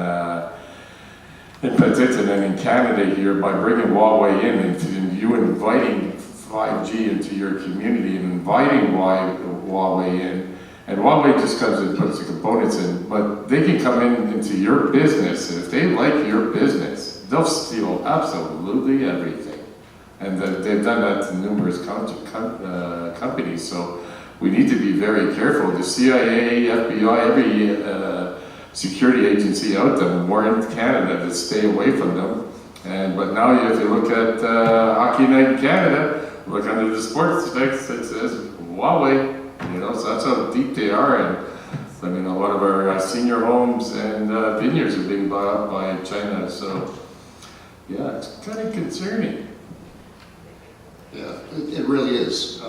Penticton and in Canada here. By bringing Huawei in and you inviting 5G into your community and inviting Huawei in, and Huawei just comes and puts the components in, but they can come into your business, and if they like your business, they'll steal absolutely everything. And they've done that to numerous companies, so we need to be very careful. The CIA, FBI, every security agency out there, more in Canada, to stay away from them. But now if you look at Hockey Night in Canada, look under the sports specs, it says Huawei. So that's how deep they are, and I mean, a lot of our senior homes and vineyards are being bought up by China, so yeah, it's kind of concerning. Yeah, it really is.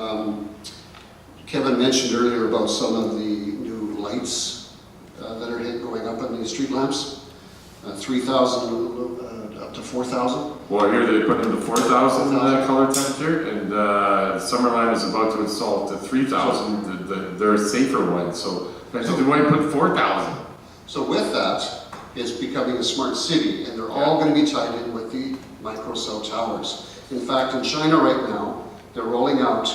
Kevin mentioned earlier about some of the new lights that are going up on the street lamps, 3,000 up to 4,000. Well, here they put in the 4,000 color temperature, and Summerland is about to install the 3,000, they're safer ones, so I think they might put 4,000. So with that, it's becoming a smart city, and they're all going to be tied in with the microcell towers. In fact, in China right now, they're rolling out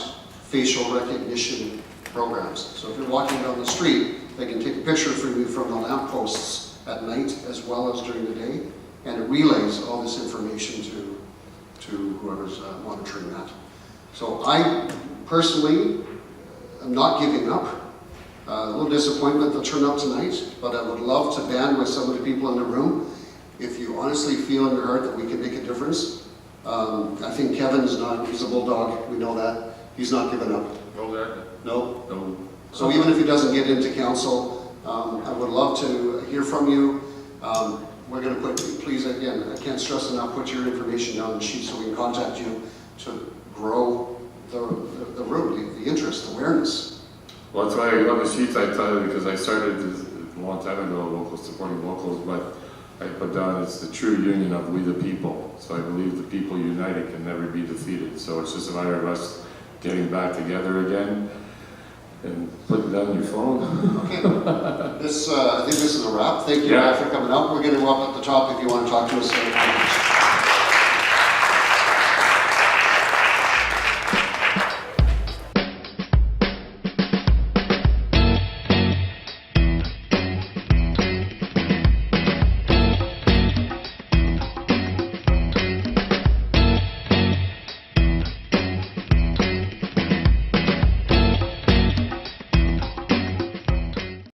facial recognition programs. So if you're walking down the street, they can take a picture for you from the lampposts at night as well as during the day, and it relays all this information to whoever's monitoring that. So I personally am not giving up. A little disappointment they'll turn up tonight, but I would love to band with some of the people in the room. If you honestly feel in your heart that we can make a difference, I think Kevin is not, he's a bulldog, we know that. He's not giving up. No? So even if he doesn't get into council, I would love to hear from you. We're going to put, please, again, I can't stress enough, put your information down on the sheet so we can contact you to grow the room, the interest, the awareness. Well, that's why on the sheets I tell you, because I started a long time ago, supporting locals, but I put down it's the true union of we the people. So I believe the people united can never be defeated. So it's just a matter of us getting back together again and putting down your phone. Okay. I think this is a wrap. Thank you all for coming out. We're going to go up at the top if you want to talk to us.